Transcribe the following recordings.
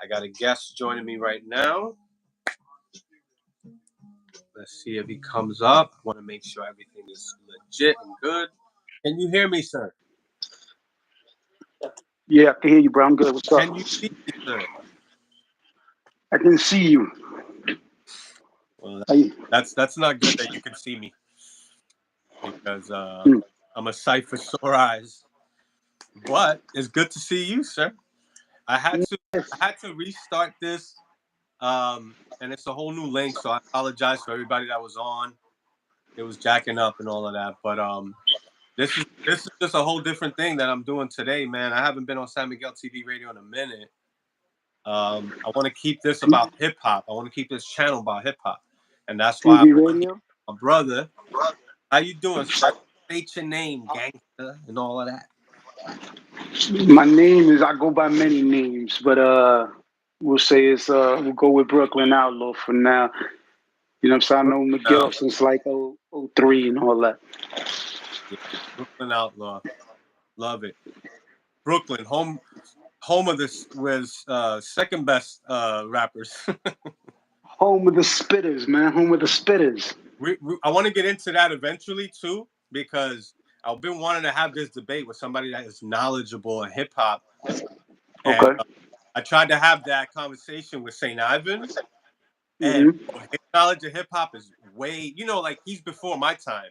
I got a guest joining me right now. Let's see if he comes up. I want to make sure everything is legit and good. Can you hear me, sir? Yeah, I can hear you, bro. I'm good. What's up? Can you see me, sir? I can see you. Well, I, that's not good that you can see me because hmm. I'm a sight for sore eyes. But it's good to see you, sir. I had to Yes. I had to restart this, and it's a whole new link. So I apologize for everybody that was on. It was jacking up and all of that, but this is just a whole different thing that I'm doing today, man. I haven't been on San Miguel TV radio in a minute. I want to keep this about hip hop. I want to keep this channel about hip hop, and that's why I TV want to hear radio. my brother. How you doing, sir? State your name, gangster, and all of that. My name is. I go by many names, but we'll say it's. We'll go with Brooklyn Outlaw for now. You know what I'm saying? I know Now, Miguel since like '03 and all that. yeah, Brooklyn Outlaw, love it. Brooklyn, home of this was second best rappers. Home of the spitters, man. Home of the spitters. I want to get into that eventually too, because I've been wanting to have this debate with somebody that is knowledgeable in hip hop, and Okay. I tried to have that conversation with Saint Ivan, and Hmm. his knowledge of hip hop is way, like he's before my time.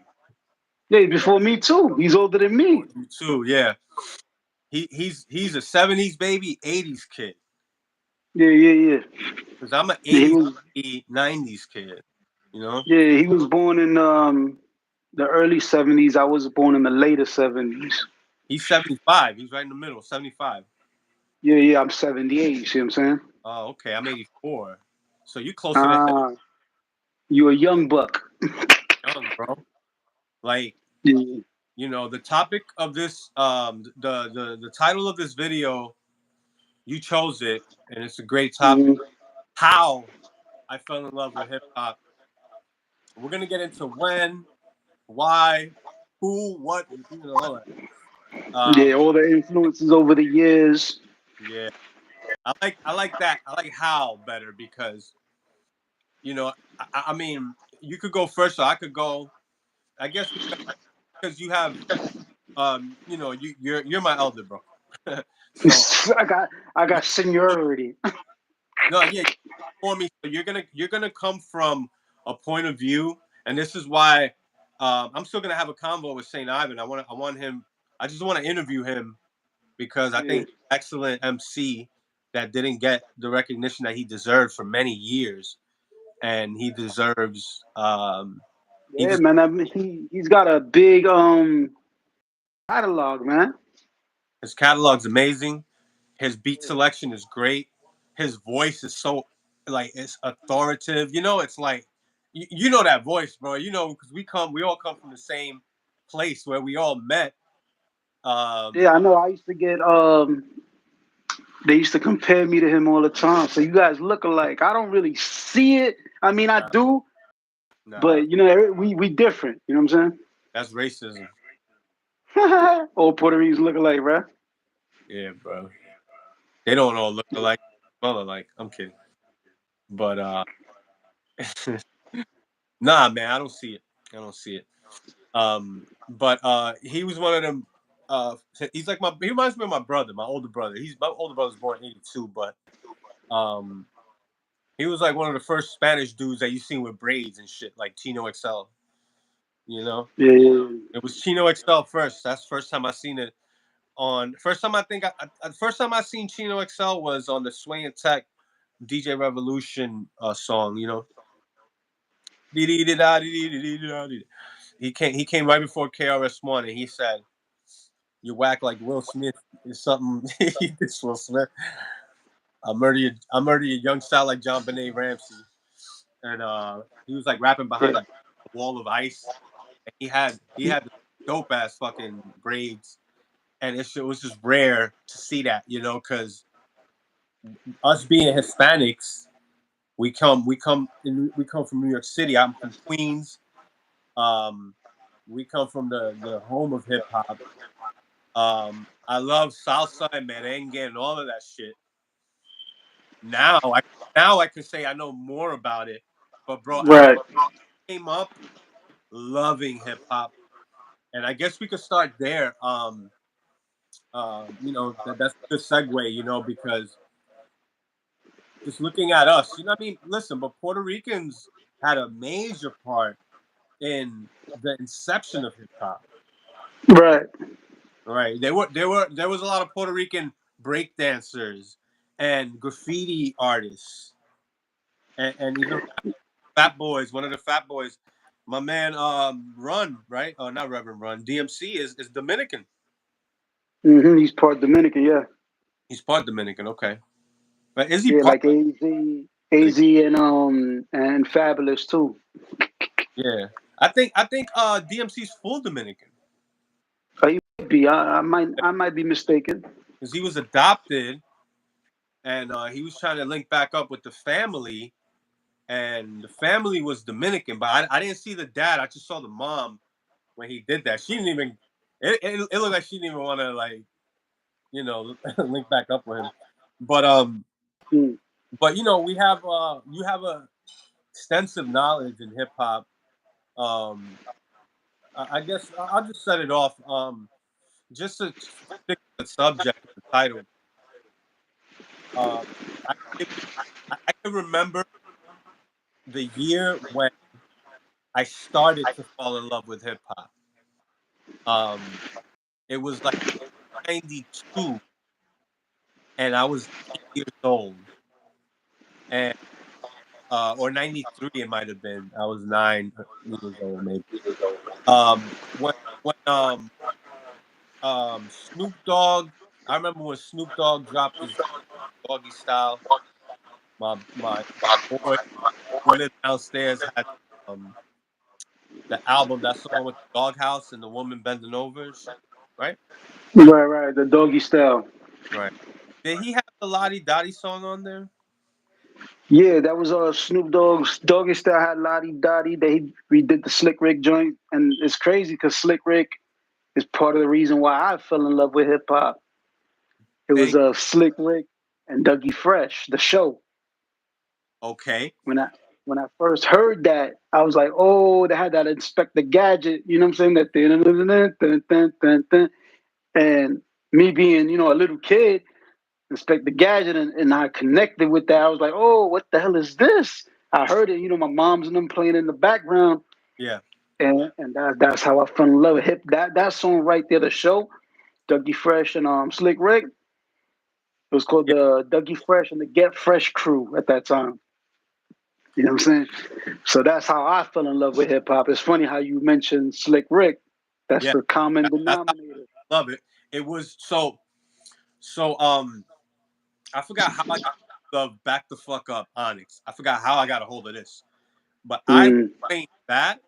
Yeah, before me too. He's older than Before me. you too, yeah. He's a '70s baby, '80s kid, Yeah, yeah, yeah. because I'm an Yeah, he '80s, was. '90s kid. You know, Yeah, he was born in the early '70s. I was born in the later '70s. he's 75. He's right in the middle, 75. Yeah, yeah, I'm 78. You see what I'm saying? Oh, okay. I'm 84. So you closer to him, Ah, you a young buck. young, bro. Like, Yeah. the topic of this, the title of this video, you chose it, and it's a great topic. Hmm. How I fell in love with hip hop. We're gonna get into when, why, who, what, all that. Yeah, Um, all the influences over the years. yeah, I like that. I like how better because I mean, you could go first, so I could go. I guess because you have you're my elder, bro. So I got I you got seniority. no, yeah, for me. So you're gonna come from a point of view, and this is why I'm still gonna have a convo with Saint Ivan. I want him. I just want to interview him because I Yeah, think excellent MC that didn't get the recognition that he deserved for many years, and he deserves he yeah, des- man. I mean, he's got a big catalog, man. his catalog's amazing. His beat selection is great. His voice is so like it's authoritative. It's like you know that voice, bro. Because we all come from the same place where we all met. Um, Yeah, I know. I used to get they used to compare me to him all the time. So you guys look alike. I don't really see it. I mean, I nah, do, nah, but you know, we different. You know what I'm that's racism. saying? All Puerto Ricans look alike, right? Yeah, bro. They don't all look alike, smell alike. I'm kidding, but nah, man, I don't see it. I don't see it. But he was one of them. He's like he reminds me of my brother, my older brother. My older brother's born in '82, but um, he was like one of the first Spanish dudes that you seen with braids and shit, like Chino XL. You know, Yeah, yeah, it was Chino XL first. That's the first time I seen it on. First time I think first time I seen Chino XL was on the Sway and Tech DJ Revolution song. He came right before KRS-One, and he said, "You whack like Will Smith is something." This Will Smith. I murder your young style like John Benet Ramsey, and he was like rapping behind yeah. a wall of ice. And he had the dope ass fucking braids, and it was just rare to see that, because us being Hispanics, we come from New York City. I'm from Queens. Um, we come from the home of hip hop. I love salsa and merengue and all of that shit. now I can say I know more about it. But bro, I Right. came up loving hip hop, and I guess we could start there. That's a good segue, because just looking at us, I mean, listen, but Puerto Ricans had a major part in the inception of hip hop. Right. Right? There was a lot of Puerto Rican break dancers and graffiti artists, and even Fat Boys. One of the Fat Boys, my man, Run, right? Oh, not Reverend Run. DMC is Dominican. He's part Dominican. Yeah. He's part Dominican. Okay, but is he Yeah, part like AZ, Dominican? and Fabulous too. Yeah, I think DMC's full Dominican He might be. I might be mistaken. because he was adopted, and he was trying to link back up with the family, and the family was Dominican, but I didn't see the dad. I just saw the mom when he did that. She didn't even. It looked like she didn't even want to link back up with him. But Mm. we have you have a extensive knowledge in hip hop. Um, I guess I'll just set it off. Just to stick to the subject of the title. Um, I I can remember the year when I started to fall in love with hip hop. Um, it was like 92, and I was 8 years old, and or 93, it might have been. I was 9 years old, maybe. When Snoop Dogg, I remember when Snoop Dogg dropped his Doggy Style. My boy who lived downstairs had um the album, that song with the doghouse and the woman bending over and shit, right? Right, right. The doggy style. Right. Did he have the Lottie Dottie song on there? Yeah, that was Snoop Dogg's Doggy Style had Lottie Dottie. They redid the Slick Rick joint, and it's crazy because Slick Rick is part of the reason why I fell in love with hip hop. It was Thank. Slick Rick and Dougie Fresh, the show. Okay. When I when I first heard that, I was like, oh, they had that Inspector Gadget. You know what I'm saying? That dun, dun, dun, dun. And me being a little kid, Inspector Gadget, and I connected with that. I was like, oh, what the hell is this? I heard it, my mom's and them playing in the background, Yeah. and that's how I fell in love with hip. That song right there, the show, Dougie Fresh and Slick Rick. It was called Yeah. the Dougie Fresh and the Get Fresh Crew at that time. You know what I'm saying? So that's how I fell in love with hip hop. It's funny how you mentioned Slick Rick. That's Yeah. the common That's how denominator. I love it. It was so I forgot how I got the back the fuck up Onyx. I forgot how I got a hold of this. But I Mm, played that,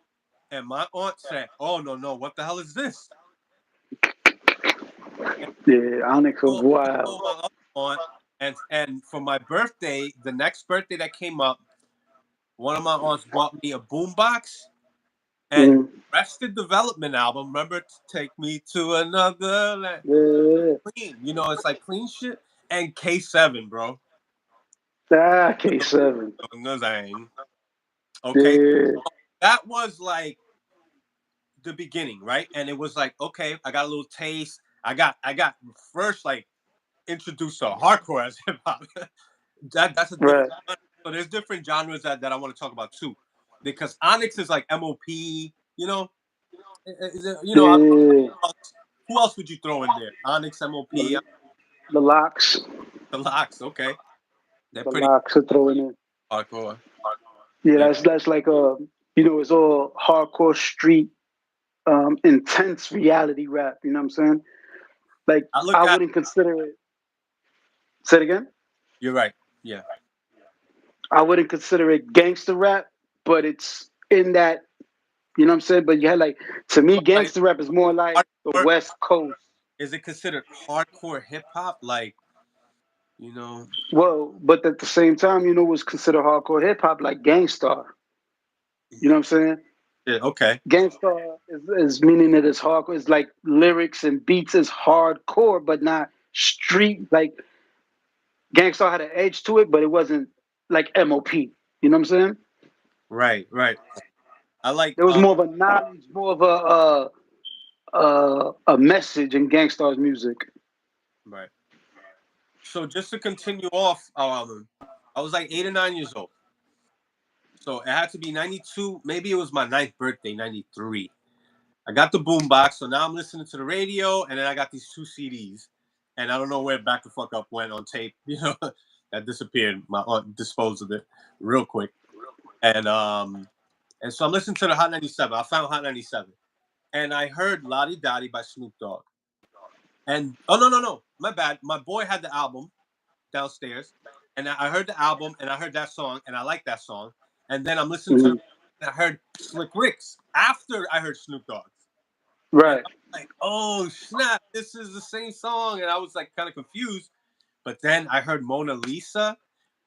and my aunt said, "Oh no, no, what the hell is this?" And yeah, Onyx was I wild. told my other aunt, and for my birthday, the next birthday that came up, one of my aunts bought me a boombox and Mm, Arrested Development album. Remember, Take Me to Another Land. yeah, Clean, it's like clean shit. And K7, bro. K7. Okay, Yeah, that was like the beginning, right? And it was like, okay, I got a little taste. I got first like introduced to hardcore as hip hop. That's a different. right. So there's different genres that I want to talk about too, because Onyx is like MOP. Yeah, Who else would you throw in there? Onyx, MOP, the, the locks. the Locks. Okay, they're The pretty locks are throwing in. hardcore. Yeah, Yeah, that's like it's all hardcore street, intense reality rap. You know what I'm saying? Like I look I at. wouldn't consider it. Say it again. You're right. Yeah, I wouldn't consider it gangster rap, but it's in that. You know what I'm saying? But you had like to me, but like gangster rap is more like the hardcore, West Coast. is it considered hardcore hip hop? Like you know, Well, but at the same time, what's considered hardcore hip hop, like Gangstar. You know what I'm saying? yeah, okay, Gangstar is meaning that it's hardcore. It's like lyrics and beats is hardcore, but not street. Like Gangstar had an edge to it, but it wasn't like MOP. You know what I'm saying? Right, right. I like There was more of a knowledge, more of a message in Gangstar's music. right. So just to continue off, I was like 8 or 9 years old. So it had to be 92. Maybe it was my ninth birthday, 93. I got the boombox, so now I'm listening to the radio, and then I got these two CDs, and I don't know where Back the Fuck Up went on tape. That disappeared. My aunt disposed of it real quick, and so I'm listening to the Hot 97. I found Hot 97, and I heard Lottie Dottie by Snoop Dogg. And oh no, my bad. My boy had the album downstairs, and I heard the album, and I heard that song, and I like that song. And then I'm listening to, Hmm. and I heard Slick Rick's after I heard Snoop Dogg. And Right. I'm like, oh snap, this is the same song. And I was like kind of confused. But then I heard Mona Lisa.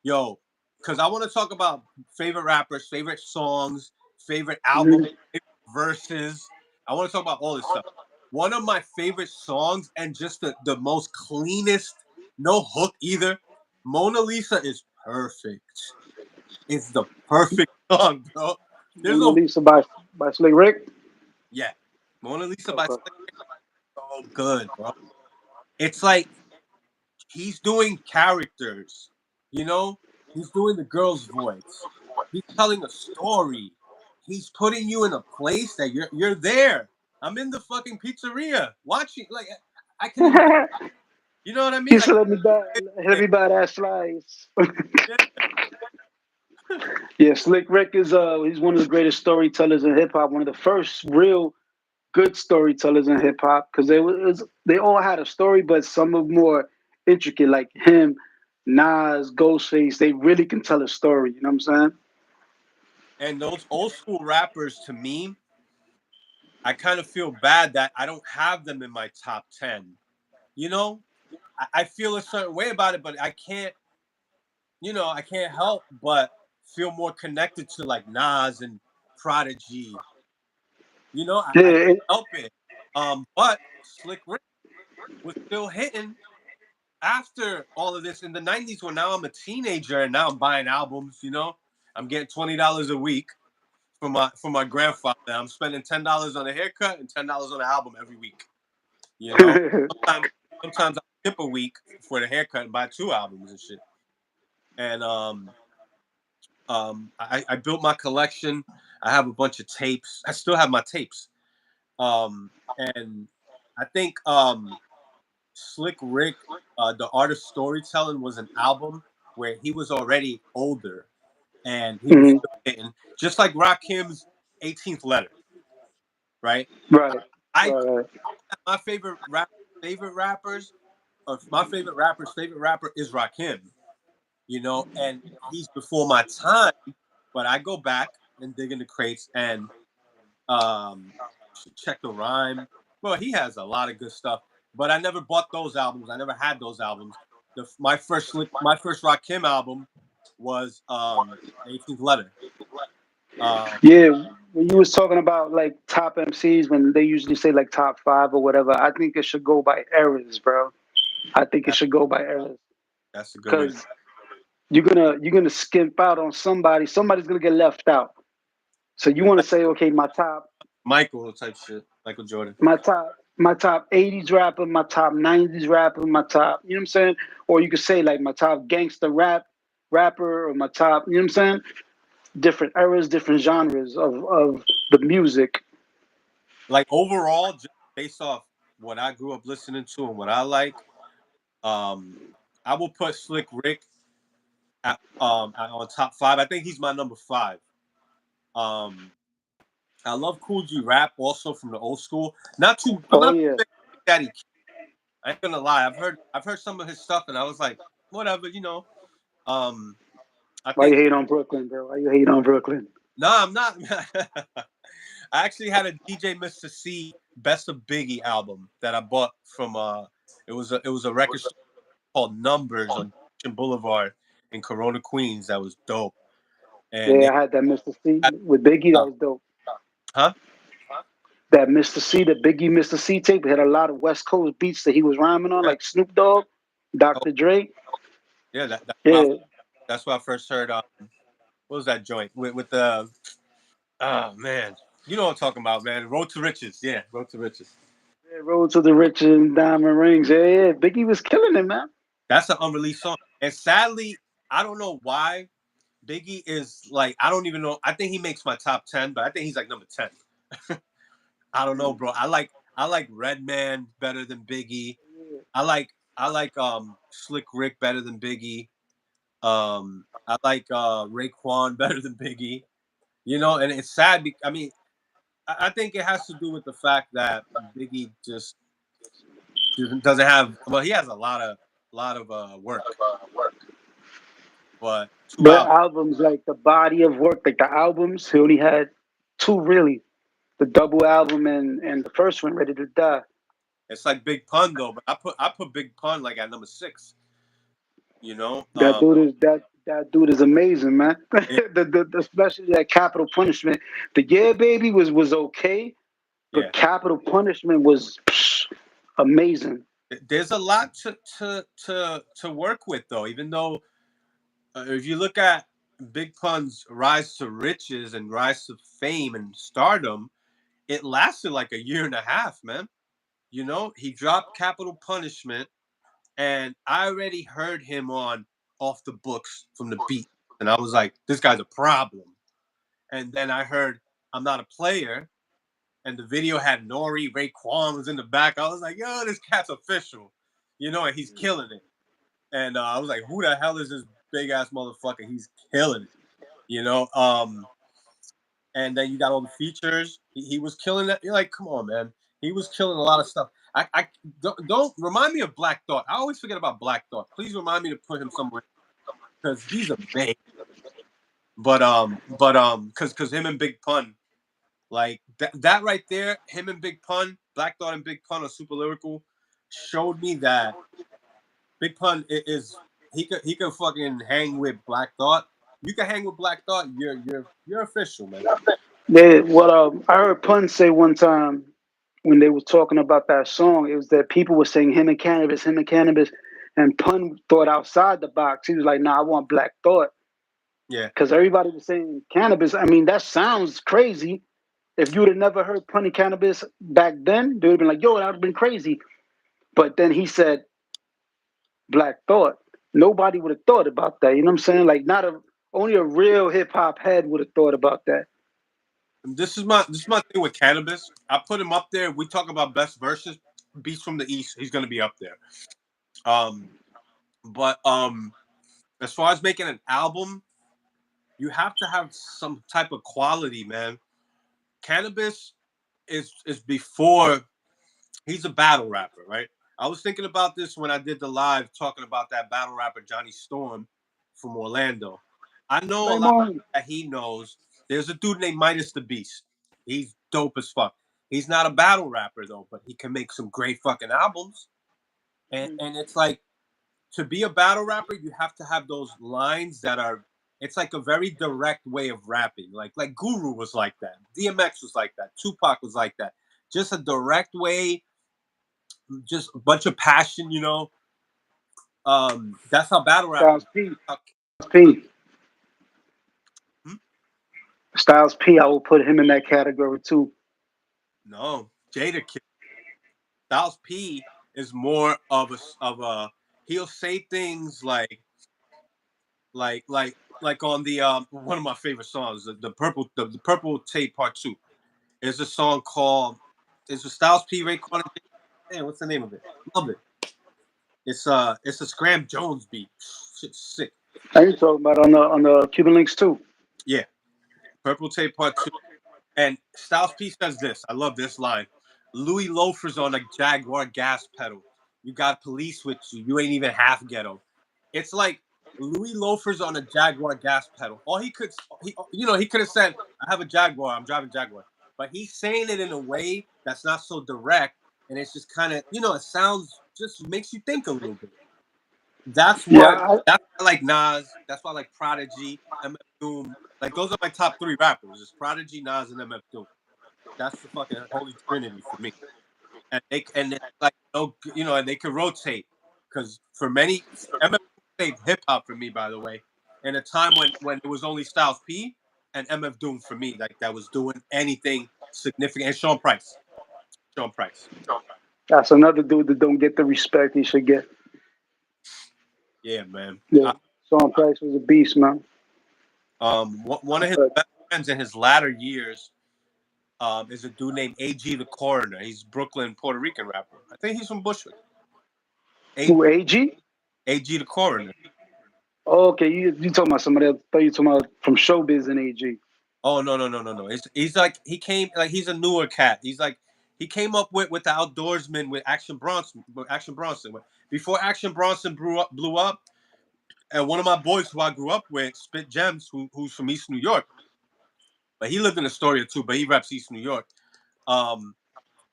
Yo, because I want to talk about favorite rappers, favorite songs, favorite album, Hmm. favorite verses. I want to talk about all this stuff. One of my favorite songs, and just the most cleanest, no hook either. Mona Lisa is perfect. It's the perfect song, bro. There's Mona no, Lisa by Slick Rick. yeah. Mona Lisa by Okay. Slick is so good, bro. It's like he's doing characters, you know? He's doing the girl's voice. He's telling a story. He's putting you in a place that you're there. I'm in the fucking pizzeria watching. Like I can envision. You know what I He mean? said, let me buy that slice." Yeah. Yeah, Slick Rick is he's one of the greatest storytellers in hip hop. One of the first real good storytellers in hip hop because they all had a story, but some are more intricate, like him, Nas, Ghostface. They really can tell a story. You know what I'm saying? And those old school rappers, to me, I kind of feel bad that I don't have them in my top 10. You know, I feel a certain way about it, but I can't. I can't help but feel more connected to like Nas and Prodigy. I can't Yeah, help it. But Slick Rick was still hitting after all of this in the '90s. When now I'm a teenager and now I'm buying albums. I'm getting $20 a week for my grandfather. I'm spending $10 on a haircut and $10 on an album every week. You know, sometimes sometimes I skip a week for the haircut and buy two albums and shit. And I built my collection. I have a bunch of tapes. I still have my tapes. And I think Slick Rick, the art of storytelling, was an album where he was already older and he was mhm. still hitting, just like Rakim's 18th Letter, right? Right, I right. my favorite rappers, or my favorite rapper's favorite rapper is Rakim. And he's before my time, but I go back and dig in the crates and um, check the rhyme. Well, he has a lot of good stuff, but I never bought those albums. I never had those albums. My first Rakim album was 18th Letter. Um, Yeah, when you was talking about like top MCs, when they usually say like top five or whatever, I think it should go by eras, bro. I think it that, should go by eras that's a good way to. because you're gonna skimp out on somebody. Somebody's gonna get left out. So you want to Like say, okay, Michael type shit, Michael Jordan. my top 80s rapper, my top 90s rapper, my top, you know what I'm saying? Or you could say like my top gangster rapper or my top, you know what I'm saying? Different eras, different genres of the music. Like overall, just based off what I grew up listening to and what I like, um, I will put Slick Rick on top five. I think he's my number five. Um, I love Cool G rap also from the old school. Not too. I'm Oh not yeah. a big Daddy. I ain't gonna lie. I've heard some of his stuff and I was like, whatever. Um, I Why you think hate on Brooklyn, bro? Why you hate on Brooklyn? no, I'm not. I actually had a DJ Mr. C Best of Biggie album that I bought from it was a record store called Numbers on Boulevard in Corona, Queens. That was dope. And Yeah, they I had that Mr. C had, with Biggie. That uh, was dope. huh? That Mr. C, the Biggie Mr. C tape, had a lot of West Coast beats that he was rhyming on, Yeah. like Snoop Dogg, Oh, Dr. Dre. Yeah, Yeah, that's why I first heard. What was that joint with the? Oh man, you know what I'm talking about, man. Road to Riches. Yeah, Road to Riches. yeah, Road to the Riches and Diamond Rings. Yeah, yeah. Biggie was killing it, man. That's an unreleased song, and sadly, I don't know why Biggie is like. I don't even know. I think he makes my top 10, but I think he's like number 10. I don't know, bro. I like Redman better than Biggie. I like Slick Rick better than Biggie. I like Raekwon better than Biggie. You know, and it's sad. I mean, I think it has to do with the fact that Biggie just doesn't have. Well, he has a lot of work, but two But albums. albums, like the body of work, like the albums, he only had two really. The double album and the first one, Ready to Die. It's like Big Pun though, but I put Big Pun like at number 6. You know, That dude is amazing, man. it, Especially that Capital Punishment. The Yeah Baby was okay, yeah. but Capital Punishment was amazing. There's a lot to work with though. Even though if you look at Big Pun's rise to riches and rise to fame and stardom, it lasted like a year and a half, man. You know, he dropped Capital Punishment, and I already heard him on Off the Books from the beat, and I was like, this guy's a problem. And then I heard I'm Not a Player, and the video had Nori, Raekwon was in the back. I was like, yo, this cat's official, you know, and he's killing it. And I was like, who the hell is this big ass motherfucker? He's killing it, you know. And then you got all the features. He was killing it. You're like, come on, man. He was killing a lot of stuff. I don't remind me of Black Thought. I always forget about Black Thought. Please remind me to put him somewhere because he's amazing. Because him and Big Pun, like that right there, him and Big Pun, Black Thought and Big Pun are super lyrical, showed me that Big Pun is he could fucking hang with Black Thought. You can hang with Black Thought. You're official, man. What I heard Pun say one time when they were talking about that song, it was that people were saying him and cannabis, and Pun thought outside the box. He was like, "Nah, I want Black Thought," Yeah. because everybody was saying cannabis. I mean, that sounds crazy. If you would have never heard Pun and cannabis back then, they would have been like, "Yo, that would have been crazy." But then he said Black Thought. Nobody would have thought about that. You know what I'm saying? Like, not a only a real hip hop head would have thought about that. This is my thing with cannabis. I put him up there. We talk about best verses, beats from the East. He's gonna be up there. Um, but as far as making an album, you have to have some type of quality, man. Cannabis is before he's a battle rapper, right? I was thinking about this when I did the live talking about that battle rapper Johnny Storm from Orlando. I know a lot Raymond. that he knows. There's a dude named Midas the Beast. He's dope as fuck. He's not a battle rapper though, but he can make some great fucking albums. And it's like to be a battle rapper, you have to have those lines that are. It's like a very direct way of rapping. Like Guru was like that. DMX was like that. Tupac was like that. Just a direct way, just a bunch of passion. That's how battle rappers. Styles P. How, P. hmm? Styles P. I will put him in that category too. No, Jada Kid. Styles P is more of a. He'll say things like on the one of my favorite songs, the purple tape part 2. There's a song called. It's a Styles P. Raekwon. Man, what's the name of it? Love it. It's a Scram Jones beat. Shit's sick. Are you talking about on the Cuban Links too? Yeah, Purple Tape Part 2. And Styles P says this. I love this line. Louis Loafers on a Jaguar gas pedal. You got police with you. You ain't even half ghetto. It's like Louis Loafers on a Jaguar gas pedal. All he could have said, I have a Jaguar. I'm driving Jaguar. But he's saying it in a way that's not so direct. And it's just kind of, it sounds, just makes you think a little bit. That's Yeah, what that's why I like Nas. That's why I like Prodigy, MF Doom. Like those are my top 3 rappers. It's Prodigy, Nas, and MF Doom. That's the fucking holy trinity for me. And it's like and they can rotate because for many MF Doom saved hip hop for me, by the way. In a time when it was only Styles P and MF Doom for me, like that was doing anything significant. And Sean Price, Sean Price. That's another dude that don't get the respect he should get. Yeah, man. Yeah, Sean Price was a beast, man. One of his But best friends in his latter years is a dude named AG the Coroner. He's Brooklyn, Puerto Rican rapper. I think he's from Bushwick. A- who, AG? AG the Coroner. Oh, okay, you talking about somebody else? I thought you talking about from Showbiz and AG. Oh no. He's like he came like he's a newer cat. He's like he came up with the outdoorsman with Action Bronson. With Action Bronson. Before Action Bronson blew up, and one of my boys who I grew up with, Spit Gems, who's from East New York, but he lived in Astoria too, but he raps East New York. Um,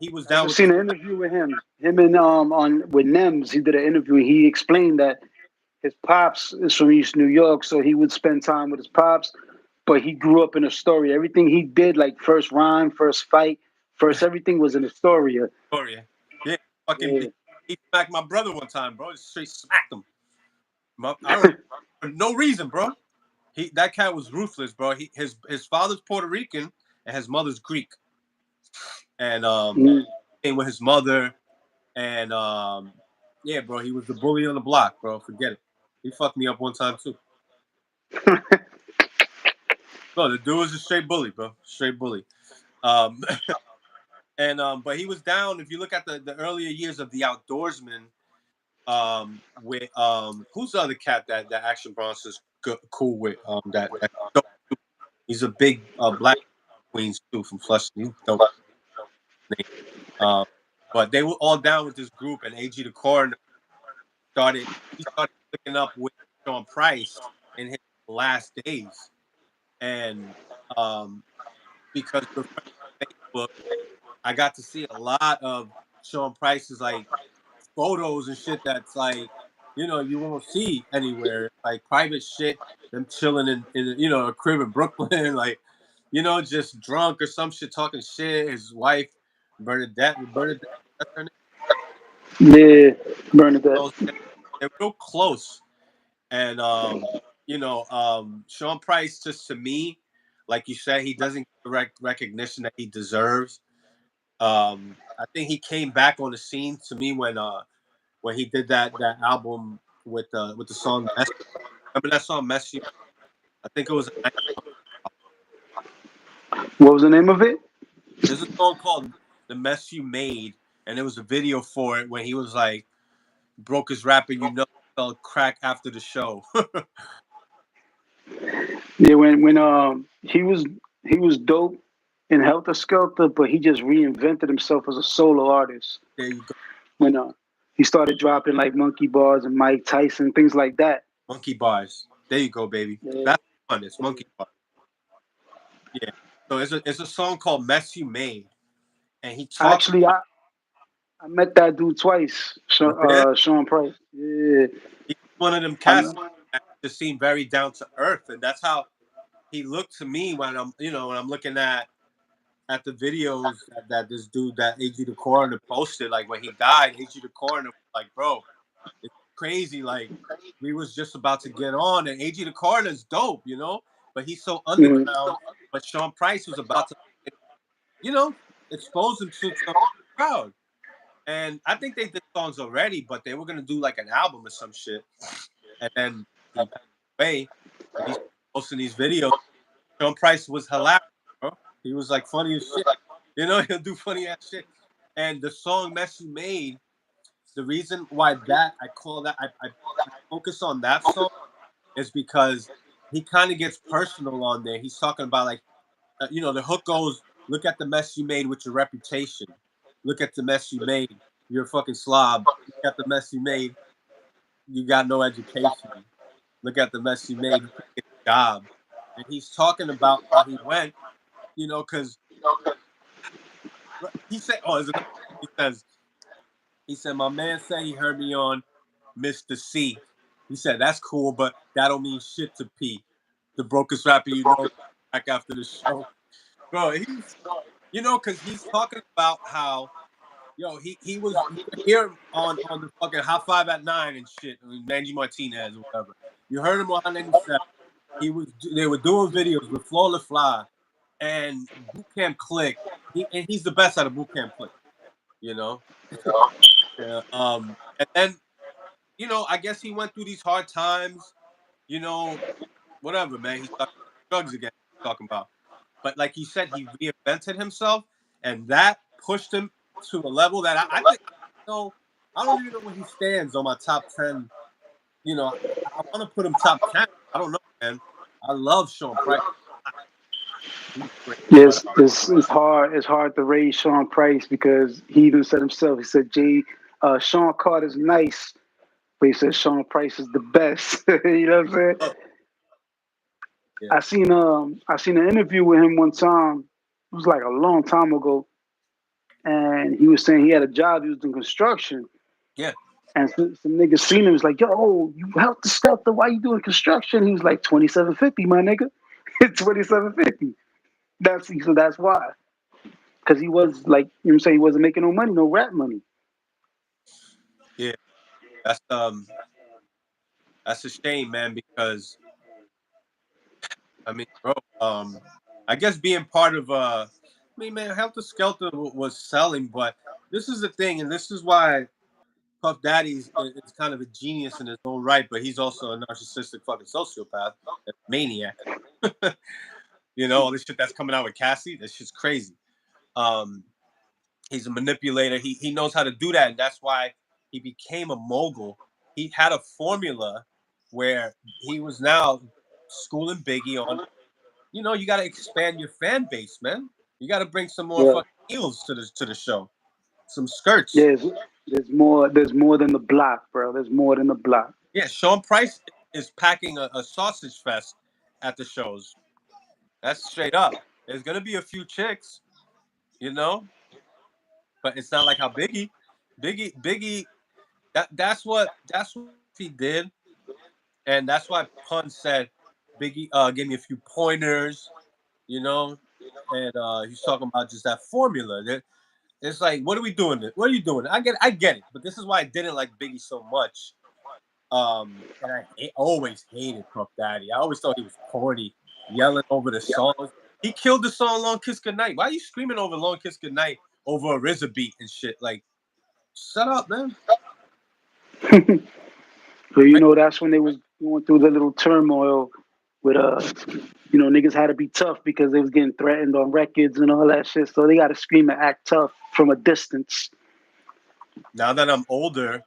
he was I down just with this. seen an interview with him. Him and on with Nems, he did an interview. He explained that his pops is from East New York, so he would spend time with his pops. But he grew up in Astoria. Everything he did, like first rhyme, first fight, first everything was in Astoria. Astoria. Yeah, fucking Yeah. he smacked my brother one time, bro. He straight smacked him. I don't for no reason, bro. That cat was ruthless, bro. His father's Puerto Rican and his mother's Greek, and Mm. came with his mother, and yeah, bro, he was the bully on the block, bro. Forget it. He fucked me up one time too. Bro, the dude was a straight bully, bro. Straight bully. Um, and but he was down. If you look at the earlier years of the Outdoorsman, with who's the other cat that Action Bronson's cool with? That he's a big black Queens too from Flushing. He's dope name. Um, but they were all down with this group, and AG the Coroner started looking up with Sean Price in his last days, and um, because we're friends on Facebook, I got to see a lot of Sean Price's like photos and shit that's like, you won't see anywhere, like private shit. Them chilling in a crib in Brooklyn, like, just drunk or some shit, talking shit. His wife, Bernadette, that's her name. Yeah, Bernadette. So they're real close. And Sean Price, just to me, like you said, he doesn't get the recognition that he deserves. I think he came back on the scene to me when he did that album with the song Mess. Remember that song Mess You? I think it was What was the name of it? there's a song called The Mess You Made, and there was a video for it when he was like broke his rapper, fell crack after the show. Yeah, when he was dope in Helter Skelter, but he just reinvented himself as a solo artist. There you go. When he started dropping like Monkey Bars and Mike Tyson, things like that. Monkey bars. There you go, baby. Yeah. That's fun. It's monkey bars. Yeah. So it's a song called Mess You Made. And he talks Actually, I met that dude twice, yeah, Sean Price. Yeah, he's one of them I cats met, that just seem very down to earth. And that's how he looked to me when I'm looking at the videos that this dude that AG the Coroner posted, like when he died, AG the Coroner was like, bro, it's crazy. Like we was just about to get on, and AG the Coroner's dope, but he's so mhm. underground. But Sean Price was about to, you know, expose him to the crowd. And I think they did songs already, but they were gonna do like an album or some shit. And then he passed away, and he's posting these videos. Sean Price was hilarious, bro. He was like funny as shit. He'll do funny ass shit. And the song "Mess You Made," the reason why that I call that I focus on that song is because he kind of gets personal on there. He's talking about like, the hook goes, "Look at the mess you made with your reputation. Look at the mess you made. You're a fucking slob. Look at the mess you made. You got no education. Look at the mess you made. You couldn't get a job." And he's talking about how he went, because he said, "Oh, there's another." He said, "My man said he heard me on Mr. C. He said that's cool, but that don't mean shit to P, the brokest rapper back after the show, bro." He's, because he's talking about how Yo, he was you could hear him on the fucking High Five at 9 and shit. I mean, Mangy Martinez or whatever. You heard him on Hot 97. They were doing videos with Flo LaFly and Boot Camp Click. And he's the best out of Boot Camp Click. You know. Yeah. And then I guess he went through these hard times. You know, whatever, man. He started drugs again. Talking about, but like he said, he reinvented himself, and that pushed him to a level that I think. I don't even know where he stands on my top 10. I want to put him top 10. I don't know, man. I love Sean Price. He's great, but Yes, it's hard. It's hard to raise Sean Price because he even said himself. He said, "Jay, Sean Carter's nice, but he said Sean Price is the best." You know what I'm saying? oh, yeah, I seen an interview with him one time. It was like a long time ago, and he was saying he had a job. He was doing construction, yeah, and some niggas seen him. Was like, "Yo, you helped the sculptor. Why you doing construction?" He was like, "2750, my nigga. 2750." That's why. Because he was like, you know what I'm saying, he wasn't making no money, no rap money. yeah. That's a shame, man. Because I mean, bro, I guess being part of man, Helter Skelter was selling, but this is the thing, and this is why Puff Daddy's is kind of a genius in his own right, but he's also a narcissistic fucking sociopath, a maniac. All this shit that's coming out with Cassie, that shit's crazy. Um, he's a manipulator. He knows how to do that, and that's why he became a mogul. He had a formula where he was now schooling Biggie on. You got to expand your fan base, man. You got to bring some more Yeah. fucking heels to the show, some skirts. There's there's more than the block, bro. There's more than the block. Yeah, Sean Price is packing a sausage fest at the shows. That's straight up. There's gonna be a few chicks, you know, but it's not like how Biggie. That's what he did, and that's why Pun said Biggie gave me a few pointers, you know, and he's talking about just that formula. It's like, what are we doing? What are you doing? I get it, but this is why I didn't like Biggie so much. And always hated Puff Daddy. I always thought he was corny, yelling over the songs. He killed the song "Long Kiss Goodnight." Why are you screaming over "Long Kiss Goodnight" over a RZA beat and shit? Like, shut up, man. So Like, that's when they was going through the little turmoil with niggas had to be tough because they was getting threatened on records and all that shit. So they got to scream and act tough from a distance. now that I'm older,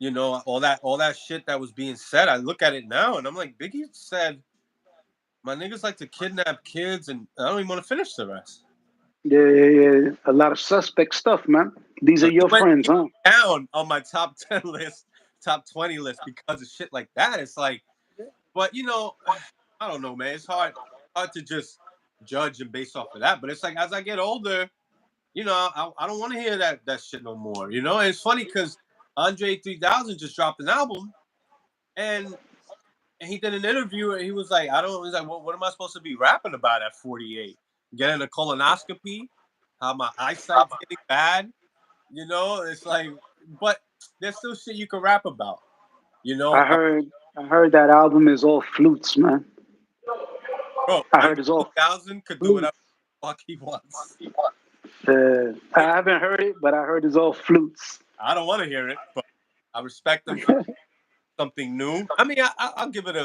all that shit that was being said, I look at it now and I'm like, Biggie said, "My niggas like to kidnap kids," and I don't even want to finish the rest. Yeah, yeah, yeah. A lot of suspect stuff, man. These So are he your went friends, huh? down on my top 10 list, top 20 list because of shit like that. It's like, but I don't know, man. It's hard to just judge and base off of that. But it's like as I get older, I don't want to hear that shit no more. And it's funny because Andre 3000 just dropped an album and he did an interview and he was like, I don't. He's like, what am I supposed to be rapping about at 48? Getting a colonoscopy? How my eyesight's getting bad? It's like, but there's still shit you can rap about. You I know, uh, heard I heard that album is all flutes, man. bro, I heard Andre it's all 3000 could do whatever flutes. the fuck he wants. I haven't heard it, but I heard it's all flutes. I don't want to hear it, but I respect them for something new. I mean, I'll give it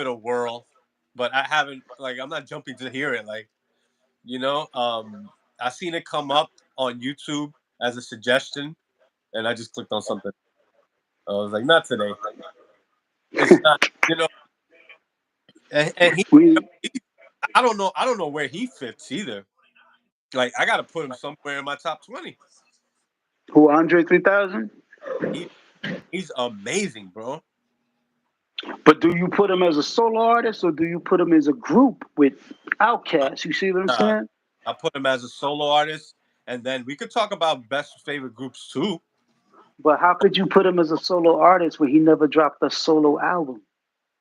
a whirl, but I haven't like I'm not jumping to hear it. Like I seen it come up on YouTube as a suggestion, and I just clicked on something. I was like, not today. It's not, you know. And We I don't know where he fits either. Like I got to put him somewhere in my top 20. who Andre 3000? He he's amazing, bro. But do you put him as a solo artist or do you put him as a group with Outkast? You see what I'm Uh, saying? I put him as a solo artist, and then we could talk about best favorite groups too. But how could you put him as a solo artist when he never dropped a solo album?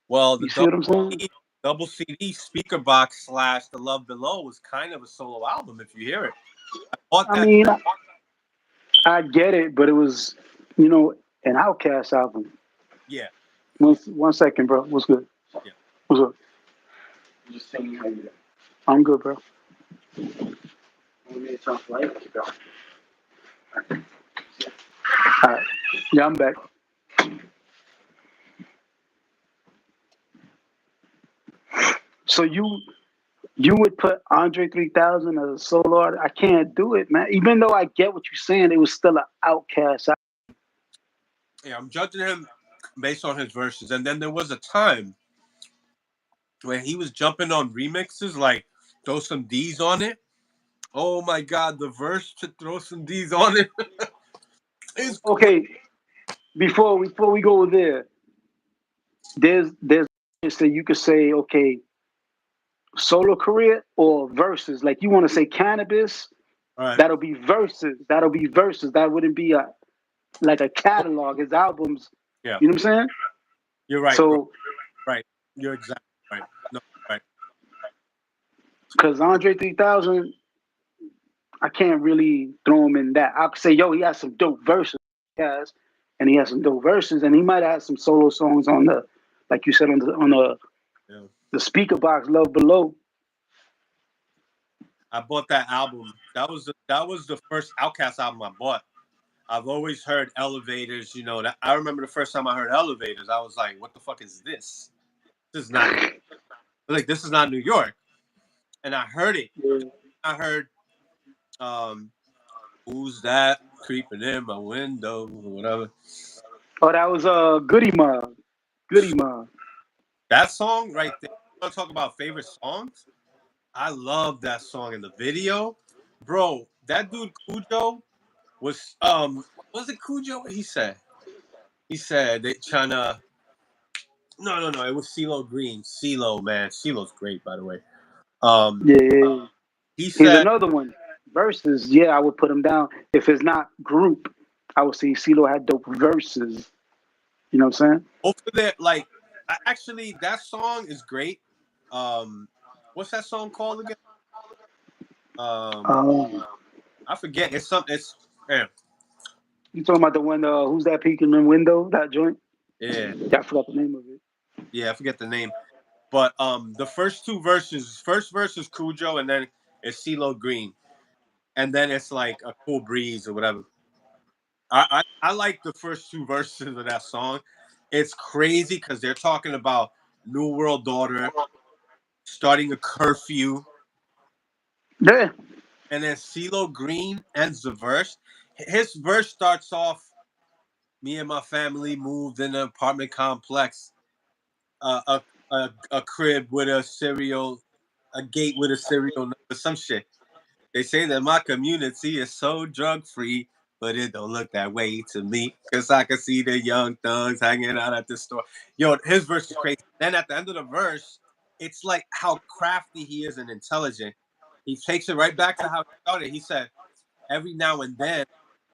Well, the You see what I'm saying? double CD speaker box / The Love Below was kind of a solo album if you hear it. I bought I that. mean, I get it, but it was, you know, an Outcast album. Yeah, One second, bro. What's good? yeah. What's up? I'm good, bro. All right. Yeah, I'm back. So you would put Andre 3000 as a solo artist? I can't do it, man. Even though I get what you're saying, it was still an Outcast. Yeah, I'm judging him based on his verses. And then there was a time where he was jumping on remixes, like throw some D's on it. Oh my God, the verse to throw some D's on it is crazy. Okay, before we go there, there's so you could say, okay, solo career or verses. Like you want to say cannabis, All right. that'll be verses. That'll be verses. That wouldn't be a like a catalog. His albums. Yeah, You know what I'm saying? you're right, bro. So, Right. You're exactly right. No, right. because Andre 3000, I can't really throw him in that. I could say, yo, he has some dope verses. Yes, and he has some dope verses, and he might have some solo songs on the, like you said, Yeah. the speaker box, Love Below. I bought that album. That was the first Outkast album I bought. I've always heard Elevators. That I remember the first time I heard Elevators. I was like, "What the fuck is this? This is not like this is not New York." And I heard it. Yeah. I heard, um, "Who's that creeping in my window?" or whatever. Oh, that was Goody Mob. Goody Mob. That song right there. You want to talk about favorite songs? I love that song in the video, bro. That dude Cujo was it Cujo? He said they trying to. No. It was CeeLo Green. CeeLo, man. CeeLo's great, by the way. Um, Yeah, yeah, yeah. he He's said another one. Verses, yeah, I would put him down. If it's not group, I would say CeeLo had dope verses. You know what I'm saying? both of their like. Actually, that song is great. Um, what's that song called again? Um, Um, I forget. It's something. It's yeah, you talking about the one? Who's that peeking in the window? That joint? yeah, Yeah, I forgot the name of it. yeah. I forget the name. But the first two verses, first verse is Cujo, and then it's CeeLo Green, and then it's like a cool breeze or whatever. I like the first two verses of that song. It's crazy because they're talking about New World Order, starting a curfew, Yeah. and then CeeLo Green ends the verse. His verse starts off, "Me and my family moved in an apartment complex, a crib with a cereal, a gate with a cereal number, some shit. They say that my community is so drug free, but it don't look that way to me. Cause I can see the young thugs hanging out at the store." Yo, his verse is crazy. Then at the end of the verse, it's like how crafty he is and intelligent. He takes it right back to how he started. He said, "Every now and then,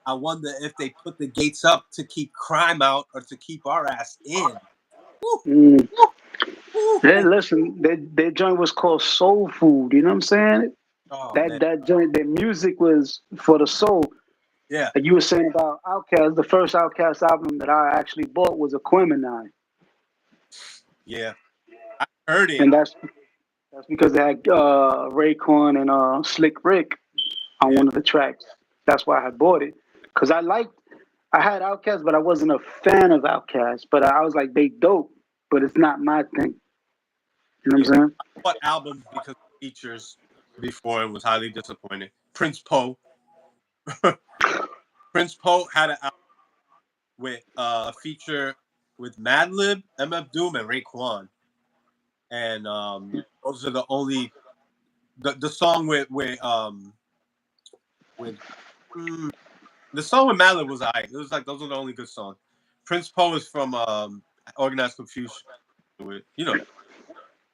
I wonder if they put the gates up to keep crime out or to keep our ass in." Woo, Mm. woo, Hey, woo. listen, that joint was called Soul Food. You know what I'm saying? Oh That man, that joint, that music was for the soul. yeah, Like you were saying about Outkast, the first Outkast album that I actually bought was Aquemini, yeah. I heard it. and that's because they had Raekwon and Slick Rick on Yeah, one of the tracks. That's why I had bought it because I had Outkast, but I wasn't a fan of Outkast. But I was like, they dope, but it's not my thing. You know yeah. what I'm saying? I bought albums because of features before and was highly disappointed. Prince Poe. Prince Poe had an album with a feature with Madlib, MF Doom, and Raekwon, and those are the only the song with the song with Madlib was alright. It was like those are the only good songs. Prince Poe is from Organized Confusion with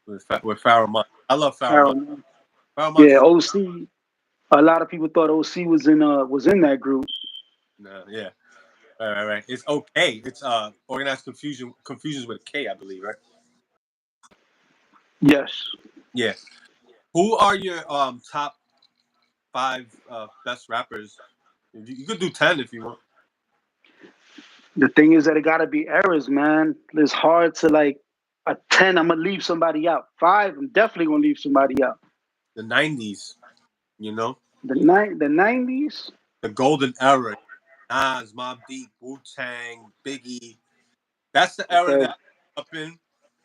with Pharaoh Monch. I love I Pharaoh Monch. don't know. Pharaoh Monch Yeah, is OC. A lot of people thought OC was in that group. no, yeah. Right. It's okay. It's organized confusions with a K, I believe, right? Yes. Yeah. Who are your top five best rappers? You could do 10 if you want. The thing is that it gotta be errors, man. It's hard to like a 10. I'm gonna leave somebody out. 5. I'm definitely gonna leave somebody out. The 90s, you know, The 90s. the golden era. Nas, Mobb Deep, Wu Tang, Biggie. That's the era Okay. that I grew up in,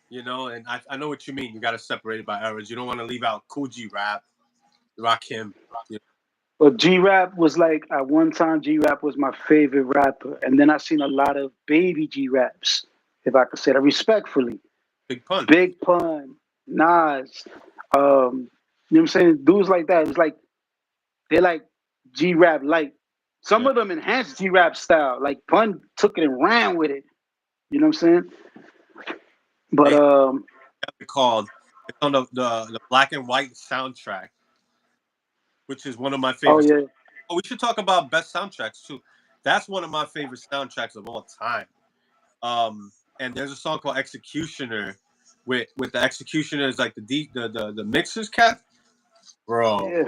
you know, and I know what you mean. You got to separate it by eras. You don't want to leave out Cool G Rap, Rakim. You But G Rap was like at one time G Rap was my favorite rapper, and then I seen a lot of baby G Raps, if I could say that respectfully. Big Pun. Big Pun, Nas, you know what I'm saying? Dudes like that. It's like they're like G Rap light. Some Yeah. of them enhanced G Rap style. Like Pun took it and ran with it. You know what I'm saying? But They have it called. It's on the black and white soundtrack, which is one of my oh favorites. yeah, Oh, we should talk about best soundtracks too. That's one of my favorite soundtracks of all time. And there's a song called Executioner, with the Executioners like the mixers cat, bro. yeah.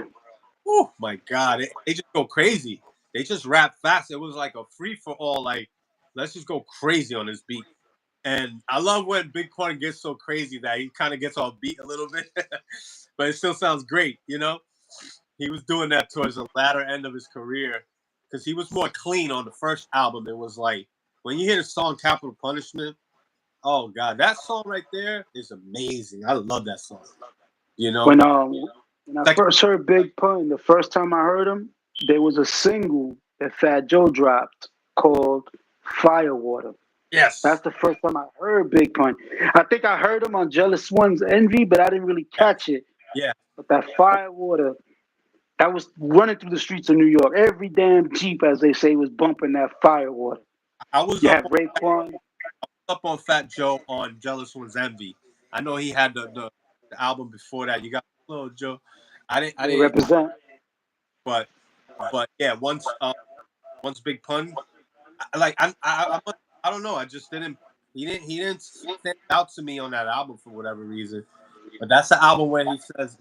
Oh my god, they just go crazy. They just rap fast. It was like a free for all. Like, let's just go crazy on this beat. And I love when Big Pun gets so crazy that he kind of gets off beat a little bit, but it still sounds great. You know, he was doing that towards the latter end of his career because he was more clean on the first album. It was like when you hear the song "Capital Punishment." Oh god, that song right there is amazing. I love that song. You know, When um when I second, first heard Big Pun, the first time I heard him, there was a single that Fat Joe dropped called Firewater. That's yes, the first time I heard Big Pun. I think I heard him on Jealous One's Envy, but I didn't really yeah, catch it. yeah. But that Firewater, that was running through the streets of New York. Every damn Jeep, as they say, was bumping that Firewater. I was You had Raekwon, up on Fat Joe on Jealous One's Envy. I know he had the album before that. You got Little Joe. I they didn't, represent. but yeah, once Big Pun, like I don't know. I just didn't. He didn't stand out to me on that album for whatever reason. But that's the album where he says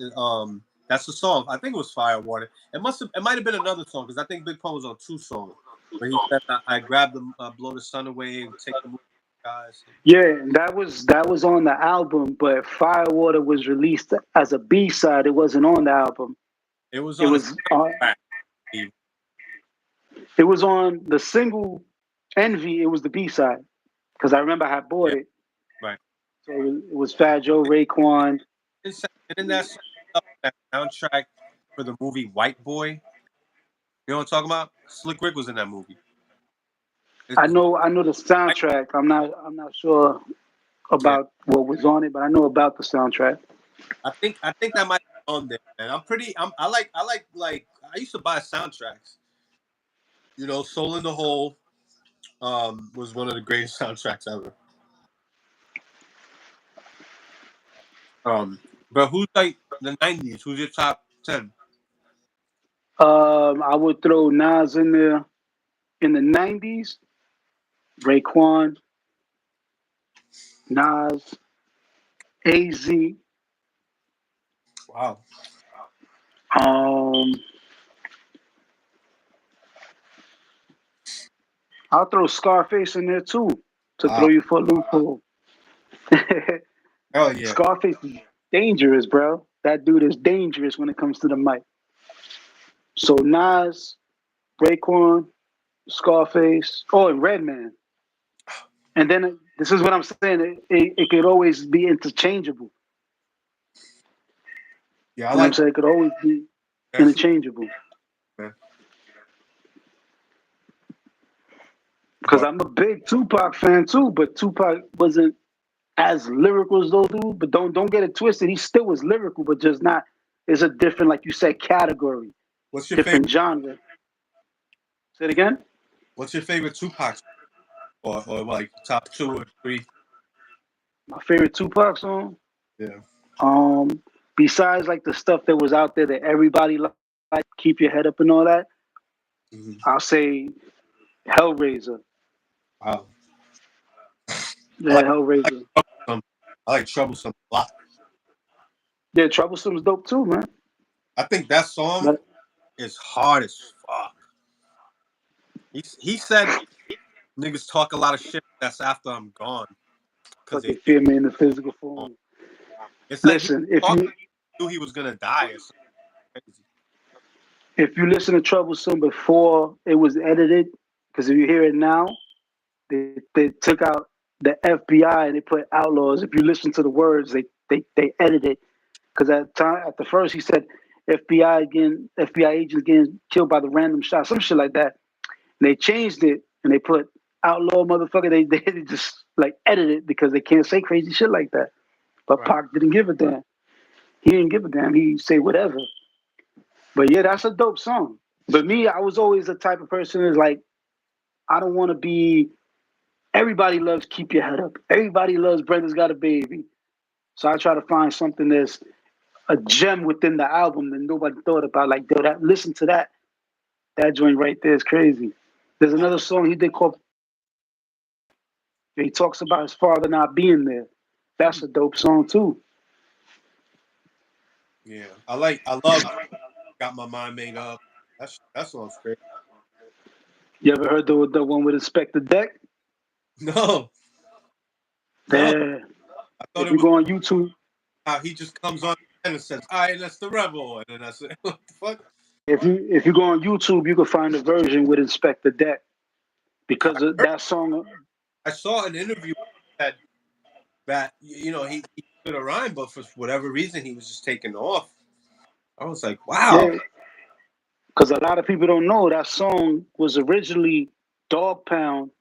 that's the song. I think it was Firewater. It might have been another song because I think Big Pun was on 2 songs. Where he said I grabbed the blow the sun away and take the movie guys. Yeah, that was on the album, but Firewater was released as a B side. It wasn't on the album. It was It on a was on, soundtrack. it was on the single Envy. It was the B side because I remember I had bought Yeah, it. right. So it was Fat Joe, Raekwon. Didn't that song up that soundtrack for the movie White Boy? You know what I'm talking about? Slick Rick was in that movie. This is I know the White. soundtrack. I'm not sure Yeah, about what was on it, but I know about the soundtrack. I think that might be on there, man. I like I used to buy soundtracks. You know, Soul in the Hole was one of the greatest soundtracks ever. Um, but who's like the '90s? Who's your top 10? I would throw Nas in there in the '90s. Raekwon, Nas, Az. Wow. Um, I'll throw Scarface in there too to throw Wow. you for a loophole. Hell yeah. Scarface is dangerous, bro. That dude is dangerous when it comes to the mic. So Nas, Raekwon, Scarface, oh, and Redman. And then this is what I'm saying. It could always be interchangeable. Yeah, I You know what I'm like saying? It could always be that. interchangeable. Man. Because But I'm a big Tupac fan too, but Tupac wasn't as lyrical as those dudes. But don't get it twisted. He still was lyrical, but just not. It's a different, like you said, category, what's your favorite? different genre. Say it again. What's your favorite Tupac song? Or like top 2 or 3? My favorite Tupac song. Yeah. Um, Besides like the stuff that was out there that everybody like, keep your head up and all that. Hmm. I'll say Hellraiser. Wow. I Yeah, like I like Hellraiser. Troublesome. I like Troublesome a lot. Yeah, Troublesome's dope too, man. I think that song But is hard as fuck. He said niggas talk a lot of shit. That's after I'm gone because but they they hate fear me in the physical me. form. It's like he Listen, if talked, you knew he was gonna die or something crazy. if you listen to Troublesome before it was edited, because if you hear it now, they took out the FBI and they put outlaws. If you listen to the words, they edited because at the first he said FBI agents getting killed by the random shot, some shit like that. And they changed it and they put outlaw motherfucker. They just like edited it because they can't say crazy shit like that. But Right. Pac didn't give a damn. He didn't give a damn. He say whatever. But yeah, that's a dope song. But me, I was always the type of person is like I don't want to be. Everybody loves Keep Your Head Up. Everybody loves Brenda's Got a Baby. So I try to find something that's a gem within the album that nobody thought about. Like, yo, listen to that. That joint right there is crazy. There's I, another song he did called. He talks about his father not being there. That's a dope song too. yeah, I love got my mind made up. That song's great. You ever heard the one with Inspector Deck? No, no, Yeah. I thought If it you was go on YouTube, how he just comes on and says, "All right, that's the rebel," and then I said, "What the fuck?" if you go on YouTube, you can find a version with Inspector Deck I because of heard, that song. I saw an interview that he could have rhymed, but for whatever reason he was just taking off. I was like, wow. Yeah, because a lot of people don't know that song was originally Dog Pound,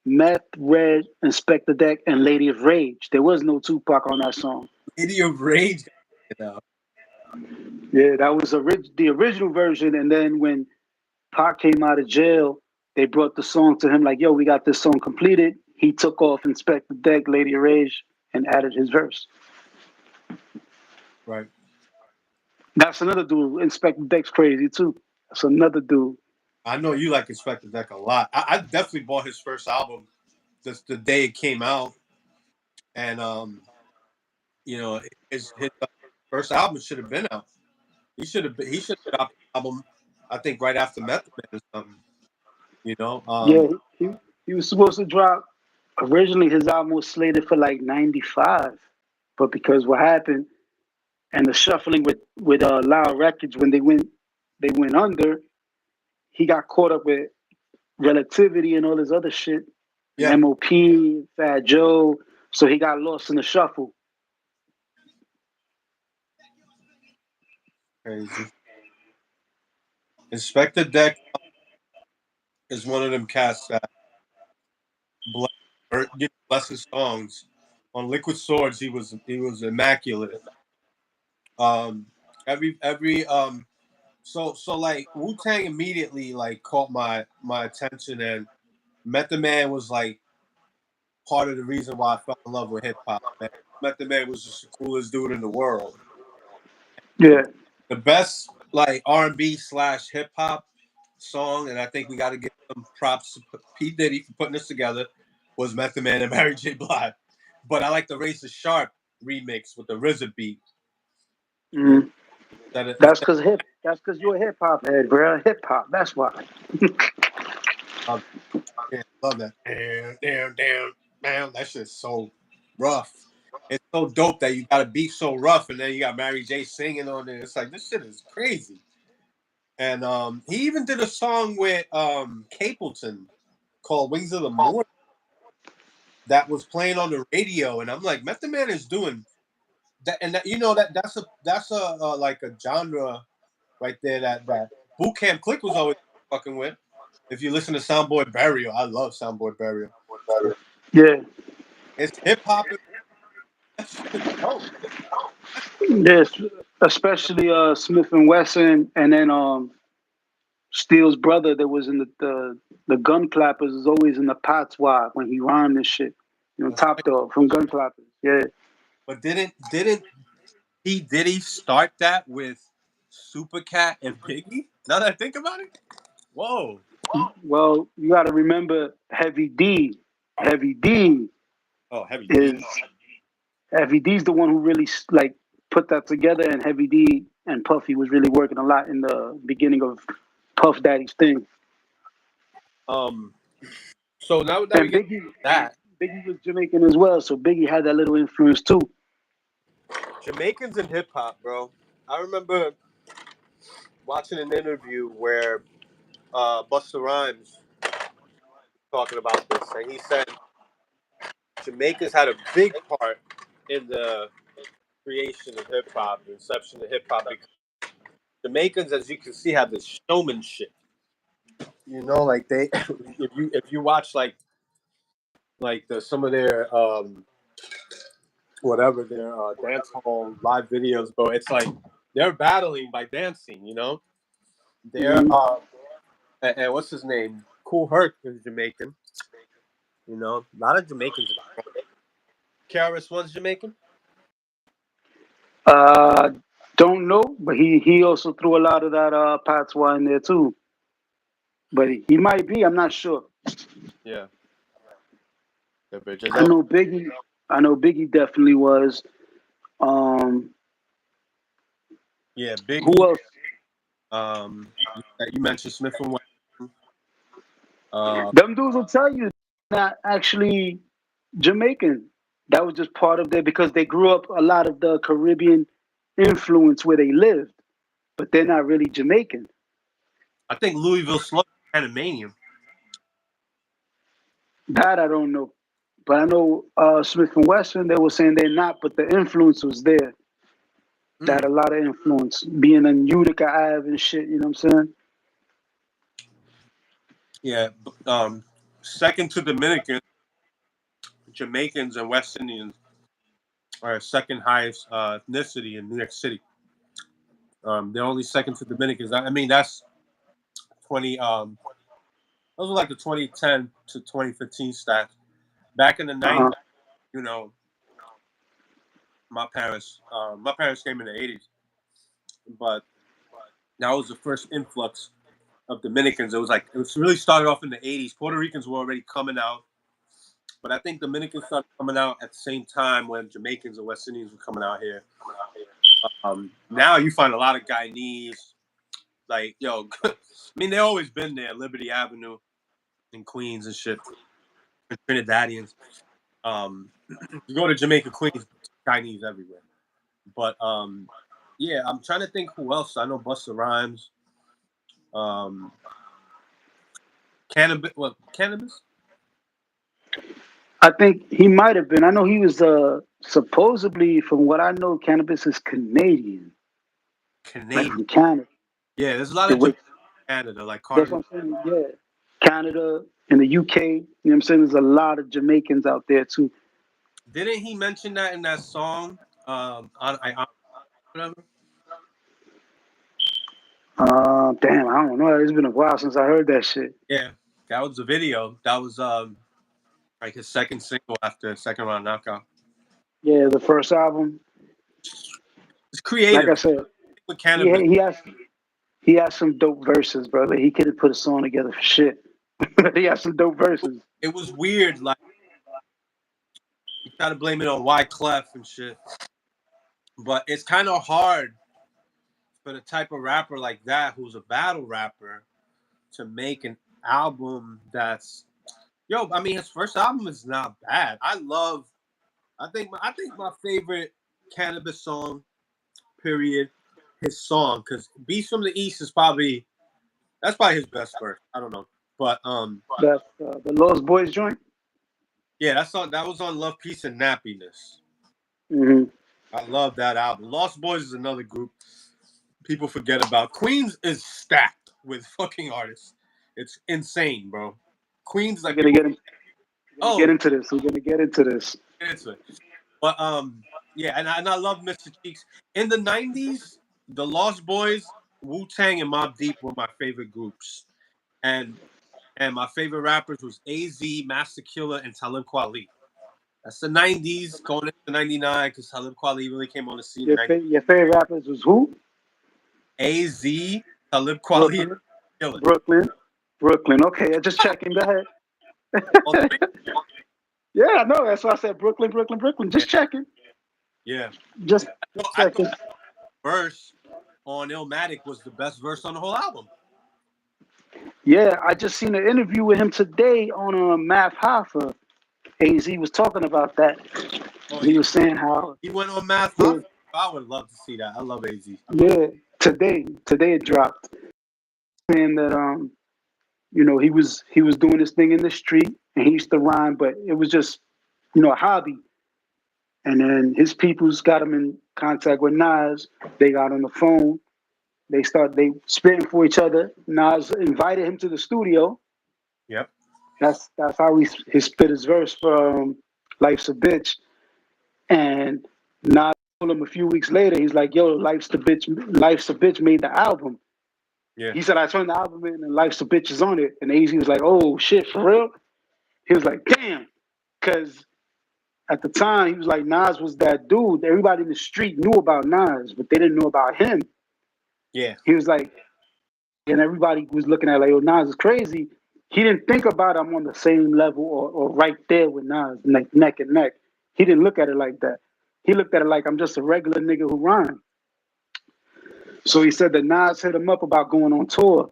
Meth, Red, Inspector Deck, and Lady of Rage. There was no Tupac on that song. Lady of Rage, you know. Yeah, that was the original version. And then when Pac came out of jail, they brought the song to him like, yo, we got this song completed. He took off Inspector Deck, Lady of Rage, and added his verse. Right. That's another dude. Inspector Deck's crazy too. That's another dude. I know you like Inspector Deck a lot. I definitely bought his first album just the day it came out, and his first album should have been out. He should have dropped the album. I think right after Method Man or something. You know, Yeah, he was supposed to drop. Originally, his album was slated for like '95, but because what happened and the shuffling with Loud Records when they went under, he got caught up with Relativity and all this other shit, and yeah, MOP, Fat Joe, so he got lost in the shuffle. crazy. Inspector Deck is one of them cats that bless, bless his songs. On Liquid Swords, he was immaculate. Um, every so like Wu Tang immediately like caught my attention, and Method Man was like part of the reason why I fell in love with hip hop. Method Man was just the coolest dude in the world. The, Yeah, the best like R&B slash hip hop song, and I think we got to give some props to P Diddy for putting this together. Was Method Man and Mary J. Blige, but I like the Razor Sharp remix with the RZA beat. You know, mm. That's because hip. That's because you're a hip hop head, bro. Hip hop. That's why. love, yeah, love that. Damn, damn, damn, damn. That shit's so rough. It's so dope that you got a beat so rough, and then you got Mary J singing on it. It's like this shit is crazy. And he even did a song with Capleton called "Wings of the Morning" that was playing on the radio, and I'm like, Method Man is doing that, and that's a like a genre right there that Boot Camp Click was always fucking with. If you listen to Soundboy Burial, I love Soundboy Burial. Yeah. It's hip hop. That shit is dope. Yes, especially Smith and Wesson, and then Steele's brother that was in the Gun Clappers is always in the patois when he rhymed and shit. That's Top right. Dog from Gun Clappers. Yeah. But did he start that with Supercat and Biggie? Now that I think about it, whoa. Well, you got to remember Heavy D. Heavy D Oh, Heavy D. is Heavy D's the one who really like put that together, and Heavy D and Puffy was really working a lot in the beginning of Puff Daddy's thing. Um, so now that we And get that, Biggie was Jamaican as well, so Biggie had that little influence too. Jamaicans and hip hop, bro. I remember watching an interview where Busta Rhymes talking about this, and he said Jamaicans had a big part in the creation of hip hop, the inception of hip hop, because Jamaicans, as you can see, have this showmanship. You know, like they, if you watch like some of their whatever their dance hall live videos, bro, it's like they're battling by dancing. You know, they're Hmm. and what's his name? Cool Herc is Jamaican. You know, a lot of Jamaicans. KRS One's Jamaican. Uh, don't know, but he also threw a lot of that patois in there too. But he might be. I'm not sure. Yeah, the I bitches. know Biggie. I know Biggie definitely was. Um, Yeah, who Biggie. else? You mentioned Smith and Wesson. Uh, Them dudes will tell you not actually Jamaican. That was just part of their because they grew up a lot of the Caribbean influence where they lived, but they're not really Jamaican. I think Louisville Slugger is Panamanian. That I don't know, but I know Smith and Wesson. They were saying they're not, but the influence was there. That Mm. a lot of influence being in Utica Ave and shit. You know what I'm saying? Yeah, second to Dominican, Jamaicans and West Indians are second highest ethnicity in New York City. They're only second to Dominicans. I mean, that's 20. Those are like the 2010 to 2015 stats. Back in the Uh huh. 90s, you know, my parents came in the 80s, but that was the first influx of Dominicans. It was really started off in the 80s. Puerto Ricans were already coming out, but I think Dominicans started coming out at the same time when Jamaicans and West Indians were coming out here. Now you find a lot of Guyanese, like yo, I mean they always been there, Liberty Avenue in Queens and shit, and Trinidadians. You go to Jamaica, Queens, Chinese everywhere. But yeah, I'm trying to think who else. I know Busta Rhymes, um, cannabis. What cannabis? I think he might have been. I know he was supposedly, from what I know, cannabis is Canadian, like Canadian. from Canada. Yeah, there's a lot The of way Jamaican in Canada, like that's Carter. what I'm saying. Yeah, Canada and the UK. You know what I'm saying? There's a lot of Jamaicans out there too. Didn't he mention that in that song? On whatever. Damn, I don't know. It's been a while since I heard that shit. Yeah, that was the video. That was like his second single after second round knockout. Yeah, the first album. It's Like I creative said, with he cannabis. he has he has some dope verses, brother. He could have put a song together for shit. He has some dope verses. It was weird. Like you try to blame it on Wyclef and shit, but it's kind of hard for the type of rapper like that who's a battle rapper to make an album that's yo. I mean, his first album is not bad. I love. I think my favorite cannabis song, period, his song because Beast from the East is probably that's probably his best verse. I don't know, but That's the Lost Boys joint. yeah, that was on Love, Peace, and Nappiness. Hmm. I love that album. Lost Boys is another group people forget about. Queens is stacked with fucking artists. It's insane, bro. Queens We're like gonna people. get in, we're gonna get Oh, into this. We're gonna get into this. it's it. But yeah, and I love Mr. Cheeks. In the '90s, the Lost Boys, Wu Tang, and Mobb Deep were my favorite groups, and my favorite rappers was Az, Master Killer, and Talib Kweli. That's the '90s going into '99 because Talib Kweli really came on the scene in '90. Your favorite rappers was who? Az, Talib Kweli, and Brooklyn, Killer. Brooklyn, Brooklyn. Okay, just checking. Go ahead. All three. Yeah, I know. That's why I said Brooklyn, Brooklyn, Brooklyn. Yeah, Just checking. yeah. Just, Well, just I thought checking. verse on Illmatic was the best verse on the whole album. Yeah, I just seen an interview with him today on Math Hoffa. AZ was talking about that. Oh, He was saying how, he went on Math yeah, Hoffa. I would love to see that. I love AZ. yeah, today it dropped. Saying that he was doing this thing in the street and he used to rhyme, but it was just a hobby. And then his peoples got him in contact with Nas. They got on the phone. They spitting for each other. Nas invited him to the studio. Yep. That's how he spit his verse for "Life's a Bitch." And Nas told him a few weeks later, he's like, "Yo, Life's a Bitch made the album." Yeah. He said, "I turned the album in, and Life's a Bitch is on it." And AZ was like, "Oh shit, for real?" He was like, "Damn," because at the time he was like, Nas was that dude. Everybody in the street knew about Nas, but they didn't know about him. Yeah. He was like, and everybody was looking at like, "Oh, Nas is crazy." He didn't think about I'm on the same level or right there with Nas, like neck and neck. He didn't look at it like that. He looked at it like I'm just a regular nigga who rhyme. So he said that Nas hit him up about going on tour.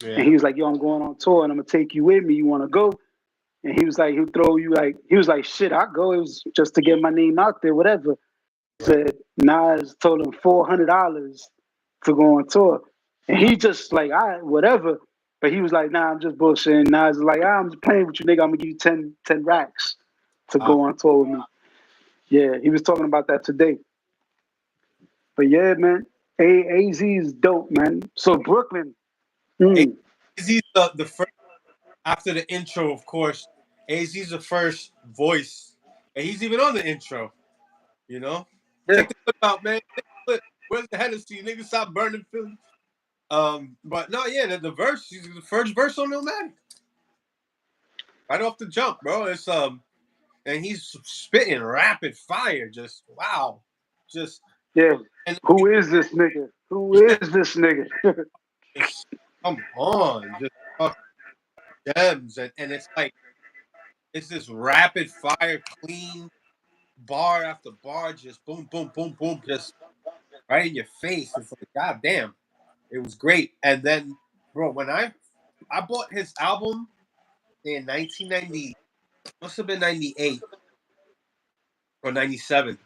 And Yeah. he was like, "Yo, I'm going on tour and I'm gonna take you with me. You wanna go?" And he was like, he'll throw you like he was like, "Shit, I'll go." It was just to get my name out there, whatever. He Right. said Nas told him $400 to go on tour. And he just like, all right, whatever. But he was like, "Nah, I'm just bullshitting." Nas is like, "I'm just playing with you, nigga. I'm gonna give you 10 racks to Uh, go on tour with me." Yeah, he was talking about that today. But yeah, man, AZ is dope, man. So Brooklyn, mm, AZ's the first after the intro, of course. AZ's the first voice, and he's even on the intro. You know, yeah, take the clip out, man. Take the clip. Where's the Hennessy? Niggas stop burning Philly. But no, yeah, the verse, the first verse on Illmatic, right off the jump, bro. It's and he's spitting rapid fire, just wow, just yeah. and Who is this nigga? Who yeah, is this nigga? just come on, just fucking gems, and it's like it's this rapid fire, clean bar after bar, just boom, boom, boom, boom, just right in your face. It's like, god damn, it was great. And then, bro, when I bought his album in 1990, must have been 98 or 97.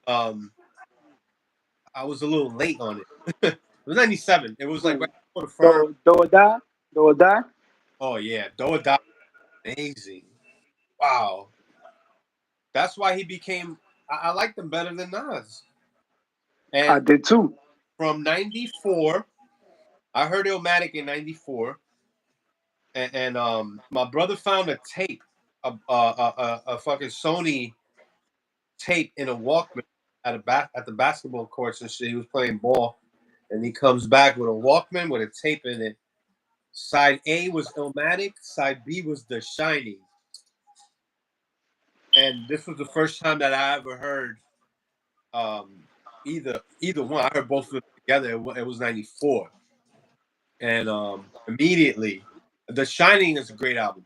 Um, I was a little late on it. It was 97. It was like right before the firm. Do or die? Do or die? Oh yeah, Do or Die, amazing. Wow, that's why he became. I liked him better than Nas. I And did too. from '94, I heard Illmatic in '94, and my brother found a tape, a fucking Sony tape in a Walkman at the basketball courts and shit. He was playing ball, and he comes back with a Walkman with a tape in it. Side A was Illmatic, side B was The Shining, and this was the first time that I ever heard either one. I heard both of them together. It was '94, and immediately, The Shining is a great album,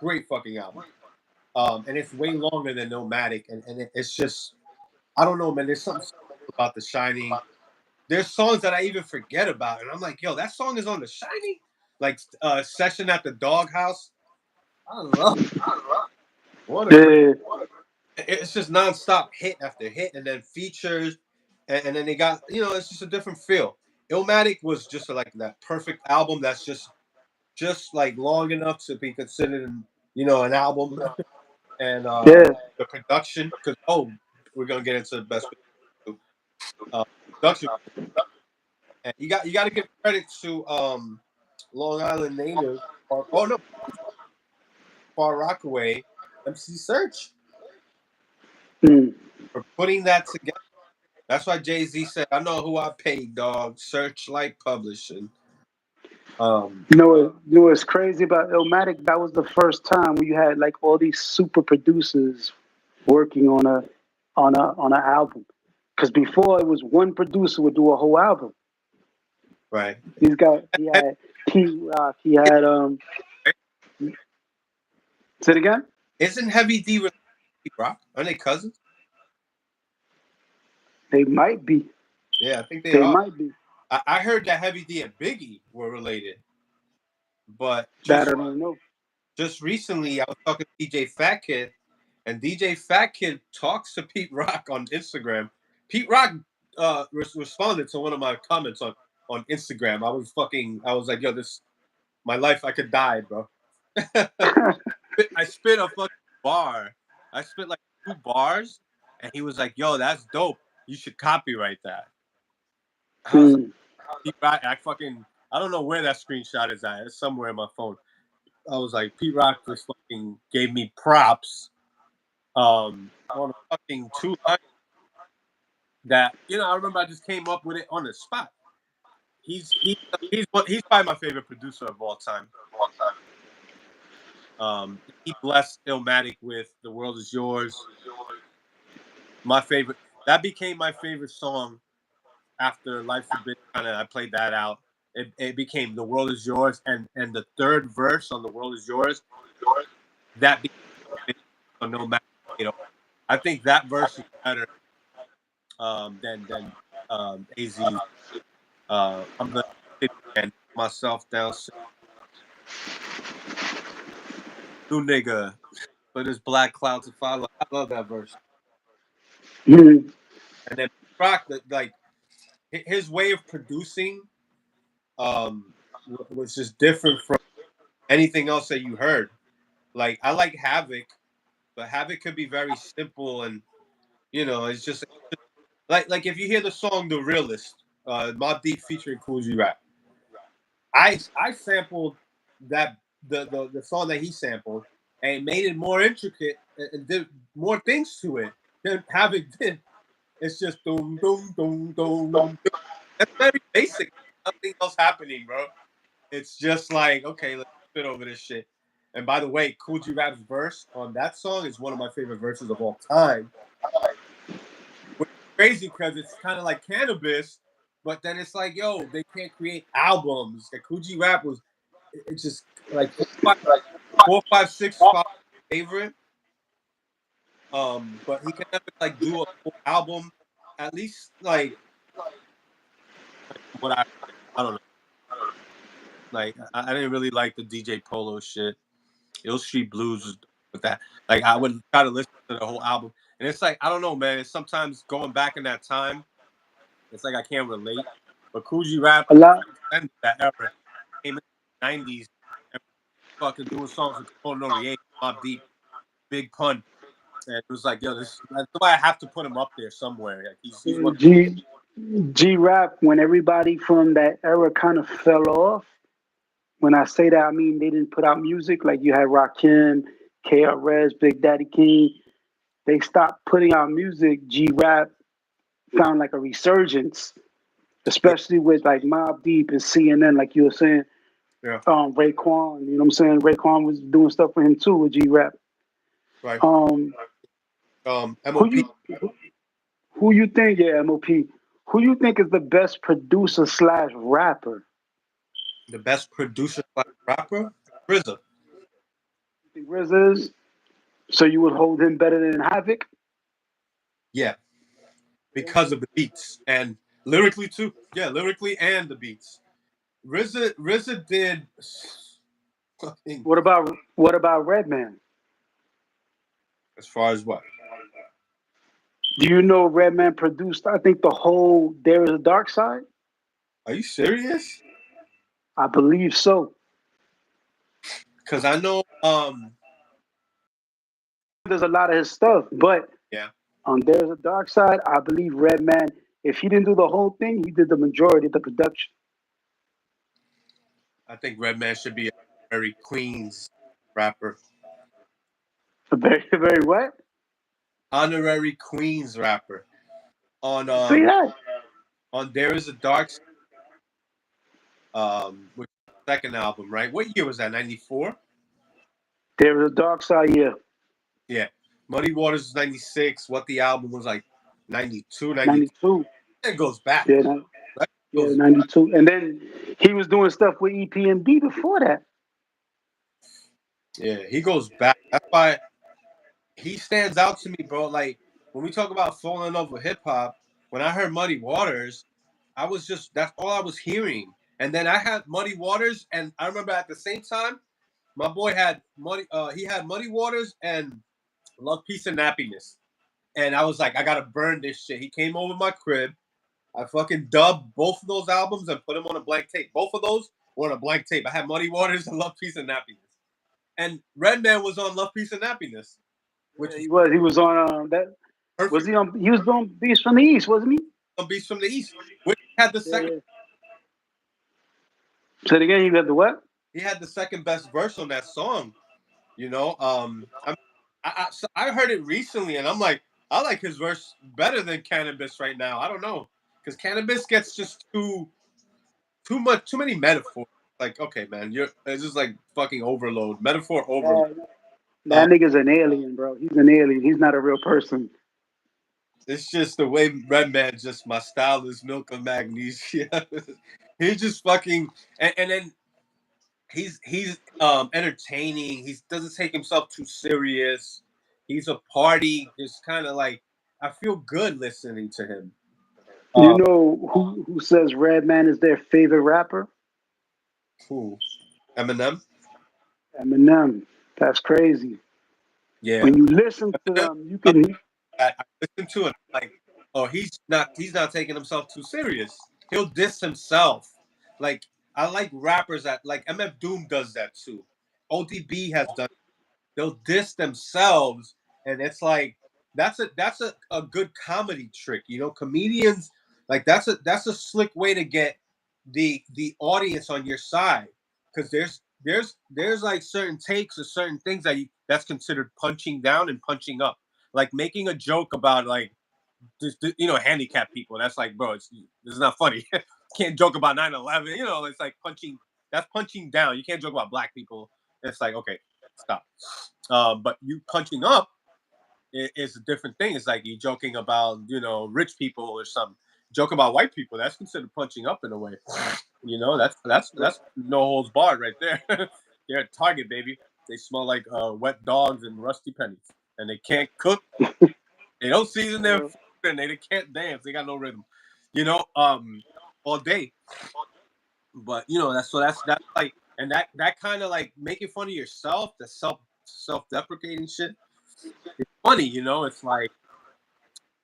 great fucking album. And it's way longer than Nomadic, and it's just I don't know, man. There's something about The Shining. There's songs that I even forget about, and I'm like, yo, that song is on The Shining, like Session at the Doghouse. I love what a great. Yeah, It's just nonstop hit after hit, and then features, and then they got it's just a different feel. Illmatic was just like that perfect album that's just like long enough to be considered an album. And yeah. the production, because we're gonna get into the best production, and you got to give credit to Long Island native, or oh no, Far Rockaway, MC Search Mm. for putting that together. That's why Jay-Z said, "I know who I paid, dog. Searchlight Publishing." Um, What's crazy about Illmatic? That was the first time where you had like all these super producers working on an album. Because before it was one producer would do a whole album. right. He had P Rock. He had Say it again. Isn't Heavy D related to Rock? Are they cousins? They might be. Yeah, I think they They are. might be. I heard that Heavy D and Biggie were related. But That I don't know. just recently, I was talking to DJ Fat Kid, and DJ Fat Kid talks to Pete Rock on Instagram. Pete Rock responded to one of my comments on Instagram. I was like, yo, this my life. I could die, bro. I spit a fucking bar. I spit like 2 bars, and he was like, "Yo, that's dope. You should copyright that." I was like, Hmm. "Pete Rock, I don't know where that screenshot is at. It's somewhere in my phone." I was like, "Pete Rock just fucking gave me props on a fucking 2 line that I remember I just came up with it on the spot. He's probably my favorite producer of all time. He blessed Illmatic with "The World Is Yours." My favorite. That became my favorite song after Life Forbidden. Kind of, I played that out. It became "The World Is Yours," and the third verse on "The World Is Yours" that became no matter. I think that verse is better than AZ's. I'm the city man, myself down, new nigga, but there's black clouds to follow. I love that verse. Hmm. And then Rock, like his way of producing, was just different from anything else that you heard. Like I like Havoc, but Havoc could be very simple, and it's just like if you hear the song "The Realist," Mobb Deep featuring Cool G Rap. I sampled that the song that he sampled and made it more intricate and did more things to it than Havoc did. It's just boom boom boom boom. That's very basic. Nothing else happening, bro. It's just like, okay, let's spit over this shit. And by the way, Cool G Rap's verse on that song is one of my favorite verses of all time. Which is crazy because it's kind of like Cannabis, but then it's like, yo, they can't create albums. The Cool G Rap was, it's just like 4, 5, 6, 5 favorite. But he can never like do a full album. At least like what I don't know. Like I didn't really like the DJ Polo shit. Ill Street Blues was with that. Like I would try to listen to the whole album, and it's like I don't know, man. It's sometimes going back in that time, it's like I can't relate. But Coogee Rap A lot. transcended that era. Came in the '90s and fucking doing songs with Capone Noriega, Mobb Deep, Big Pun, and it was like, yo, that's why I have to put him up there somewhere. Like he's one. G G Rap, when everybody from that era kind of fell off. When I say that, I mean they didn't put out music. Like you had Rakim, KRS, Big Daddy King. They stopped putting out music. G Rap found like a resurgence, Yeah, especially with like Mob Deep and CNN, like you were saying. yeah, Raekwon, you know what I'm saying? Raekwon was doing stuff for him too with G Rap. right. Um, who MOP, you who you think? Yeah, MOP. Who you think is the best producer slash rapper? the best producer slash rapper, RZA. You think RZA is? So you would hold him better than Havoc? Yeah, because of the beats and lyrically too. Yeah, lyrically and the beats. RZA did fucking What about Redman? as far as what? Do you know Redman produced? I think the whole "There Is a Dark Side." Are you serious? I believe so. Because I know, There's a lot of his stuff, but yeah, "There's a Dark Side." I believe Redman. If he didn't do the whole thing, he did the majority of the production. I think Redman should be a very Queens rapper, Very, very what? honorary Queens rapper. On See that? There Is a Dark which is the second album, right? What year was that? '94. There is a dark side. Yeah, Yeah, Muddy Waters was '96. What the album was like 92, 93. 92. It goes back, Yeah, right? It yeah, goes, 92. And then he was doing stuff with EPMD before that. yeah, he goes back. That's why he stands out to me, bro. Like when we talk about falling in love with hip hop, when I heard Muddy Waters, I was just that's all I was hearing. And then I had Muddy Waters, and I remember at the same time, my boy had Muddy. He had Muddy Waters and Love, Peace, and Happiness. And I was like, I gotta burn this shit. He came over my crib. I fucking dubbed both of those albums and put them on a blank tape. Both of those were on a blank tape. I had Muddy Waters and Love, Peace, and Happiness. And Redman was on Love, Peace, and Happiness, which Yeah, was he was on that. Was perfect. he on? He was on Beast from the East, wasn't he? On Beats from the East, which had the Yeah, second. yeah. Say it again. He got the what? He had the second best verse on that song. You know, so I heard it recently, and I'm like, I like his verse better than Cannabis right now. I don't know, because Cannabis gets just too many metaphors. Like, okay, man, it's just like fucking overload, metaphor overload. Yeah, Uh, that nigga's an alien, bro. He's an alien. He's not a real person. it's just the way Redman just my style is milk of magnesia. He just fucking and then he's entertaining. He doesn't take himself too serious. He's a party. Just kind of like I feel good listening to him. You Um, know who says Redman is their favorite rapper? who? Eminem. Eminem. That's crazy. Yeah. When you listen to Eminem, them, you can. I listen to it like, oh, he's not taking himself too serious. He'll diss himself. Like I like rappers that like MF Doom does that too. ODB has done. They'll diss themselves, and it's like that's a good comedy trick. You know, comedians like that's a slick way to get the audience on your side because there's like certain takes or certain things that's considered punching down and punching up, like making a joke about like just handicapped people. That's like, bro, this is not funny. Can't joke about 9/11. You know, it's like punching. That's punching down. You can't joke about black people. It's like, okay, stop. But you punching up is a different thing. It's like you joking about rich people or something. Joke about white people. That's considered punching up in a way. That's no holds barred right there. They're a target, baby. They smell like wet dogs and rusty pennies, and they can't cook. They don't season their Uh, food, and they can't dance. They got no rhythm. You know, all day. But that's like, and that kind of like making fun of yourself, the self-deprecating shit. It's funny, it's like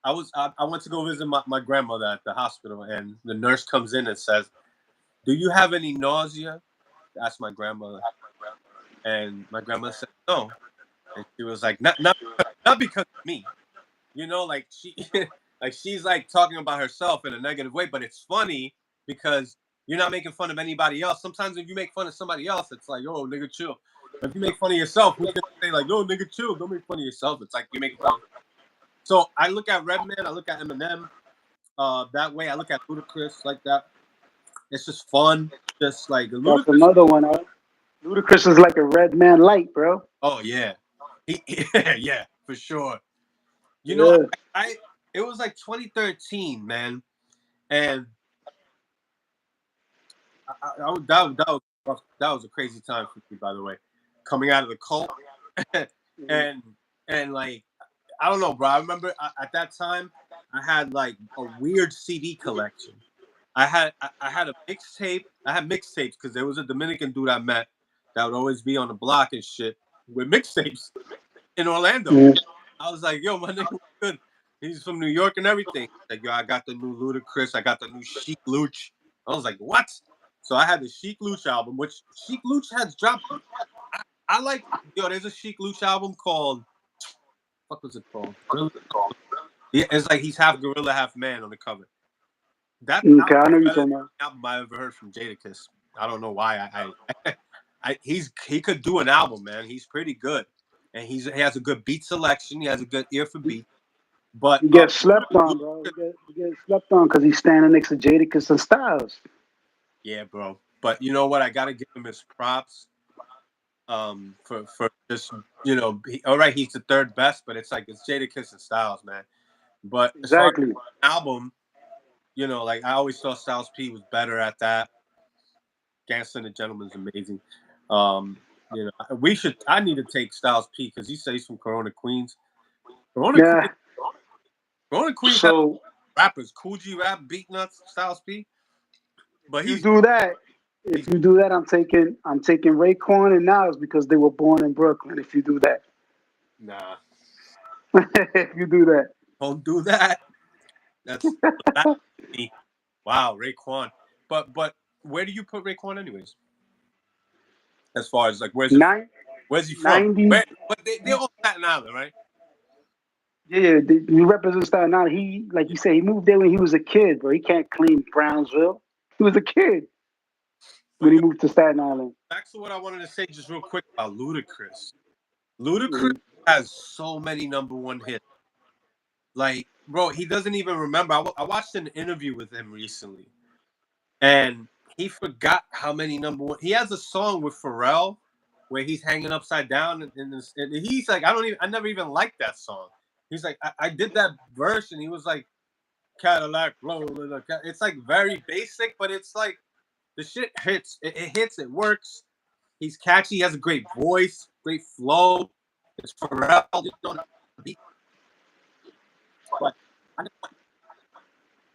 I went to go visit my grandmother at the hospital, and the nurse comes in and says, "Do you have any nausea?" Asked my grandmother, and my grandmother said no, and she was like, not because of me, like like she's like talking about herself in a negative way, but it's funny because you're not making fun of anybody else. Sometimes if you make fun of somebody else, it's like, "Oh, nigga, chill." But if you make fun of yourself, who's gonna say like, "Oh, nigga, chill"? Don't make fun of yourself. It's like you're making fun of. So I look at Redman, I look at Eminem, that way. I look at Ludacris like that. It's just fun, just like that's Ludacris. another one. Ludacris is like a red man light, bro. Oh yeah, yeah, for sure. You know, Yeah, I it was like 2013, man, and that was a crazy time for me, by the way, coming out of the cult, and like I don't know, bro. I remember at that time I had like a weird CD collection. I had a mixtape. I had mixtapes because there was a Dominican dude I met that would always be on the block and shit with mixtapes in Orlando. yeah. I was like, yo, my nigga, was good. He's from New York and everything. Like, yo, I got the new Ludacris. I got the new Chic Luch. I was like, what? So I had the Chic Luch album, which Chic Luch has dropped. I like, yo, there's a Chic Luch album called, what was it called? Gorilla. Yeah, it's like he's half gorilla, half man on the cover. That Okay, album I know is you're better than talking about. the album I ever heard from Jadakiss. I don't know why. He could do an album, man. He's pretty good, and he has a good beat selection. He has a good ear for beat. But He gets slept on, bro. He gets slept on because he's standing next to Jadakiss and Styles. yeah, bro. But you know what? I gotta give him his props. For just all right, he's the third best, but it's like it's Jadakiss and Styles, man. But as far as Exactly. album, like I always thought Styles P was better at that. Gangsta and the Gentleman's amazing. We should. I need to take Styles P because he says he's from Corona Queens. Corona Yeah. Queens. Corona Queens has So rappers. Cool G Rap, Beat Nuts, Styles P. But You do that. he's If you do that, I'm taking Raekwon and Nas because they were born in Brooklyn. If you do that, nah. if you do that, Don't do that. That's me. Wow, Raekwon. But where do you put Raekwon anyways? As far as like Nine, where's he from? 90. Where but they're all Staten Island, right? Yeah, he represents Staten Island. He, like Yeah. you said, he moved there when he was a kid, bro. He can't claim Brownsville. He was a kid But when he yo, moved to Staten Island. back to what I wanted to say just real quick about Ludacris. Ludacris Mhm. has so many number one hits. Like, bro, he doesn't even remember. I watched an interview with him recently, and he forgot how many number one. He has a song with Pharrell where he's hanging upside down, and he's like, I never even liked that song. He's like, I did that verse, and he was like, Cadillac, blah, blah, blah. It's like very basic, but it's like the shit hits. It hits. It works. He's catchy. He has a great voice, great flow. It's Pharrell. You know, the beat, but I didn't like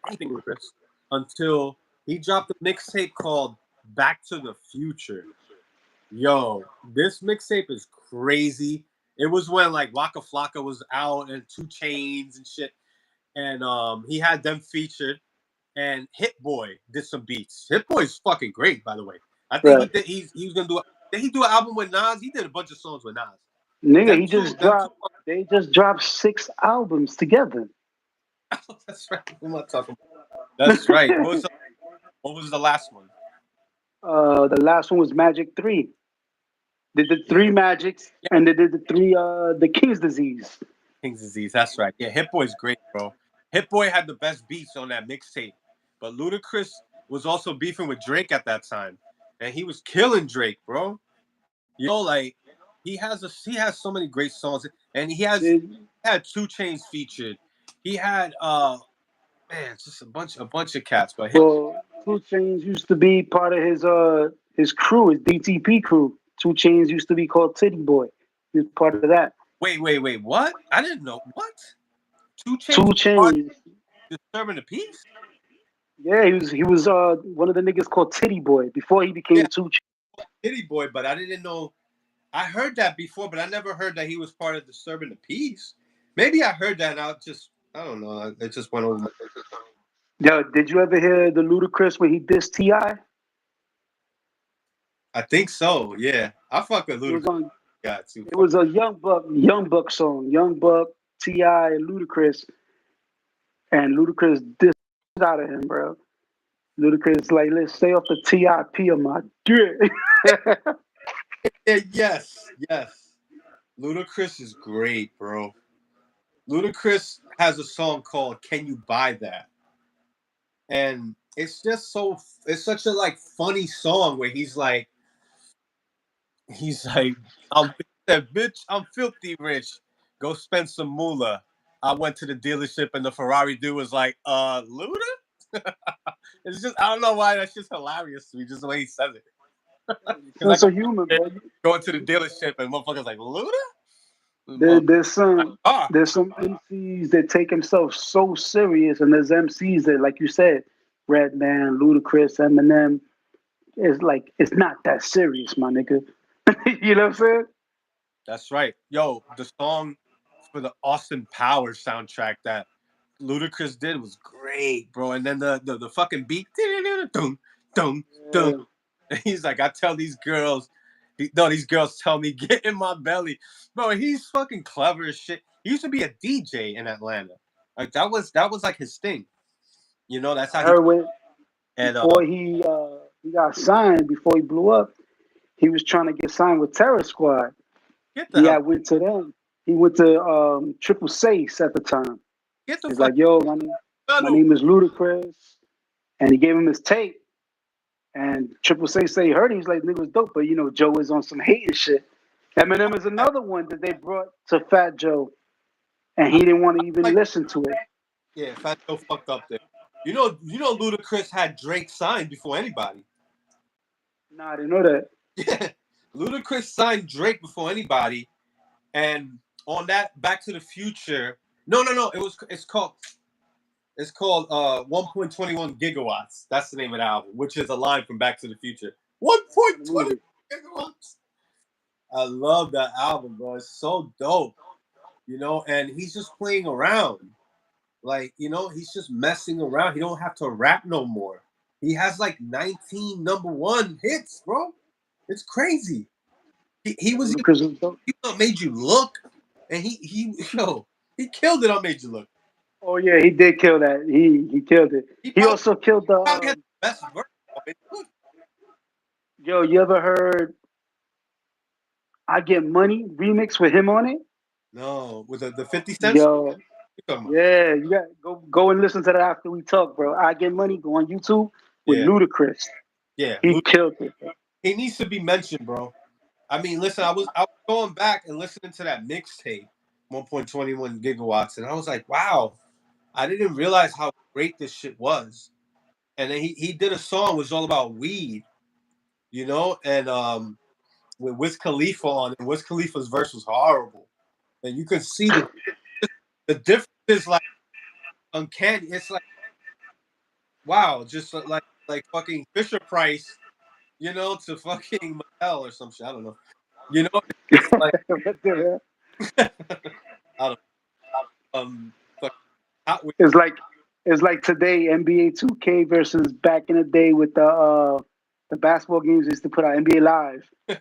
anything with Chris until he dropped a mixtape called Back to the Future. Yo, this mixtape is crazy. It was when like Waka Flocka was out and Two Chains and shit, and he had them featured. And Hit Boy did some beats. Hit Boy's fucking great, by the way. I think Right, he was gonna do. Did he do an album with Nas? He did a bunch of songs with Nas. nigga. Them He two, just them two. dropped. They just dropped 6 albums together. That's right. Who am I talking about? That's right. What was the last one? The last one was Magic 3. They did three Yeah, Magics, yeah. and they did the three the King's Disease. King's Disease. That's right. Yeah, Hit Boy's great, bro. Hit Boy had the best beats on that mixtape, but Ludacris was also beefing with Drake at that time, and he was killing Drake, bro. You know, like he has so many great songs, and They, had Two Chains featured. He had man, just a bunch of cats, but him. well, 2 Chains used to be part of his crew, his DTP crew. 2 Chains used to be called Titty Boy. He was part of that. Wait, what? I didn't know what. Two Chains Two was part Chains. of Disturbing the Peace. Yeah, he was one of the niggas called Titty Boy before he Yeah, became 2 Chains. Kitty Boy, but I didn't know. I heard that before, but I never heard that he was part of Disturbing the Peace. Maybe I heard that, and I don't know. It just went over my. Yo, did you ever hear the Ludacris when he dissed T.I.? I think so. Yeah, I fuck with It was Ludacris. on. Got too. It was a Young Buck song. Young Buck, T.I., and Ludacris dissed out of him, bro. Ludacris like, let's stay off the TIP of my dick. Yeah, yes. Ludacris is great, bro. Ludacris has a song called "Can You Buy That," and it's just so it's such a like funny song where he's like I'm that bitch, I'm filthy rich. Go spend some moolah. I went to the dealership and the Ferrari dude was like, Luda? It's just I don't know why that's just hilarious to me, just the way he says it. Because I Sense got of humor, bro. going to the dealership and motherfuckers like Luda? There, Motherfucker, there's some ah, there's some MCs that take themselves so serious, and there's MCs that, like you said, Redman, Ludacris, Eminem, it's like it's not that serious, my nigga. You know what I'm saying? that's right. Yo, the song for the Austin Powers soundtrack that Ludacris did was great, bro. And then the fucking beat, dum dum dum. Yeah. And he's like, I tell these girls, no, these girls tell me get in my belly, bro. He's fucking clever as shit. He used to be a DJ in Atlanta. Like that was like his thing. You know, that's I how he heard when and before he got signed, before he blew up, he was trying to get signed with Terror Squad. get the He hell had went to them. He went to Triple Six at the time. get the He's fuck like, "Yo, my out. name is Ludacris," and he gave him his tape. And Triple Six say he heard it. He's like, "Nigga was dope," but Joe is on some hating shit. Eminem is another one that they brought to Fat Joe, and he didn't want to even Like listen to it. yeah, Fat Joe fucked up there. You know, Ludacris had Drake signed before anybody. Nah, I didn't know that. Yeah, Ludacris signed Drake before anybody, and on that Back to the Future. No, it's called. It's called 1.21 gigawatts. That's the name of the album, which is a line from Back to the Future. On the 1.20 movie. gigawatts. I love that album, bro. It's so dope, and he's just playing around. Like, he's just messing around. He don't have to rap no more. He has like 19 number one hits, bro. It's crazy. He was Lucas was dope. he on Made You Look, and he killed it on Made You Look. Oh yeah, he did kill that. He killed it. He He probably, also killed the. probably has the best verse on Made You Look. Yo, you ever heard "I Get Money" remix with him on it? No, with the 50 cents. Yo, You talking about? yeah, you got go and listen to that after we talk, bro. "I Get Money" go on YouTube with Yeah, Ludacris. yeah. He killed it. Bro. He needs to be mentioned, bro. I mean, listen, I was going back and listening to that mixtape, 1.21 gigawatts, and I was like, wow, I didn't realize how great this shit was. And then he did a song was all about weed, and with Wiz Khalifa on it. Wiz Khalifa's verse was horrible, and you can see the difference is like uncanny. It's like wow, just like fucking Fisher Price, to fucking Miguel or some shit. I don't know. It's like What the I don't fucking hot with it's like it's like today NBA 2K versus back in the day with the basketball games they used to put out NBA Live.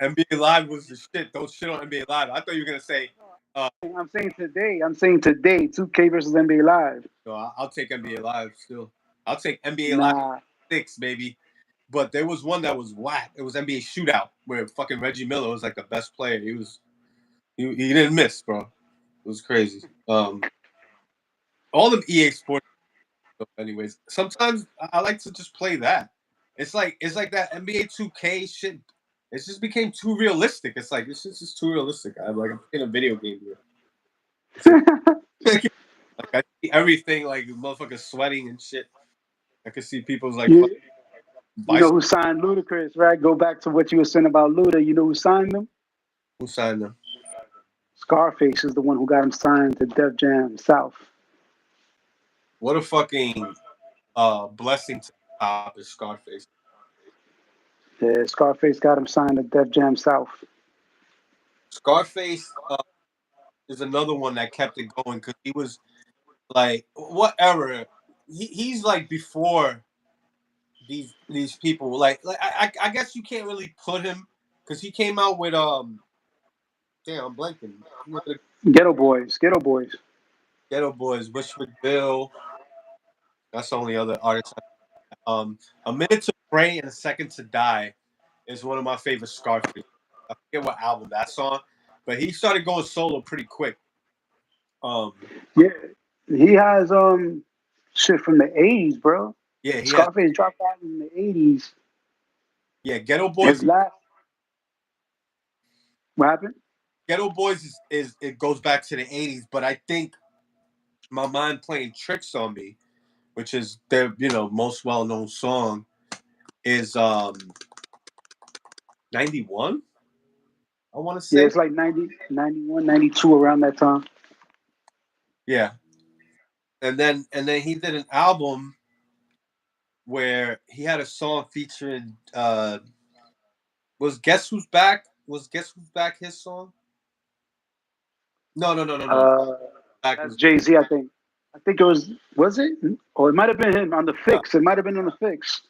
NBA Live was the shit. Don't shit on NBA Live. I thought you were gonna say, uh, I'm saying today. I'm saying today. 2K versus NBA Live. no, I'll take NBA Live still. I'll take NBA Live Nah. 6, baby. But there was one that was whack. It was NBA Shootout where fucking Reggie Miller was like the best player. He didn't miss, bro. It was crazy. All of EA Sports stuff, anyways. Sometimes I like to just play that. It's like that NBA 2K shit. It just became too realistic. It's like this is just too realistic. I'm in a video game here. It's like, like I see everything like motherfuckers sweating and shit. I could see people's like you you know bicycle. who signed Ludacris, right? Go back to what you were saying about Luda. You know who signed him? Who signed them? Scarface is the one who got him signed to Def Jam South. What a fucking blessing to the top is Scarface. Yeah, Scarface got him signed to Def Jam South. Scarface is another one that kept it going because he was like whatever. He's like before these people. I guess you can't really put him because he came out with damn I'm blanking. The Ghetto Boys, Ghetto Boys. Ghetto Boys, Bushwick Bill. That's the only other artist. A Minute to Pray and a Second to Die is one of my favorite Scarface. I forget what album that's on, but he started going solo pretty quick. Um, Yeah, he has shit from the '80s, bro. yeah, he has. Scarface dropped out in the '80s. Yeah, Ghetto His Boys. last what happened? Ghetto Boys is it goes back to the '80s, but I think my mind playing tricks on me, which is their most well known song, is '91. I want to Yeah, say it's like 90, 91, 92 around that time. yeah, and then he did an album where he had a song featuring was Guess Who's Back? Was Guess Who's Back his song? No, no, no, no, no. Uh, Back that's was Jay Z, I think. I think it was it? Or it might have been him on the no, fix. It might have been on the fix.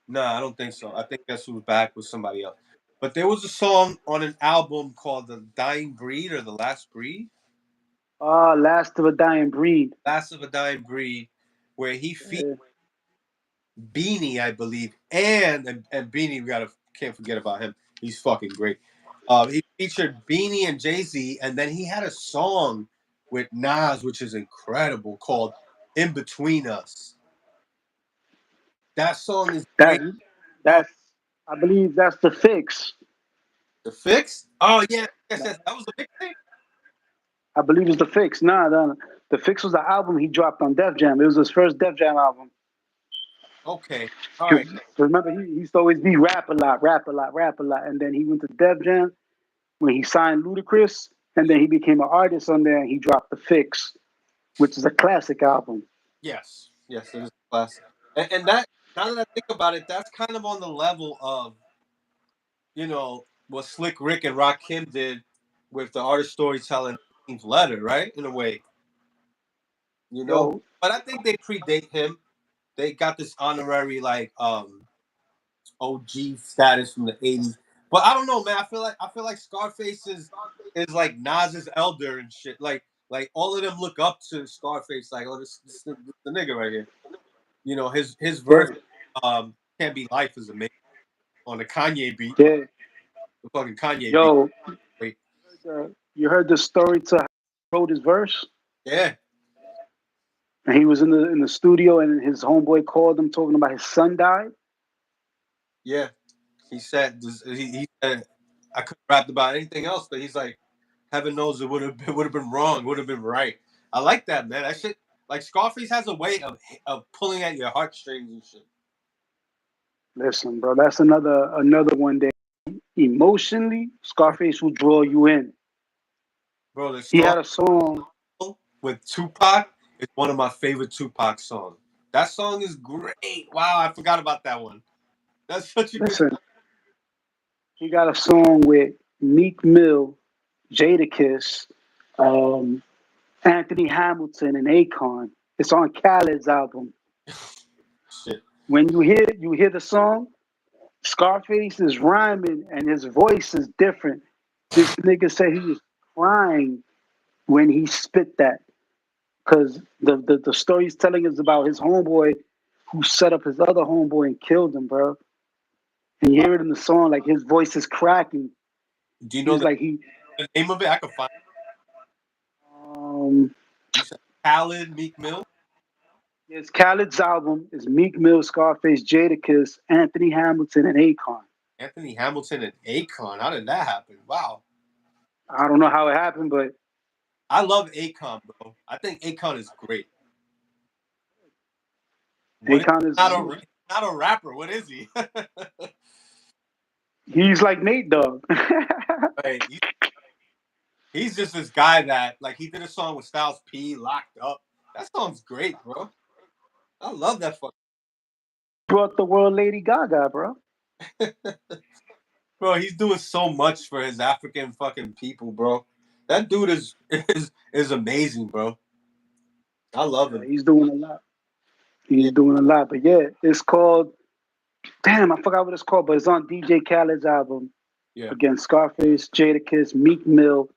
no, I don't think so. I think Guess Who's Back was somebody else. But there was a song on an album called The Dying Breed or The Last Breed. Last of a Dying Breed. Last of a Dying Breed, where he featured Yeah. Beanie, I believe, and Beanie, we gotta can't forget about him. He's fucking great. He featured Beanie and Jay Z, and then he had a song with Nas, which is incredible, called "In Between Us." That song is That great. Oh, that's I believe that's the fix. the fix? Oh yeah, yes, yes. That was a big thing. I believe it's the fix. Nah, nah, the fix was the album he dropped on Def Jam. It was his first Def Jam album. Okay, all right. Because remember, he used to always be rap a lot, rap a lot, rap a lot. And then he went to Def Jam when he signed Ludacris. And then he became an artist on there and he dropped The Fix, which is a classic album. Yes, it is a classic. And that now that I think about it, that's kind of on the level of what Slick Rick and Rakim did with the art of storytelling, 18th letter, right? In a way, you know. Yo, But I think they predate him. They got this honorary OG status from the '80s. But I don't know, man. I feel like Scarface is like Nas's elder and shit. Like all of them look up to Scarface. Like, oh, this the nigga right here. His yeah, verse, "Can't Be Life" is amazing on the Kanye beat. yeah. The fucking Kanye beat. Yo, Wait, you heard the story to how he wrote his verse? yeah, And he was in the studio, and his homeboy called him talking about his son died. yeah. He said he said I couldn't rap about anything else, but he's like, heaven knows it would have been wrong, would have been right. I like that, man. That shit, like Scarface has a way of pulling at your heartstrings and shit, Listen, bro, that's another one that emotionally Scarface will draw you in. bro. The He song had a song. with Tupac is one of my favorite Tupac songs. That song is great. Wow, I forgot about that one. That's such a good. Listen, he got a song with Meek Mill, Jadakiss, um, Anthony Hamilton, and Akon. It's on Khaled's album. Shit. When you hear the song, Scarface is rhyming and his voice is different. This nigga said he was crying when he spit that because the story he's telling is about his homeboy who set up his other homeboy and killed him, bro. And you Wow. hear it in the song, like his voice is cracking. Do you know He's like he the name of it? I could find. um You said Khaled, Meek Mill, his Khaled's album is Meek Mill, Scarface, Jadakiss, Anthony Hamilton, and Akon. Anthony Hamilton, and Akon. How did that happen? Wow. I don't know how it happened, but I love Akon, bro. I think Akon is great. What is Akon is he's not a rapper? What is he? he's like Nate Dogg. Right. He's just this guy that like he did a song with Styles P, Locked Up. That song's great, bro. I love that fucking Brought the world Lady Gaga, bro. bro. He's doing so much for his African fucking people, bro. That dude is amazing, bro. I love Yeah, him. he's doing a lot. Yeah, He's doing a lot. But yeah, it's called damn, I forgot what it's called, but it's on DJ Khaled's album. yeah. Again, Scarface, Jadakiss, Meek Mill,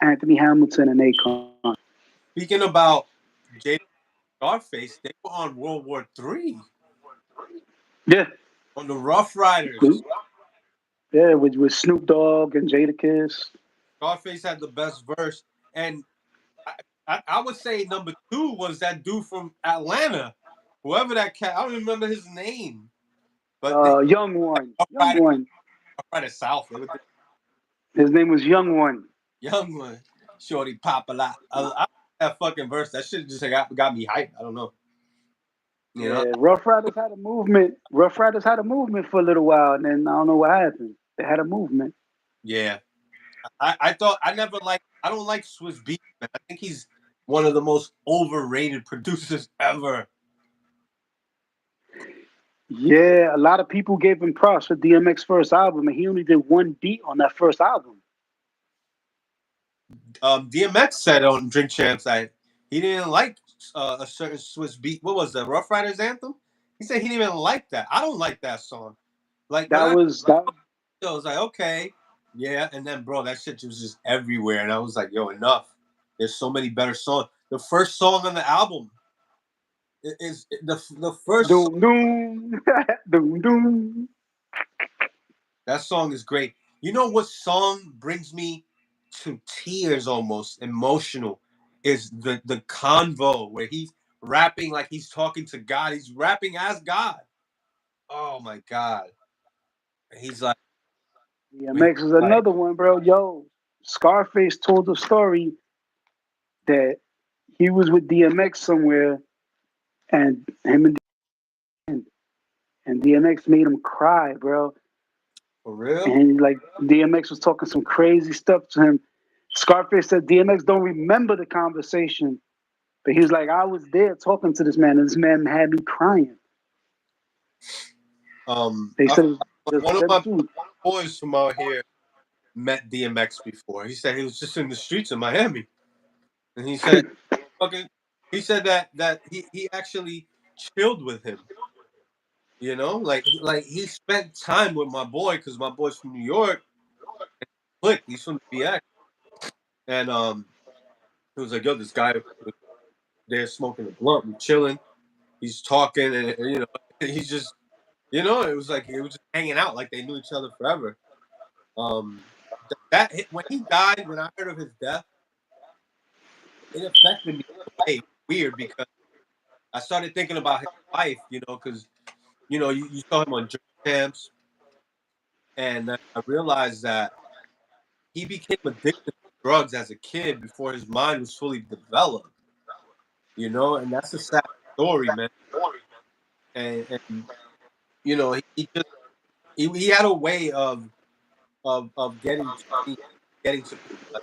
Anthony Hamilton, and Akon. Speaking about Jada Scarface, they were on World War III Yeah. on the Rough Riders. Yeah, with Snoop Dogg and Jadakiss. Scarface had the best verse, and I, I would say number two was that dude from Atlanta, whoever that cat. I don't even remember his name, but they Young One. Rough Young Rider, One. Rough Rider South. They were the His name was Young One. young one, Shorty Pop a lot. That fucking verse, that shit just got me hyped. I don't know, you know. Yeah, Rough Riders had a movement. Rough Riders had a movement for a little while, and then I don't know what happened. They had a movement. Yeah, I thought I never like. I don't like Swiss Beats, man. I think he's one of the most overrated producers ever. Yeah, a lot of people gave him props for DMX first album, and he only did one beat on that first album. DMX said on Drink Champs that he didn't like a certain Swiss beat. What was that? Rough Riders anthem? He said he didn't even like that. I don't like that song. Like when That was that. I was like, okay, yeah, and then bro, that shit was just everywhere, and I was like, yo, enough. There's so many better songs. The first song on the album is the first song. Doom doom doom doom. That song is great. You know what song brings me to tears almost emotional is the convo where he's rapping like he's talking to God. He's rapping as God. Oh my God. He's like he's DMX is like another one, bro. Yo, Scarface told the story that he was with DMX somewhere, and him and DMX made him cry, bro. for real? And like DMX was talking some crazy stuff to him. Scarface said DMX don't remember the conversation, But he was like, I was there talking to this man, and this man had me crying. They I, said it was just one of them my two. boys from out here met DMX before. He said he was just in the streets of Miami, and he said fucking. He said that he actually chilled with him. You know, like he spent time with my boy because my boy's from New York. Click, he's from the BX, and he was like, "Yo, this guy was there smoking a blunt, we chilling. He's talking, and you know, he's just, you know, it was like it was just hanging out like they knew each other forever." Um, that when he died, when I heard of his death, it affected me in a way weird because I started thinking about his life, you know, because you know you saw him on drug camps, and I realized that he became addicted to drugs as a kid before his mind was fully developed, you know, and that's a sad story, man. And you know, he just he had a way of getting to me, getting to people.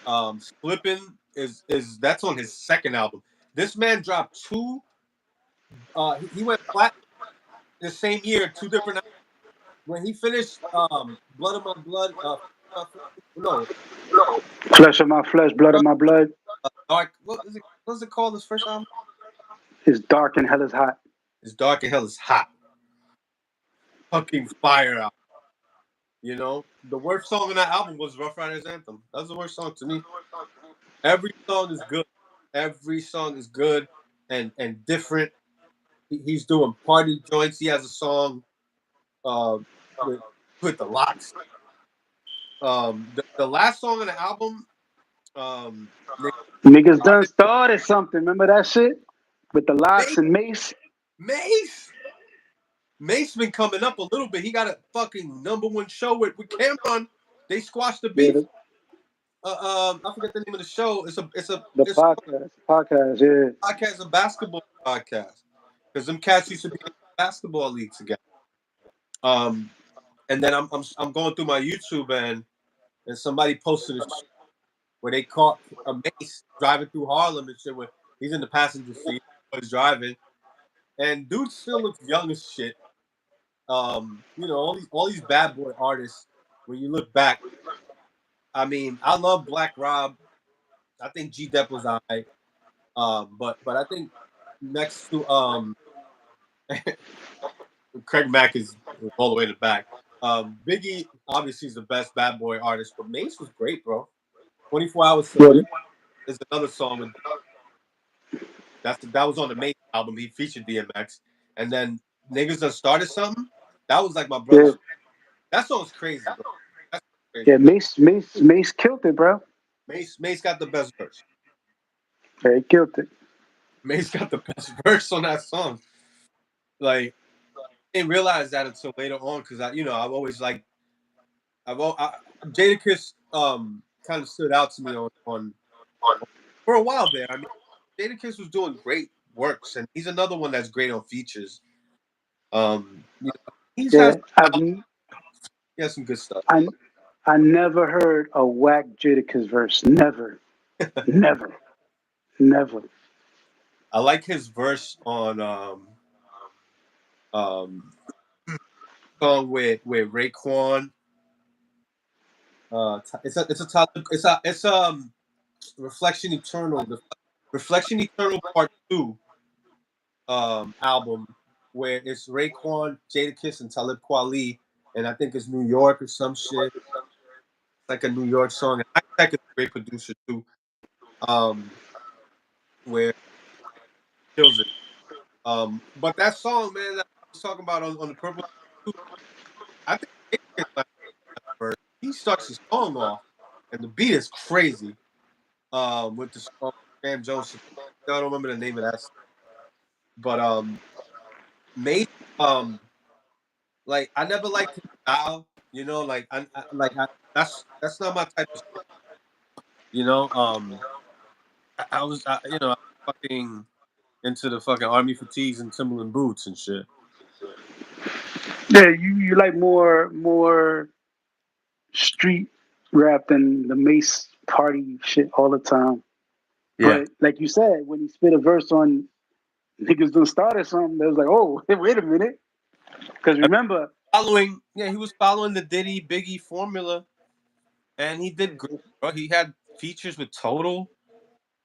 Like, Slippin' is that's on his second album. This man dropped two. He went flat the same year, two different. When he finished Blood of My Blood, no, Flesh of my flesh, blood of my blood. Dark. What is it called? His first album Is dark and hell is hot. is Dark and Hell is Hot. Fucking fire out. You know, the worst song on that album was Rough Riders Anthem. That's the worst song to me. Every song is good. Every song is good and different. He's doing party joints. He has a song uh, with the Locks. The last song on the album, um, they Niggas done started started something. Remember that shit with the locks Mace. and Mace. Mace. Mace been coming up a little bit. He got a fucking number one show with Cameron. They squashed the Yeah, beef. I forget the name of the show. the It's podcast. Yeah, a podcast, a basketball podcast. Because them cats used to be in the basketball league together. Um, and then I'm going through my YouTube and somebody posted a shit where they caught a Mace driving through Harlem and shit. Where he's in the passenger seat, he's driving, and dude still looks young as shit. You know, all these bad boy artists. When you look back, I mean, I love Black Rob. I think G Dep was alright. But I think next to Craig Mack is all the way in the back. Biggie obviously is the best bad boy artist, but Mace was great, bro. 24 Hours yeah, Till is another song with that was on the Mace album. He featured DMX, and then Niggas Done Started Something. That was like my yeah, brother's. That song's crazy, bro. That's yeah. crazy. Mace killed it, bro. Mace got the best verse. Yeah, he killed it. Mace got the best verse on that song. Like, I didn't realize that until later on because I've always like Jadakiss kind of stood out to me on for a while there. I mean, Jadakiss was doing great works, and he's another one that's great on features. You know, he's Yeah, has he has some good stuff. I, I never heard a whack Jadakiss verse. Never, never, never. I like his verse on um song with Raekwon. It's Reflection Eternal. The Reflection Eternal Part Two album where it's Raekwon, Jadakiss, and Talib Kweli, and I think it's New York or some shit. It's like a New York song. And Isaac is a great producer too. Um, where he kills it. But that song, man, that I was talking about on the Purple, I think Jadakiss like first. He starts his song off, and the beat is crazy. With the song Sam Jones. I don't remember the name of that, but Mate, like I never liked his style. You know, that's not my type of shit. You know, I was fucking into the fucking army fatigues and Timberland boots and shit. Yeah, you like more street rap than the Mace party shit all the time. Yeah. But like you said, when he spit a verse on niggas done started something, they was like, oh, wait a minute. Because remember, He was following the Diddy Biggie formula, and he did great, bro. He had features with Total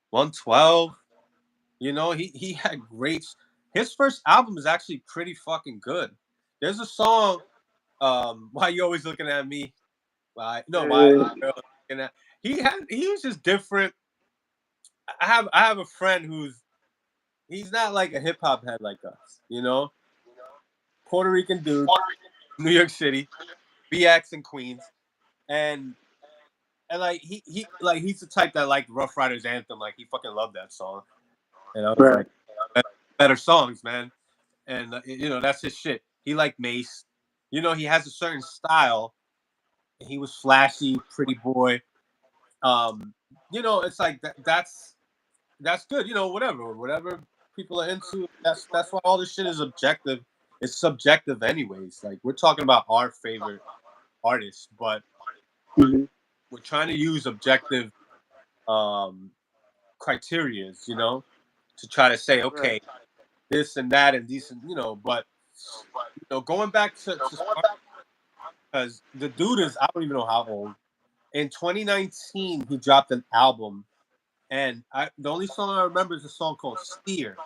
112. You know, he had great. His first album is actually pretty fucking good. There's a song, "Why You Always Looking at Me." Why uh, girl looking at. He was just different. I have a friend he's not like a hip hop head like us. You know, Puerto Rican dude, New York City, BX in Queens, and like he's the type that liked Rough Riders Anthem. Like he fucking loved that song, and I was right. like, better songs, man. And that's his shit. He liked Mace. He has a certain style. He was flashy, pretty boy. Um, it's like that's good. Whatever people are into. That's why all this shit is objective. It's subjective, anyways. Like we're talking about our favorite artists, but Hmm. we're trying to use objective um criterias, to try to say, Right. okay, this and that and decent, but going back to because the dude is, I don't even know how old. In 2019, he dropped an album, and the only song I remember is a song called "Steer."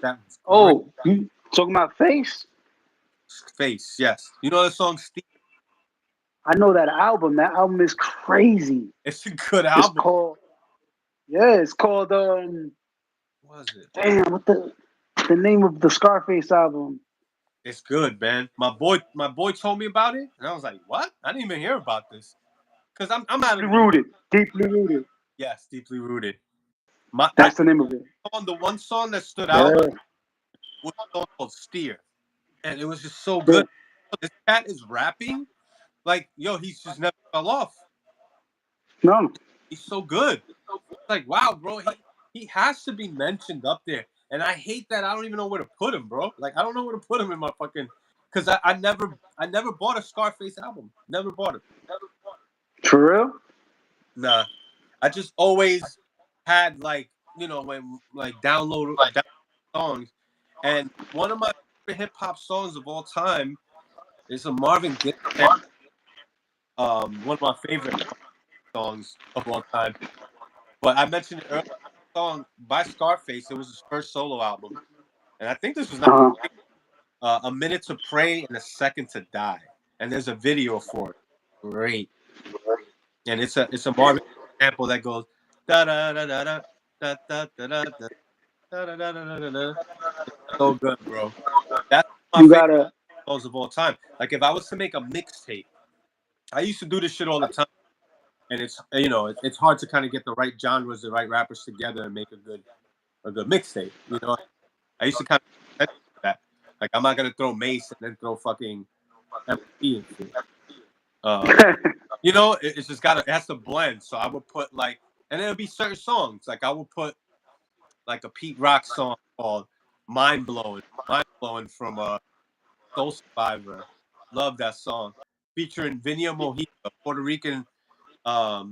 That was great. Oh, you talking about Face? Face, yes. You know the song "Steer"? I know that album. That album is crazy. It's a good It's album. called, yeah, it's called, What was it? damn, what the name of the Scarface album? It's good, man. My boy told me about it, and I was like, "What? I didn't even hear about this." Because I'm out Deeply of New York. Rooted. Deeply Rooted. Yes, deeply rooted. I That's the name of it. on the one song that stood out Yeah. was a song called "Steer," and it was just so Yeah. good. This cat is rapping like, yo, he's just never fell off. No. He's so good. It's like, wow, bro, he has to be mentioned up there. And I hate that I don't even know where to put him, bro. Like I don't know where to put him in my fucking, because I never bought a Scarface album. Never bought it. For real? Nah. I just always had like, when like download songs. And one of my favorite hip hop songs of all time is a Marvin Gaye sample. One of my favorite songs of all time. But I mentioned it earlier. Song by Scarface. It was his first solo album, and I think this was not Uh-huh. "A Minute to Pray and a Second to Die." And there's a video for it. Great, and it's a Marvin sample that goes da da da da da da da da da da da da da da. So good, bro. That's my You favorite gotta. songs of all time. Like if I was to make a mixtape, I used to do this shit all the time, and it's hard to kind of get the right genres, the right rappers together, and make a good mixtape. I used to kind of that. Like I'm not gonna throw Mace and then throw fucking MLP and shit. Um, it's just it has to blend. So I would put like, and there would be certain songs. Like I would put like a Pete Rock song called Mind Blowing from Soul Survivor. Love that song. Featuring Vinia Mojica, a Puerto Rican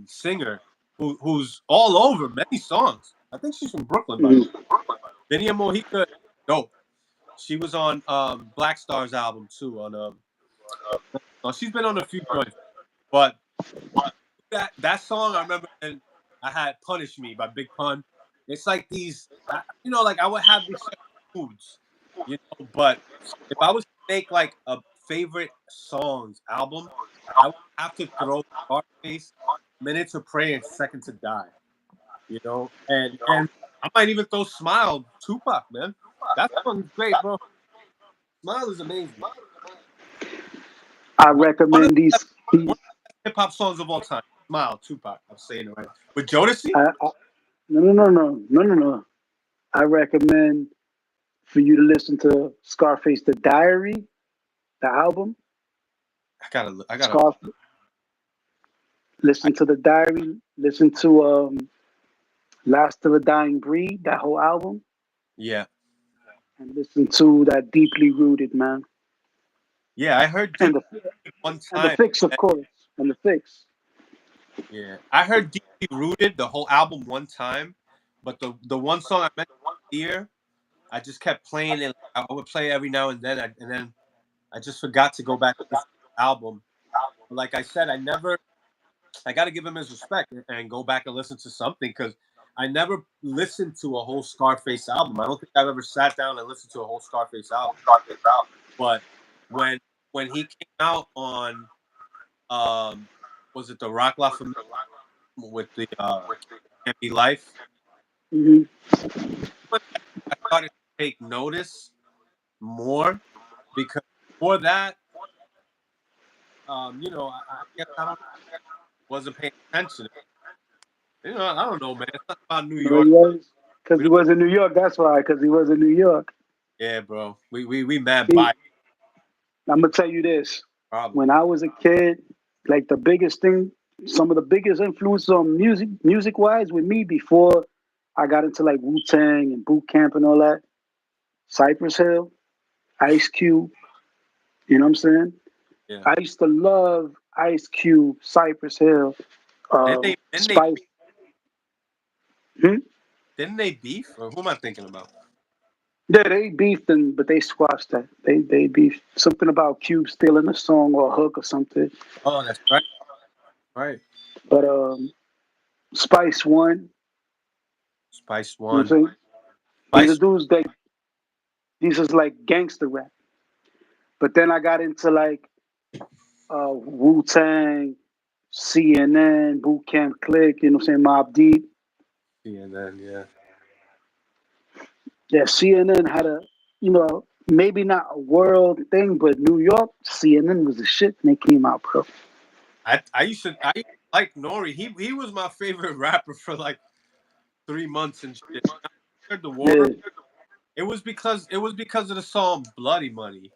singer who's all over many songs. I think she's from Brooklyn, by the way. Mhm. Vinia Mojica, dope. She was on Black Star's album too. She's been on a few joints, but that song I remember, and I had "Punish Me" by Big Pun. It's like these, like I would have these certain moods, But if I was to make like a favorite songs album, I would have to throw Scarface, "Minute to Pray" and "Second to Die." And I might even throw "Smile," Tupac, man. That song's great, bro. "Smile" is amazing. I One of recommend the these. hip hop songs of all time. "Smile," Tupac. I'm saying it right. With Jodeci, No, no, no, no, no, no, no. I recommend for you to listen to Scarface the Diary, the album. I gotta. Scarf. I, Listen to the Diary. Listen to Last of a Dying Breed, that whole album, yeah, and listen to that Deeply Rooted, man, yeah. I heard and "Deep" the one and the time. Fix, of course, and the Fix. Yeah, I heard "Deeply Rooted" the whole album one time, But the one song I mentioned here, I just kept playing it. I would play it every now and then, and then I just forgot to go back and listen to the album. But like I said, I got to give him his respect and go back and listen to something because I never listened to a whole Scarface album. I don't think I've ever sat down and listened to a whole Scarface album. But when when he came out on um was it the Rock La Familia with the Can't Be Life, Hmm. but I started to take notice more because before that, I guess I don't wasn't paying attention. I don't know, man. It's not about New No, York. he was because We he don't. was in New York. That's why, because he was in New York. Yeah, bro. We mad He, by I'm gonna tell you this: problem. when I was a kid, like the biggest thing, some of the biggest influences on music wise, with me before I got into like Wu Tang and Boot Camp and all that, Cypress Hill, Ice Cube. You know what I'm saying? Yeah. I used to love Ice Cube, Cypress Hill, Didn't they didn't they Spice. Hmm? didn't they beef? Or who am I thinking about? Yeah, they beefed, but they squashed that. They beefed something about Cube stealing a song or a hook or something. Oh, that's right. Right. But Spice won. Spice You know what One. I'm saying? These are Spice. dudes that these is like gangster rap. But then I got into like Wu Tang, CNN, Boot Camp Click. You know what I'm saying? Mob Deep. Yeah, then yeah. Yeah, CNN had a, maybe not a world thing, but New York, CNN was the shit when they came out, bro. I used to like Nori. He was my favorite rapper for like 3 months and shit. I heard the war. Yeah, It was because of the song Bloody Money.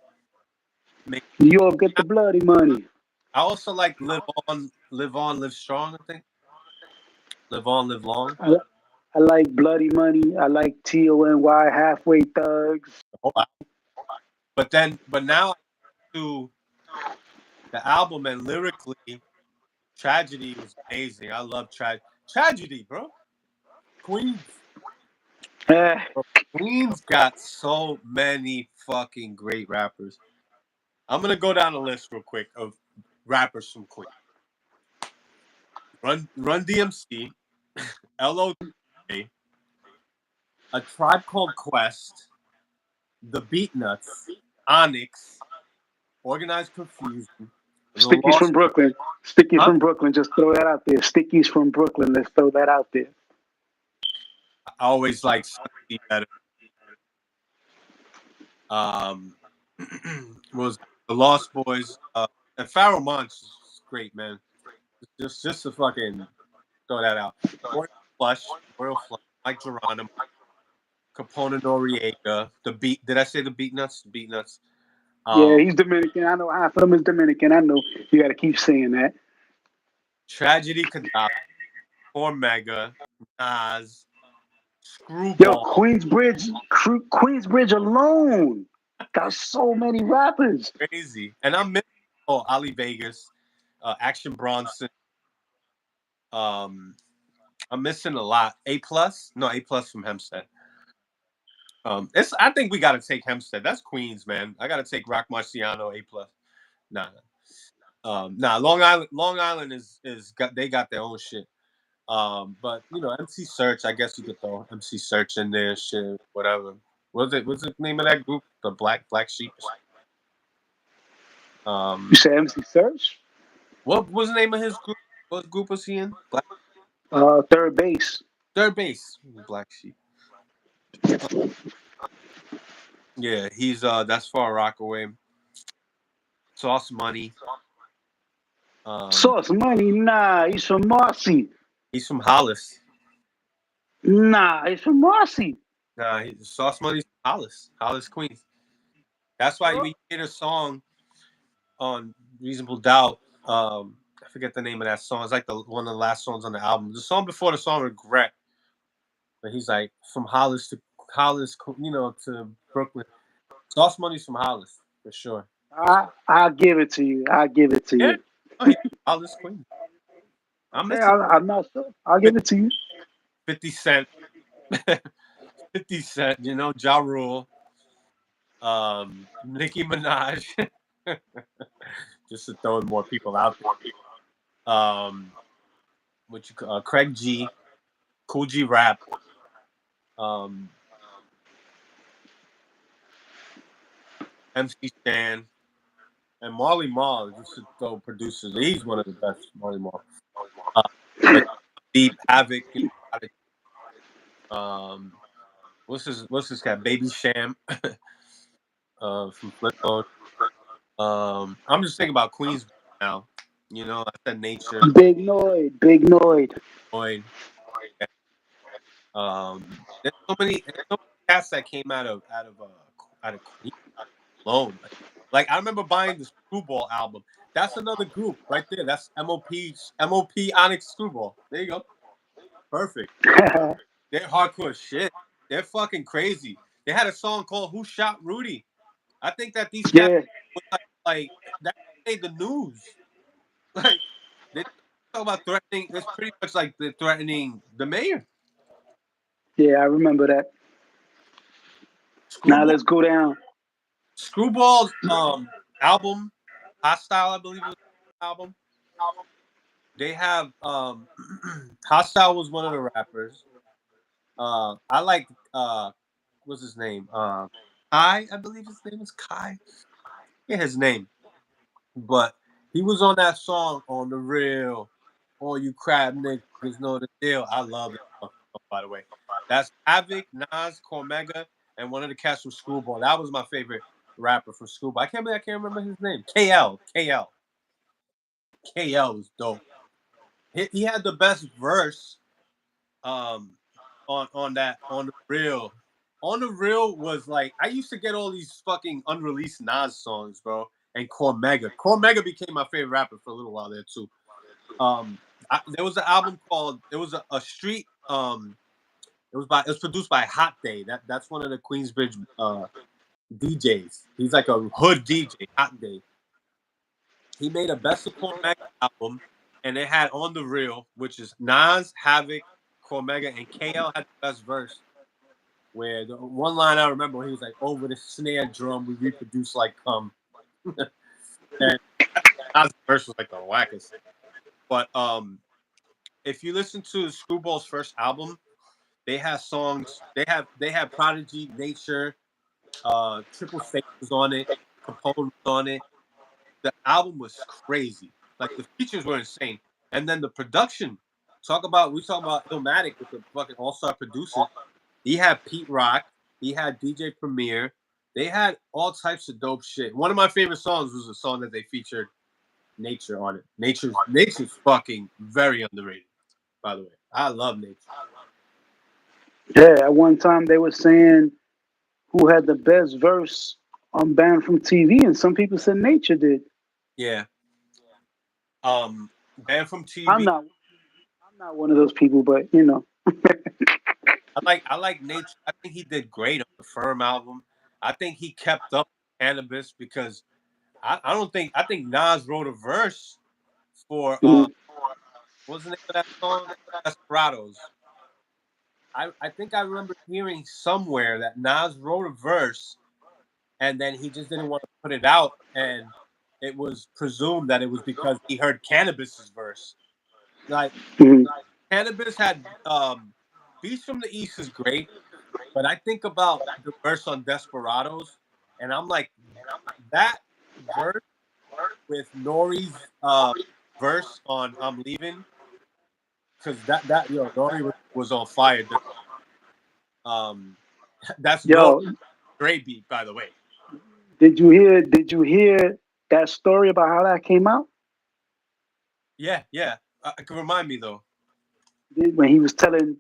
Man, New York get the bloody money. I also like Live On, Live Strong. I think Live On, Live Long. I, I like bloody money. I like TONY, halfway thugs. Oh, but now to the album and lyrically, Tragedy was amazing. I love Tragedy, bro. Queens. Eh, Queens got so many fucking great rappers. I'm gonna go down the list real quick of rappers from Queens. Run DMC, LOJ, A Tribe Called Quest, The Beatnuts, Onyx, Organized Confusion, The Stickies from Lost. Brooklyn. Stickies Huh? from Brooklyn. Just throw that out there. Stickies from Brooklyn. Let's throw that out there. I always like Sunny better. Um, was The Lost Boys, and Pharaoh Monch is great, man. Just to fucking throw that out. Royal Flush, Mike Geronimo, Capone Noriega, the beat. Did I say the Beat Nuts? The Beat Nuts. Yeah, Um, he's Dominican. I know half of them is Dominican. I know you got to keep saying that. Tragedy Gaddafi, Mega, Nas, Yo, Screwball, Queensbridge alone got so many rappers. crazy. And I'm missing Ali Vegas, Action Bronson. Um, I'm missing a lot. A plus, no A plus from Hempstead. It's. I think we got to take Hempstead. That's Queens, man. I got to take Rock Marciano A plus. Nah, nah. Long Island is got they got their own shit. But MC Search. I guess you could throw MC Search in there. Shit, whatever. What's the name of that group? The Black Sheep. You Um, say MC Search? what was the name of his group? What group was he in? Third base. Third Base. Black Sheep. Yeah, he's that's Far Rockaway. Sauce Money. Um, Source Money, nah, he's from Marcy. he's from Hollis. Nah, he's from Marcy. Nah, Sauce Money's from Hollis, Queens. That's why we hear a song on Reasonable Doubt. I forget the name of that song. It's like the one of the last songs on the album. The song before the song Regret. But he's like from Hollis, to Brooklyn. Sauce Money's from Hollis for sure. I'll give it to you. I'll give it to Yeah, you. oh, he's Hollis, Queens. I'm Okay, missing I'm not sure. I'll give it to you. 50 Cent. 50 Cent, Ja Rule, Nicki Minaj, just to throw more people out there. Craig G, Cool G Rap, um, MC Stan, and Marley Marl. Just to throw producers. He's one of the best, Marley Marl. Uh, but Deep Havoc, um, what's this guy? Baby Sham, from Flintstone. I'm just thinking about Queens now. I said Nature, Big Noid. Lloyd. There's so many cats that came out of Queens alone. Like I remember buying the Screwball album. That's another group right there. That's MOP Onyx Screwball. There you go. Perfect. They're hardcore shit. They're fucking crazy. They had a song called "Who Shot Rudy." I think that these cats Yeah, was like that made the news. Like they talk about threatening. It's pretty much like they're threatening the mayor. yeah, I remember that. Now Screwball. let's go down. Screwball's album, Hostile, I believe it was the album. They have Hostile was one of the rappers. I like what's his name? Kai, I believe his name is Kai. Yeah, his name. But he was on that song on the real. All you crab niggas know the deal. I love that song, by the way. That's Havoc, Nas, Cormega, and one of the cats from Schoolboy. That was my favorite rapper from Schoolboy. I can't remember his name. KL was dope. He had the best verse um on the real. On the real was like I used to get all these fucking unreleased Nas songs, bro. And Cormega. Cormega became my favorite rapper for a little while there too. Um, there was an album called. It was a street. It was produced by Hot Day. That's one of the Queensbridge DJs. He's like a hood DJ. Hot Day. He made a Best of Cormega album, and it had On the Real, which is Nas, Havoc, Cormega, and KL had the best verse. Where the one line I remember, he was like, "Over the snare drum, we reproduce like cum." And Nas' verse was like the wackest. But if you listen to Screwball's first album, they have songs. They have Prodigy, Nature, Triple Fate was on it, Capone was on it. The album was crazy. Like the features were insane, and then the production. We talk about Illmatic with the fucking all star producers. He had Pete Rock. He had DJ Premier. They had all types of dope shit. One of my favorite songs was a song that they featured Nature on it. Nature's fucking very underrated. By the way, I love Nature. Yeah, at one time they were saying who had the best verse on Banned from TV, and some people said Nature did. Yeah. Band from I'm TV. not. I'm not one of those people, but you know. I like Nature. I think he did great on the Firm album. I think he kept up with Cannabis because I don't think I think Nas wrote a verse for Mhm. what's the name of that song? Desperados. I think I remember hearing somewhere that Nas wrote a verse and then he just didn't want to put it out and it was presumed that it was because he heard Cannabis's verse. Like Mhm. Cannabis had Beats from the East is great, but I think about the verse on Desperados and I'm like that verse with Nori's verse on I'm Leaving because Nori was on fire. Um, that's Nori Yo, Dre beat, by the way. Did you hear that story about how that came out? Yeah, yeah. Can remind me though. When he was telling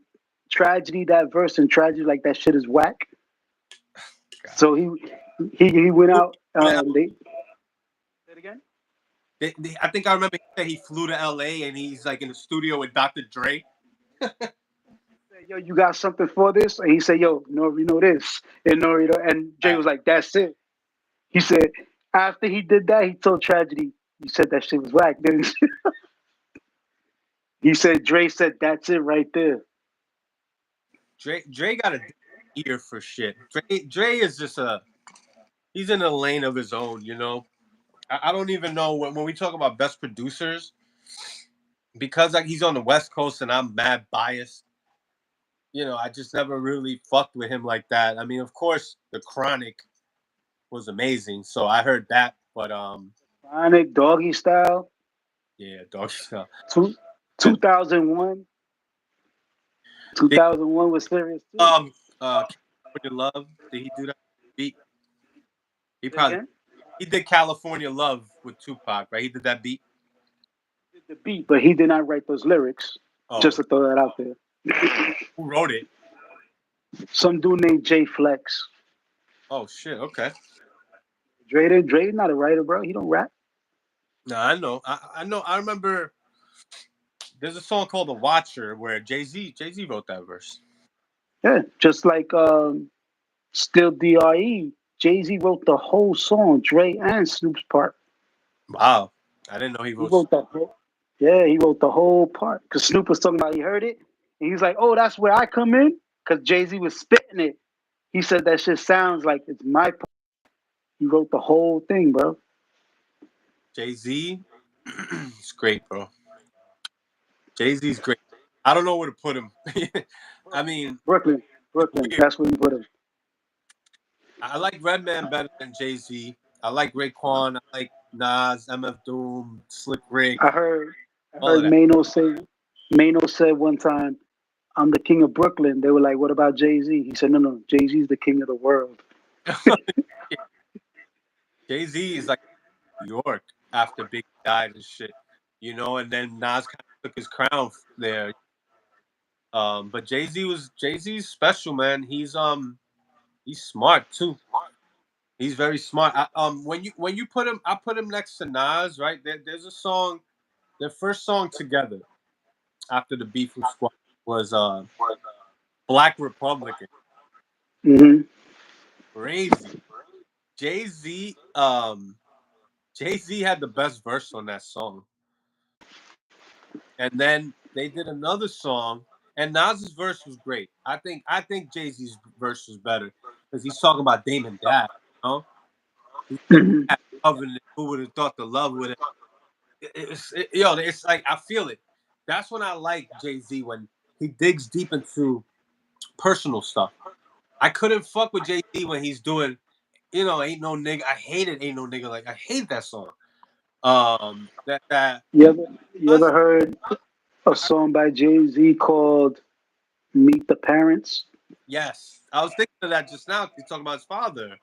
Tragedy that verse, and Tragedy like that shit is whack. God. So he went Flew out. to L- They say it again. I think I remember he said he flew to LA and he's like in the studio with Dr. Dre. Said, yo, you got something for this? And he said, yo, Nori know this, and Nori, and Jay Uh, was like, that's it. He said after he did that, he told Tragedy, you said that shit was whack, didn't you? He said Dre said that's it right there. Dre got a ear for shit. Dre is just he's in a lane of his own. You know, I don't even know when we talk about best producers because like he's on the West Coast and I'm mad biased. You know, I just never really fucked with him like that. I mean, of course, the Chronic was amazing, so I heard that, but Sonic, Doggy Style, yeah, dog stuff. two, And 2001. did 2001 was serious too. California Love? Did he do that beat? He Say probably again? he did California Love with Tupac, right? He did that beat. Did the beat, but he did not write those lyrics. Oh, Just to throw that out there. who wrote it? Some dude named Jay Flex. Oh shit. Okay. Dre not a writer, bro. He don't rap. No, I know. I know. I remember. There's a song called "The Watcher" where Jay Z wrote that verse. Yeah, just like Still Dre. Jay Z wrote the whole song, Dre and Snoop's part. Wow, I didn't know he He wrote. wrote that whole. Yeah, he wrote the whole part because Snoop was talking about he heard it and he was like, "Oh, that's where I come in," because Jay Z was spitting it. He said that shit sounds like it's my part. He wrote the whole thing, bro. Jay Z. It's great, bro. Jay Z's great. I don't know where to put him. I mean, Brooklyn, it's Brooklyn. weird. That's where you put him. I like Redman better than Jay Z. I like Raekwon. I like Nas, MF Doom, Slick Rick, I heard, I all of heard that. Mano said one time, "I'm the king of Brooklyn." They were like, "What about Jay Z?" He said, "No, no, Jay Z's the king of the world." Jay Z is like New York after Big died and shit, you know, and then Nas kind of took his crown there. But Jay Z's special, man. He's smart too. He's very smart. When you put him, I put him next to Nas, right? There's a song, their first song together after the beef with Squad was Black Republican. Hmm. Crazy. Jay Z, Jay Z had the best verse on that song, and then they did another song, and Nas's verse was great. I think Jay Z's verse was better because he's talking about Damon Dad. You know, he said, Hmm. "Covenant, who would have thought the love would have." Yo, it's like I feel it. That's when I like Jay Z when he digs deep into personal stuff. I couldn't fuck with Jay Z when he's doing, ain't no nigga. I hated ain't no nigga. Like I hate that song. That You ever, you us. ever heard a song by Jay Z called "Meet the Parents"? Yes, I was thinking of that just now. He's talking about his father.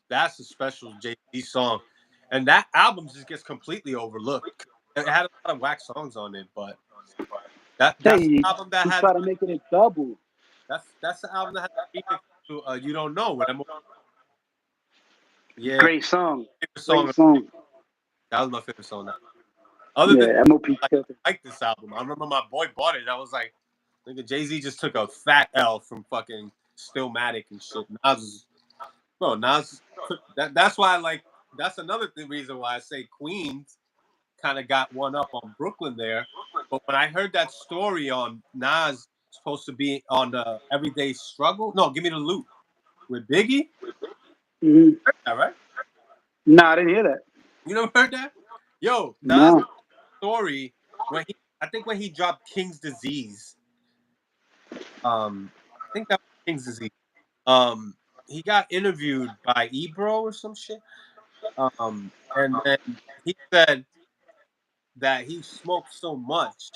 That's a special Jay Z song, and that album just gets completely overlooked. It had a lot of whack songs on it, but Yeah, that's the album that he had tried to make it a double. that's the album that had the remix to "You Don't Know." With them, yeah, Great song, favorite great song. song. That was my favorite song. Other than Yeah, MOP like, killed it. I like this album. I remember my boy bought it. I was like, nigga, Jay Z just took a fat L from fucking Stillmatic and shit. Nas that's why I like. That's another reason why I say Queens kind of got one up on Brooklyn there. But when I heard that story on Nas supposed to be on the Everyday Struggle, no, Give Me the Loot with Biggie, Hmm. all right? Nah, I didn't hear that. You never heard that? Yo, Nas No. story when I think when he dropped King's Disease, I think that was King's Disease. He got interviewed by Ebro or some shit. And then he said that he smoked so much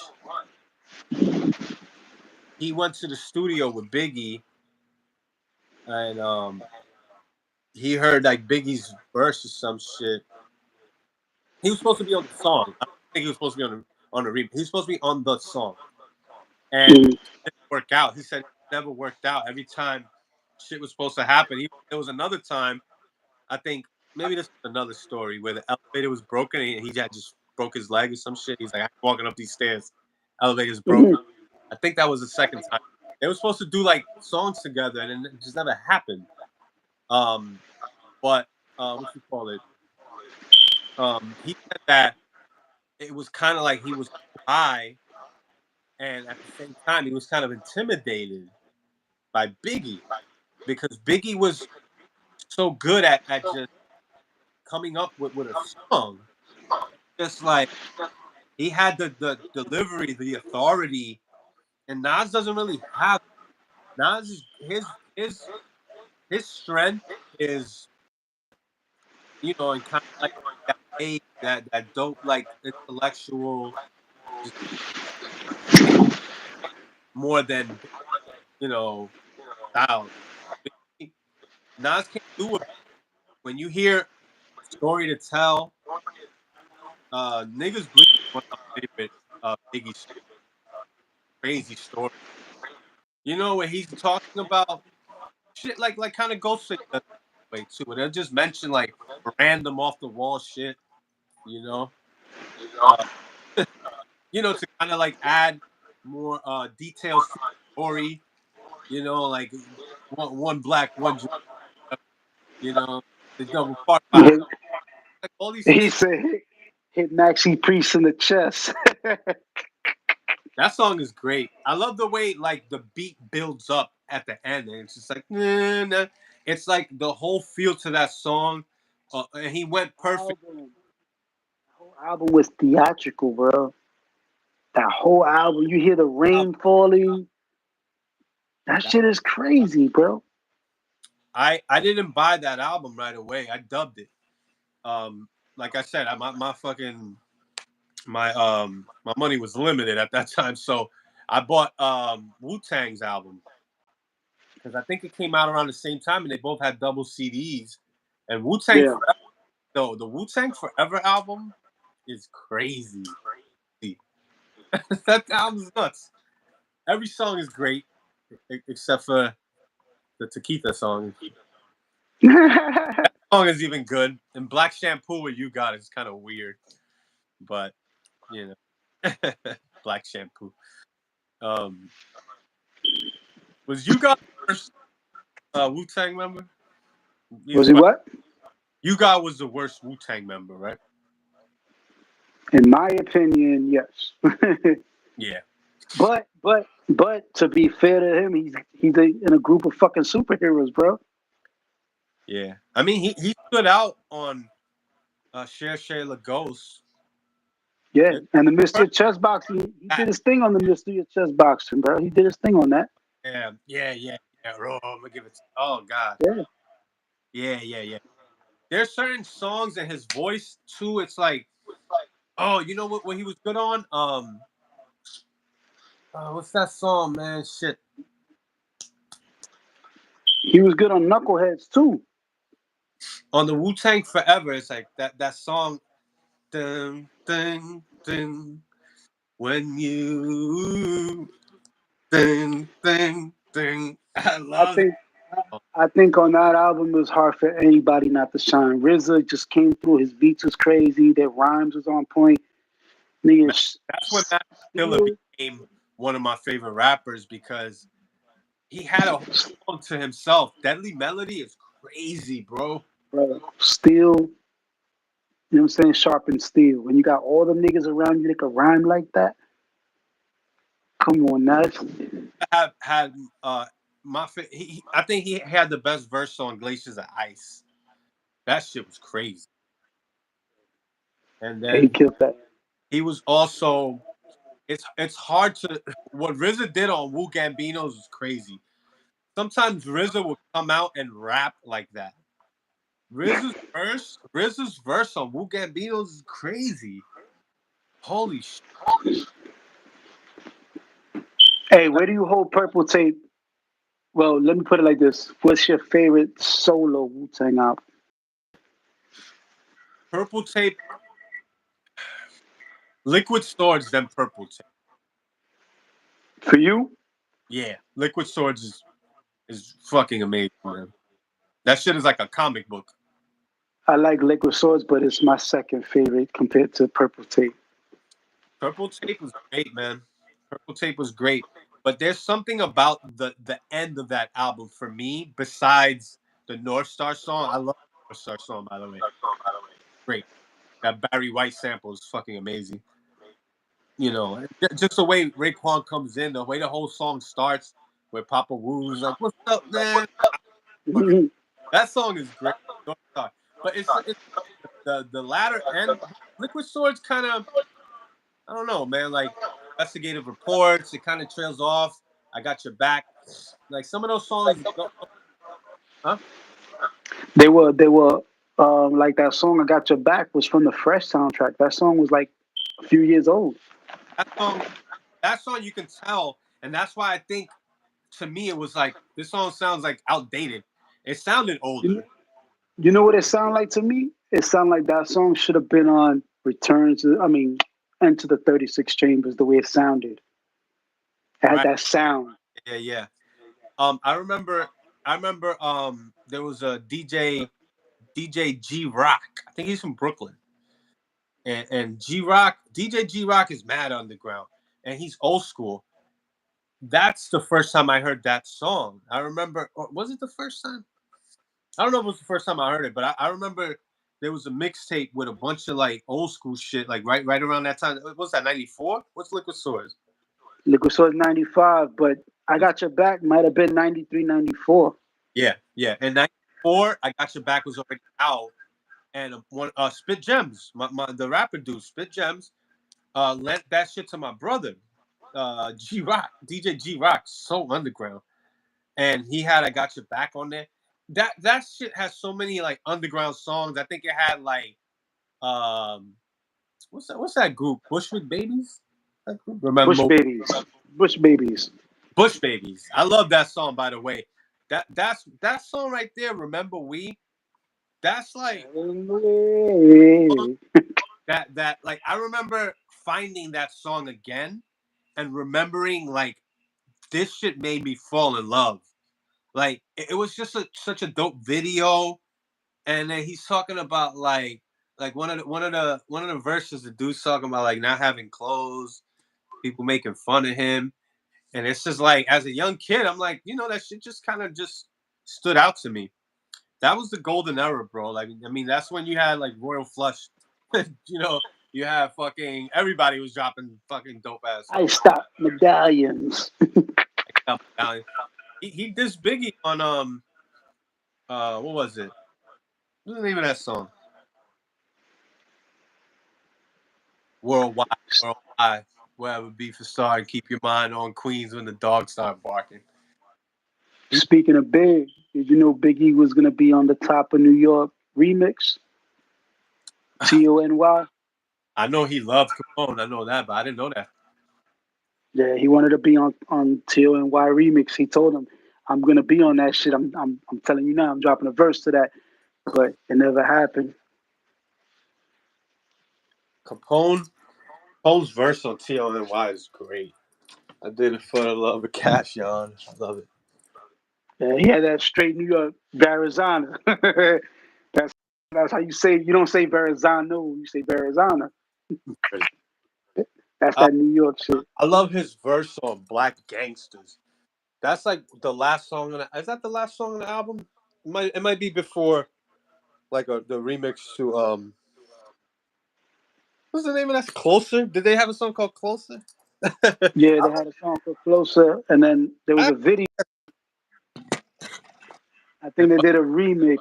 he went to the studio with Biggie and he heard like Biggie's verse or some shit. He was supposed to be on the song. I don't think he was supposed to be on the remix. He was supposed to be on the song, and Mm. it didn't work out. He said it never worked out. Every time shit was supposed to happen, there was another time. I think maybe this is another story where the elevator was broken and he had just broke his leg or some shit. He's like, I'm walking up these stairs, elevator's broken. Mhm. I think that was the second time. They were supposed to do like songs together, and it just never happened. Um, but what you call it? He said that it was kind of like he was high, and at the same time he was kind of intimidated by Biggie, because Biggie was so good at just coming up with a song. Just like he had the delivery, the authority, and Nas doesn't really have. Nas is his strength is, and kind of like that that dope, like intellectual, just more than style. Nas can't do it. When you hear Story to Tell, Niggas Bleed is one of my favorite Biggie songs. Crazy story. Where he's talking about shit like kind of Ghostface does way too. And they'll just mention like random off the wall shit, you know. Uh, to kind of like add more details to the story, like one black, one Jew, you know, the double part behind He, like all these he things. said, hit Maxie Priest in the chest. That song is great. I love the way like the beat builds up at the end, and it's just like nah, nah. It's like the whole feel to that song, and he went perfect. Album. Whole album was theatrical, bro. That whole album, you hear the rain falling. That That- shit is crazy, bro. I didn't buy that album right away. I dubbed it. Like I said, my fucking my money was limited at that time, so I bought Wu Tang's album because I think it came out around the same time, and they both had double CDs. And Wu Tang Yeah. Forever, though the Wu Tang Forever album is crazy. That album's nuts. Every song is great except for the Taquita song. Song is even good, and Black Shampoo with You Got is kind of weird, but you know, Black Shampoo. Um, was You Got the worst Wu Tang member? Was Either he way, what? You Got was the worst Wu Tang member, right? In my opinion, yes. Yeah, but to be fair to him, in a group of fucking superheroes, bro. yeah. I mean, he stood out on Cher Cher Lagos. Yeah, It, and the Mr. Chess boxing, he did his thing on the Mr. Chess boxing, bro. He did his thing on that. yeah. Oh, I'm gonna give it. Oh God, Yeah. yeah. There's certain songs and his voice too. It's like, oh, you know what he was good on? What's that song, man? Shit. He was good on Knuckleheads too. On the Wu Tang Forever, it's like that song. Dun, dun, dun, when you dun, dun, dun. I I love that think song. I think on that album it was hard for anybody not to shine. RZA just came through. His beats was crazy. Their rhymes was on point. Man, Niggas that's when Matt Dilla still, became one of my favorite rappers because he had a whole song to himself. Deadly Melody is crazy, bro. bro, still, you know what I'm saying, sharp and steel. When you got all them niggas around you that can rhyme like that, come on, that's Have had I think he had the best verse on Glaciers of Ice. That shit was crazy. And he then killed that. he was also it's hard to what RZA did on Wu Gambinos was crazy. Sometimes RZA would come out and rap like that. RZA's verse on Wu Gambinos is crazy. Holy shit. Hey, where do you hold Purple Tape? Well, let me put it like this. What's your favorite solo Wu Tang album? Purple Tape, Liquid Swords, then Purple Tape. For you? Yeah, Liquid Swords is fucking amazing, man. That shit is like a comic book. I like Liquid Swords, but it's my second favorite compared to Purple Tape. Purple Tape was great, man. Purple Tape was great. But there's something about the end of that album for me, besides the North Star song. I love the North Star song, by the way. Great. That Barry White sample is fucking amazing. Just the way Raekwon comes in, the way the whole song starts where Papa Wu's like, "What's up, man?" That song is great. North Star. But it's the latter end. Liquid Swords kind of, I don't know, man. Like investigative reports, it kind of trails off. I got your back. Like some of those songs, huh? they were like that song "I Got Your Back" was from the Fresh soundtrack. That song was like a few years old. That song, that song, you can tell, and that's why I think to me it was like this song sounds like outdated. It sounded You, older. you know what it sounded like to me? It sounded like that song should have been on Return to, I mean, Enter the 36 Chambers. The way it sounded, it had Right? that sound. Yeah, yeah. I remember. There was a DJ G Rock. I think he's from Brooklyn, and DJ G Rock is mad underground, and he's old school. That's the first time I heard that song. I remember, or was it the first time? I don't know if it was the first time I heard it, but I remember there was a mixtape with a bunch of like old school shit, like right around that time. What's that? 94? What's Liquid Swords? Liquid Swords 95, but I Got Your Back might have been 93, 94. Yeah. And 94, I Got Your Back was already out, and one Spit Gems, the rapper dude, Spit Gems, lent that shit to my brother, G Rock, DJ G Rock, so underground, and he had I Got Your Back on there. That shit has so many like underground songs. I think it had like um what's that group? Bushwick Babies? That group? Bush Remember Babies. Bush Babies. Bush Babies. I love that song by the way. That song right there, Remember We, that's like that like I remember finding that song again and remembering like this shit made me fall in love. Like it was just such a dope video, and then he's talking about like one of the verses the dude's talking about like not having clothes, people making fun of him, and it's just like as a young kid, I'm like, that shit just kind of just stood out to me. That was the golden era, bro. Like I mean, that's when you had like Royal Flush, you know, you have fucking everybody was dropping fucking dope ass I songs. Stop Medallions. He dissed Biggie on what was it? What's the name of that song? Worldwide, worldwide. Wherever beef is starting, keep your mind on Queens when the dogs start barking. He, Speaking of Big, did you know Big E was gonna be on the Top of New York remix? TONY. I know he loved Capone. I know that, but I didn't know that. Yeah, he wanted to be on TONY remix. He told him, "I'm gonna be on that shit. I'm telling you now. I'm dropping a verse to that." But it never happened. Capone, Capone's verse on TLNY is great. I did it for the love of cash, y'all. I love it. Yeah, he had that straight New York Barizana. that's that's how you say. You don't say Barizano. You say Barizana. That's Uh, that New York shit. I love his verse on Black Gangsters. That's like the last song on is that the last song on the album? It might be before like the remix to what's the name of that? Closer? Did they have a song called Closer? Yeah, I they like had a song for Closer, and then there was I, a video. I think they did a remix.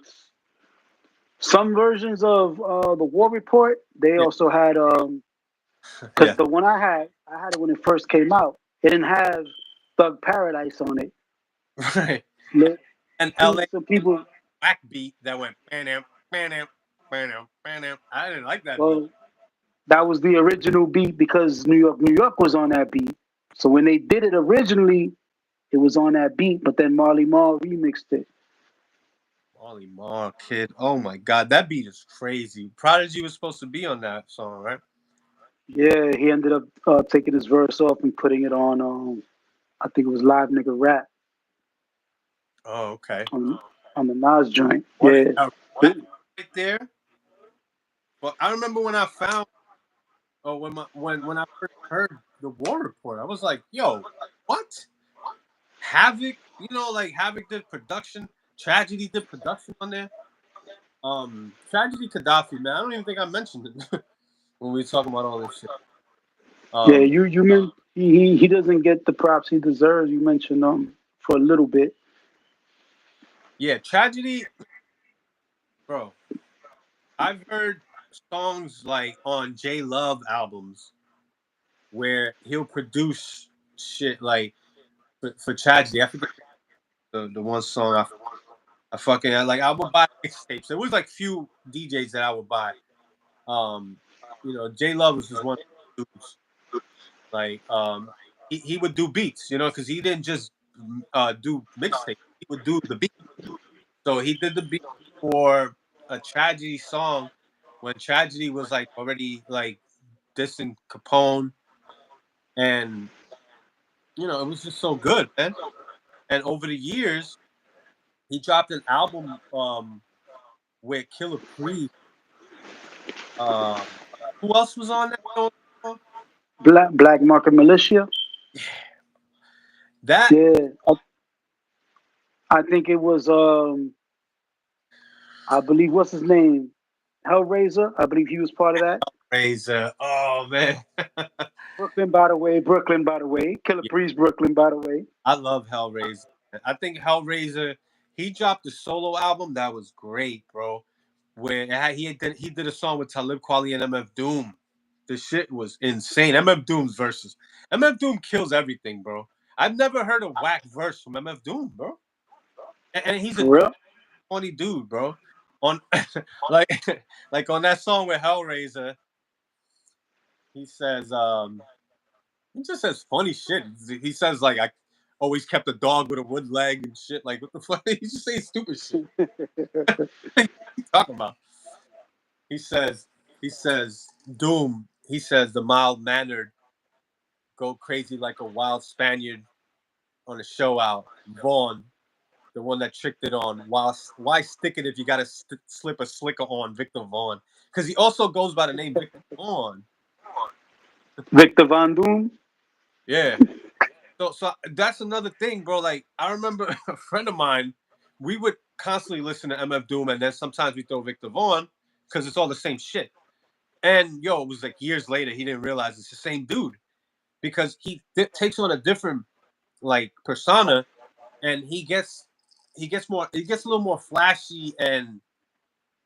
Some versions of the War Report. They yeah, also had because yeah. the one I had it when it first came out. It didn't have Thug Paradise on it. Right. Look, And LA some people. whack beat that went bam bam bam bam. I didn't like that beat. Well, that was the original beat because New York was on that beat. So when they did it originally, it was on that beat. But then Marley Marl remixed it. Molly Marl, kid. Oh my god, that beat is crazy. Prodigy was supposed to be on that song, right? Yeah, he ended up taking his verse off and putting it on. I think it was Live Nigga Rap Oh, okay. on on the Nas joint. Oh, they Yeah, got rap right there. But I remember when I found, oh, when I first heard the War Report, I was like, yo, what? Havoc, like Havoc did production, Tragedy did production on there. Tragedy Gaddafi, man. I don't even think I mentioned it when we were talking about all this shit. yeah. Um, You meant he doesn't get the props he deserves. You mentioned for a little bit. Yeah, Tragedy, bro. I've heard songs like on J Love albums where he'll produce shit like for Tragedy. I forget the one song I fucking like. I would buy mixtapes. There was like few DJs that I would buy. Um, J Love was just one of the dudes. Like, he would do beats, because he didn't just do mixtapes. He would do the beat. So he did the beat for a Tragedy song when Tragedy was like already like dissing Capone, and it was just so good, man. And over the years, he dropped an album with Killer Priest. Um, who else was on that? Black Market Militia. That Yeah, I think it was. I believe what's his name, Hellraiser. I believe he was part of that. Razor. Oh man. Brooklyn, by the way. Brooklyn, by the way. Killer Yeah, Priest, Brooklyn, by the way. I love Hellraiser. I think Hellraiser. He dropped a solo album that was great, bro. Where he did a song with Talib Kweli and MF Doom. The shit was insane. MF Doom's verses. MF Doom kills everything, bro. I've never heard a whack verse from MF Doom, bro. And he's a For real. funny dude, bro. On like like on that song with Hellraiser, he says he just says funny shit. He says like I always kept a dog with a wood leg and shit. Like what the fuck? He's just saying stupid shit. What are you talking about? He says he says Doom. He says the mild mannered go crazy like a wild Spaniard on a show out. Vaughn, the one that tricked it on. Why stick it if you got to slip a slicker on Victor Vaughn? Because he also goes by the name Victor Vaughn. Victor Von Doom. Yeah. So that's another thing, bro. Like I remember a friend of mine, we would constantly listen to MF Doom, and then sometimes we throw Victor Vaughn because it's all the same shit. And it was like years later he didn't realize it's the same dude because he takes on a different like persona, and he gets a little more flashy and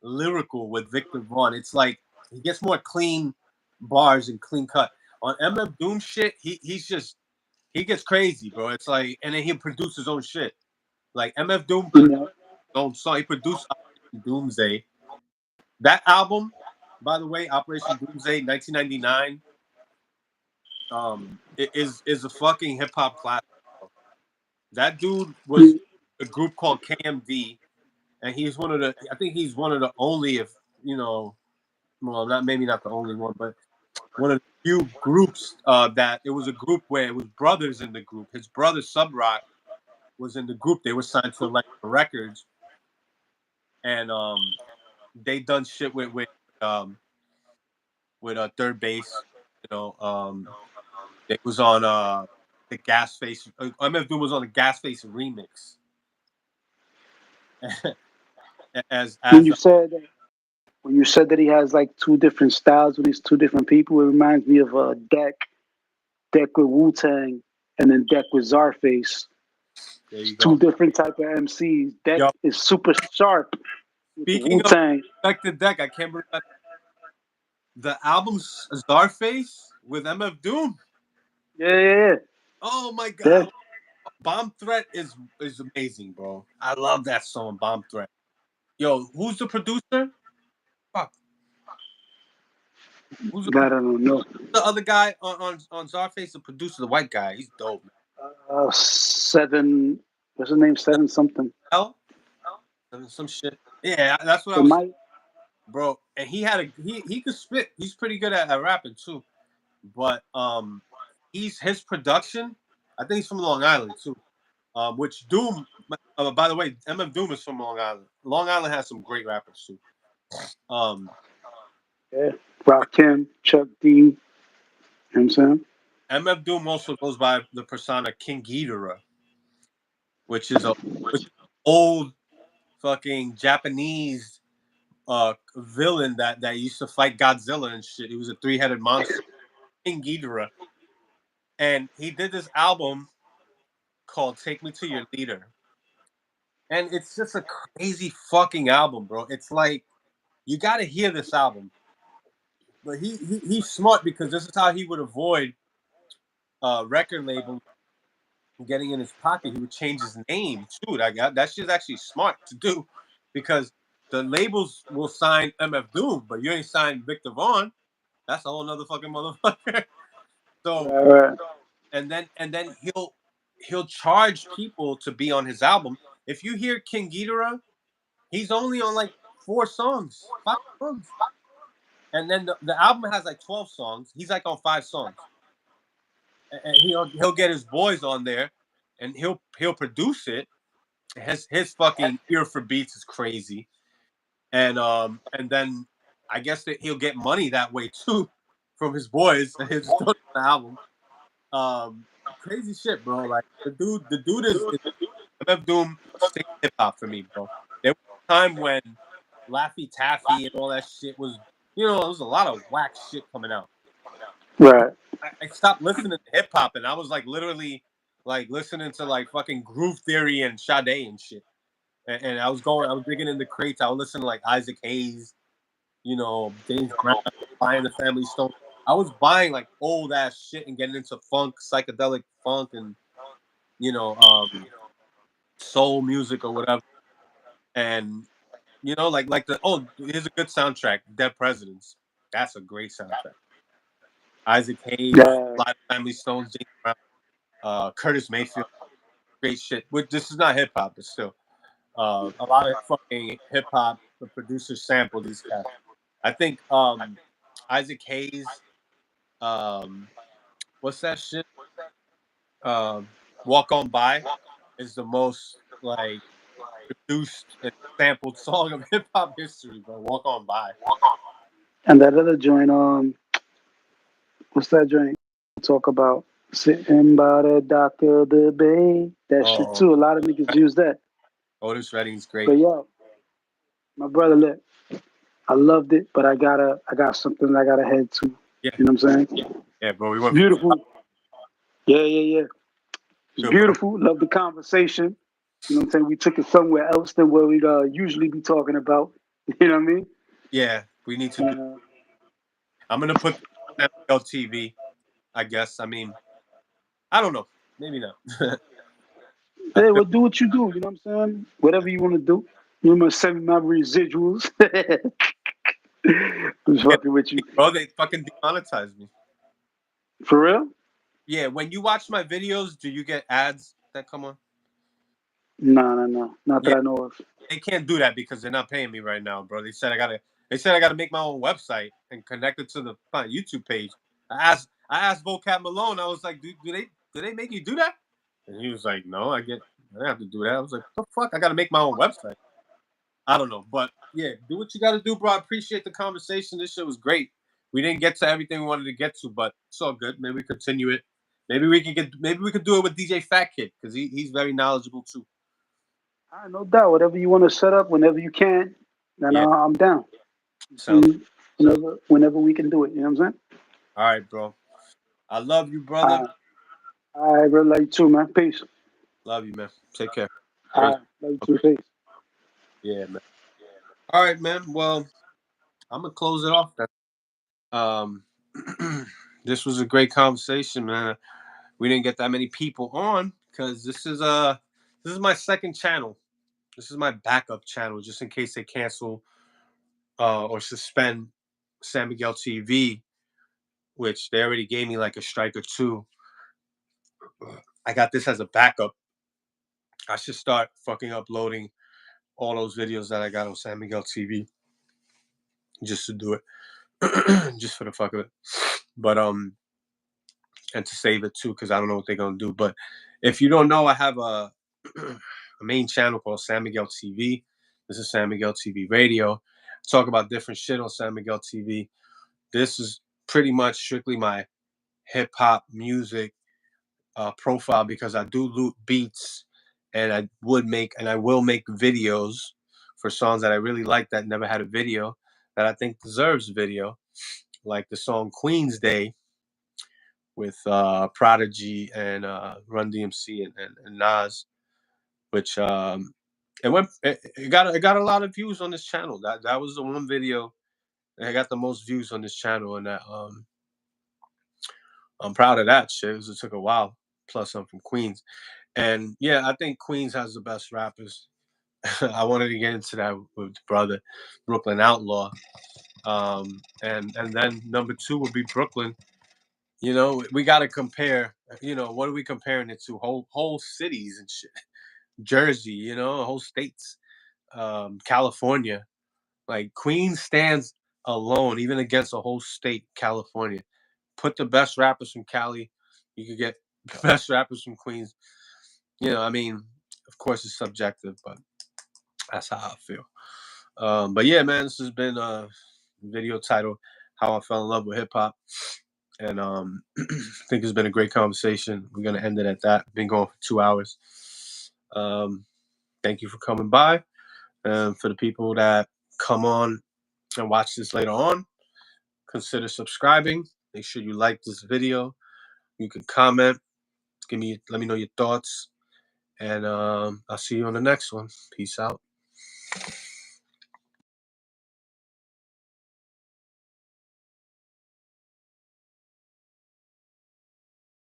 lyrical with Victor Vaughn. It's like he gets more clean bars and clean cut. On MF Doom shit, he gets crazy, bro. It's like, and then he produces his own shit. Like MF Doom You produced know, his own song. He produced Operation Doomsday. That album, by the way, Operation Doomsday, 1999, is a fucking hip hop classic. Bro. That dude was you, a group called KMD, and he's one of the. I think he's one of the only, if well, not maybe not the only one, but one of the few groups that it was a group where it was brothers in the group. His brother Sub Rock was in the group. They were signed to Electra Records, and they done shit um with Third Base. It was on the Gas Face. MF Doom was on the Gas Face remix. as when as you said when you said that he has like two different styles with these two different people, it reminds me of Deck with Wu Tang, and then Deck with Czarface. There It's you go. two different type of MCs. Deck Yo, is super sharp with the speaking Wu of Tang. Deck to Deck, I can't believe the album's Czarface with MF Doom. Yeah, yeah, Oh my yeah. god, Bomb Threat is amazing, bro. I love that song, Bomb Threat. Yo, who's the producer? Fuck, who's That I don't know. the other guy on Czarface? The producer, the white guy. He's dope, man. Seven. What's his name? Seven something. Hell, some shit. Yeah, that's what I It was saying, might. bro. And he could spit. He's pretty good at rapping too. But his production. I think he's from Long Island too. Which Doom. By the way, MF Doom is from Long Island. Long Island has some great rappers too. Um, Yeah. Rakim, Chuck D. You know what I'm saying? MF Doom also goes by the persona King Ghidorah, which is a which is old fucking Japanese villain that used to fight Godzilla and shit. He was a three-headed monster, King Ghidorah, and he did this album called "Take Me to Your Leader," and it's just a crazy fucking album, bro. It's like you got to hear this album. But he's smart because this is how he would avoid record label getting in his pocket. He would change his name too. That shit's actually smart to do because the labels will sign MF Doom, but you ain't signed Victor Vaughn. That's a whole nother fucking motherfucker. So Right, right. and then he'll charge people to be on his album. If you hear King Ghidorah, he's only on like 4 songs, 5 songs. And then the album has like 12 songs. He's like on 5 songs. And he'll get his boys on there and he'll produce it. His fucking ear for beats is crazy. And then I guess that he'll get money that way too from his boys and he'll just throw it on the album. Um Crazy shit, bro. Like the dude is MF Doom state hip hop for me, bro. There was a time when Laffy Taffy and all that shit was, there was a lot of whack shit coming out. Right. I stopped listening to hip hop and I was like literally like listening to like fucking Groove Theory and Sade and shit. And I was digging in the crates. I was listening to like Isaac Hayes, James Brown, buying the Family Stone. I was buying like old ass shit and getting into funk, psychedelic funk, and you know, um, soul music or whatever. And like here's a good soundtrack, Dead Presidents. That's a great soundtrack. Isaac Hayes, Yeah. a lot of Family Stones, James Brown, Curtis Mayfield, great shit. Which this is not hip hop, but still, a lot of fucking hip hop. The producers sample these cats. I think Isaac Hayes, um, what's that shit? Walk On By is the most like produced and sampled song of hip hop history, bro. Walk On By. And that other joint, what's that joint? Talk about sitting by the dock of the bay. That shit Oh, too. A lot of niggas use that. Otis Redding's great. But yo, my brother, look, I loved it, but I got something I gotta head to. Yeah, You know what I'm saying? yeah, bro. We It's went from beautiful. Yeah, yeah, yeah. It's good, bro. beautiful. Love the conversation. You know what I'm saying? We took it somewhere else than where we'd usually be talking about. You know what I mean? Yeah, we need to do. Uh, I'm gonna put Samuel TV. I guess. I mean, I don't know. Maybe not. I hey, feel, well, do what you do. You know what I'm saying? Whatever you want to do. You must send me my residuals. I'm just yeah, fucking with you. bro. They fucking demonetized me. For real? Yeah, when you watch my videos, do you get ads that come on? No, no, no. Not that Yeah, I know of. they can't do that because they're not paying me right now, bro. They said I gotta make my own website and connect it to the YouTube page. I asked Vocab Malone. I was like, do they make you do that? And he was like, no, I don't have to do that. I was like, what the fuck? I gotta make my own website. I don't know, but yeah, do what you gotta do, bro. I appreciate the conversation. This shit was great. We didn't get to everything we wanted to get to, but it's all good. Maybe we continue it. Maybe we could do it with DJ Fat Kid because he's very knowledgeable too. All right, no doubt. Whatever you want to set up whenever you can, then Yeah, I'm down. sounds Whenever we can do it. You know what I'm saying? all right, bro. I love you, brother. Uh, I really like you too, man. Peace. Love you, man. Take care. Thanks. Love you too. Peace. Yeah, man. All right, man. Well, I'm gonna close it off then. Um, this was a great conversation, man. We didn't get that many people on because this is my second channel. This is my backup channel, just in case they cancel or suspend San Miguel TV, which they already gave me like a strike or two. I got this as a backup. I should start fucking uploading all those videos that I got on San Miguel TV just to do it, just for the fuck of it. But and to save it too, because I don't know what they're gonna do. But if you don't know, I have a a main channel called San Miguel TV. This is San Miguel TV Radio. I talk about different shit on San Miguel TV. This is pretty much strictly my hip hop music profile because I do loot beats and I will make videos for songs that I really like that never had a video that I think deserves a video, like the song Queen's Day, with Prodigy and Run DMC and Nas, which it got a lot of views on this channel. That was the one video that got the most views on this channel, and that I'm proud of that shit. It took a while. Plus, I'm from Queens, and yeah, I think Queens has the best rappers. I wanted to get into that with the brother, Brooklyn Outlaw, and then number two would be Brooklyn. You know, we got to compare. You know, what are we comparing it to? Whole cities and shit. Jersey, you know, whole states. California, like Queens stands alone, even against a whole state, California. Put the best rappers from Cali, you could get the best rappers from Queens. You know, I mean, of course it's subjective, but that's how I feel. But yeah, man, this has been a video titled "How I Fell in Love with Hip Hop," and I think it's been a great conversation. We're gonna end it at that. Been going for 2 hours. Um, Thank you for coming by. For the people that come on and watch this later on, consider subscribing. Make sure you like this video. You can comment. Let me know your thoughts. And I'll see you on the next one. Peace out.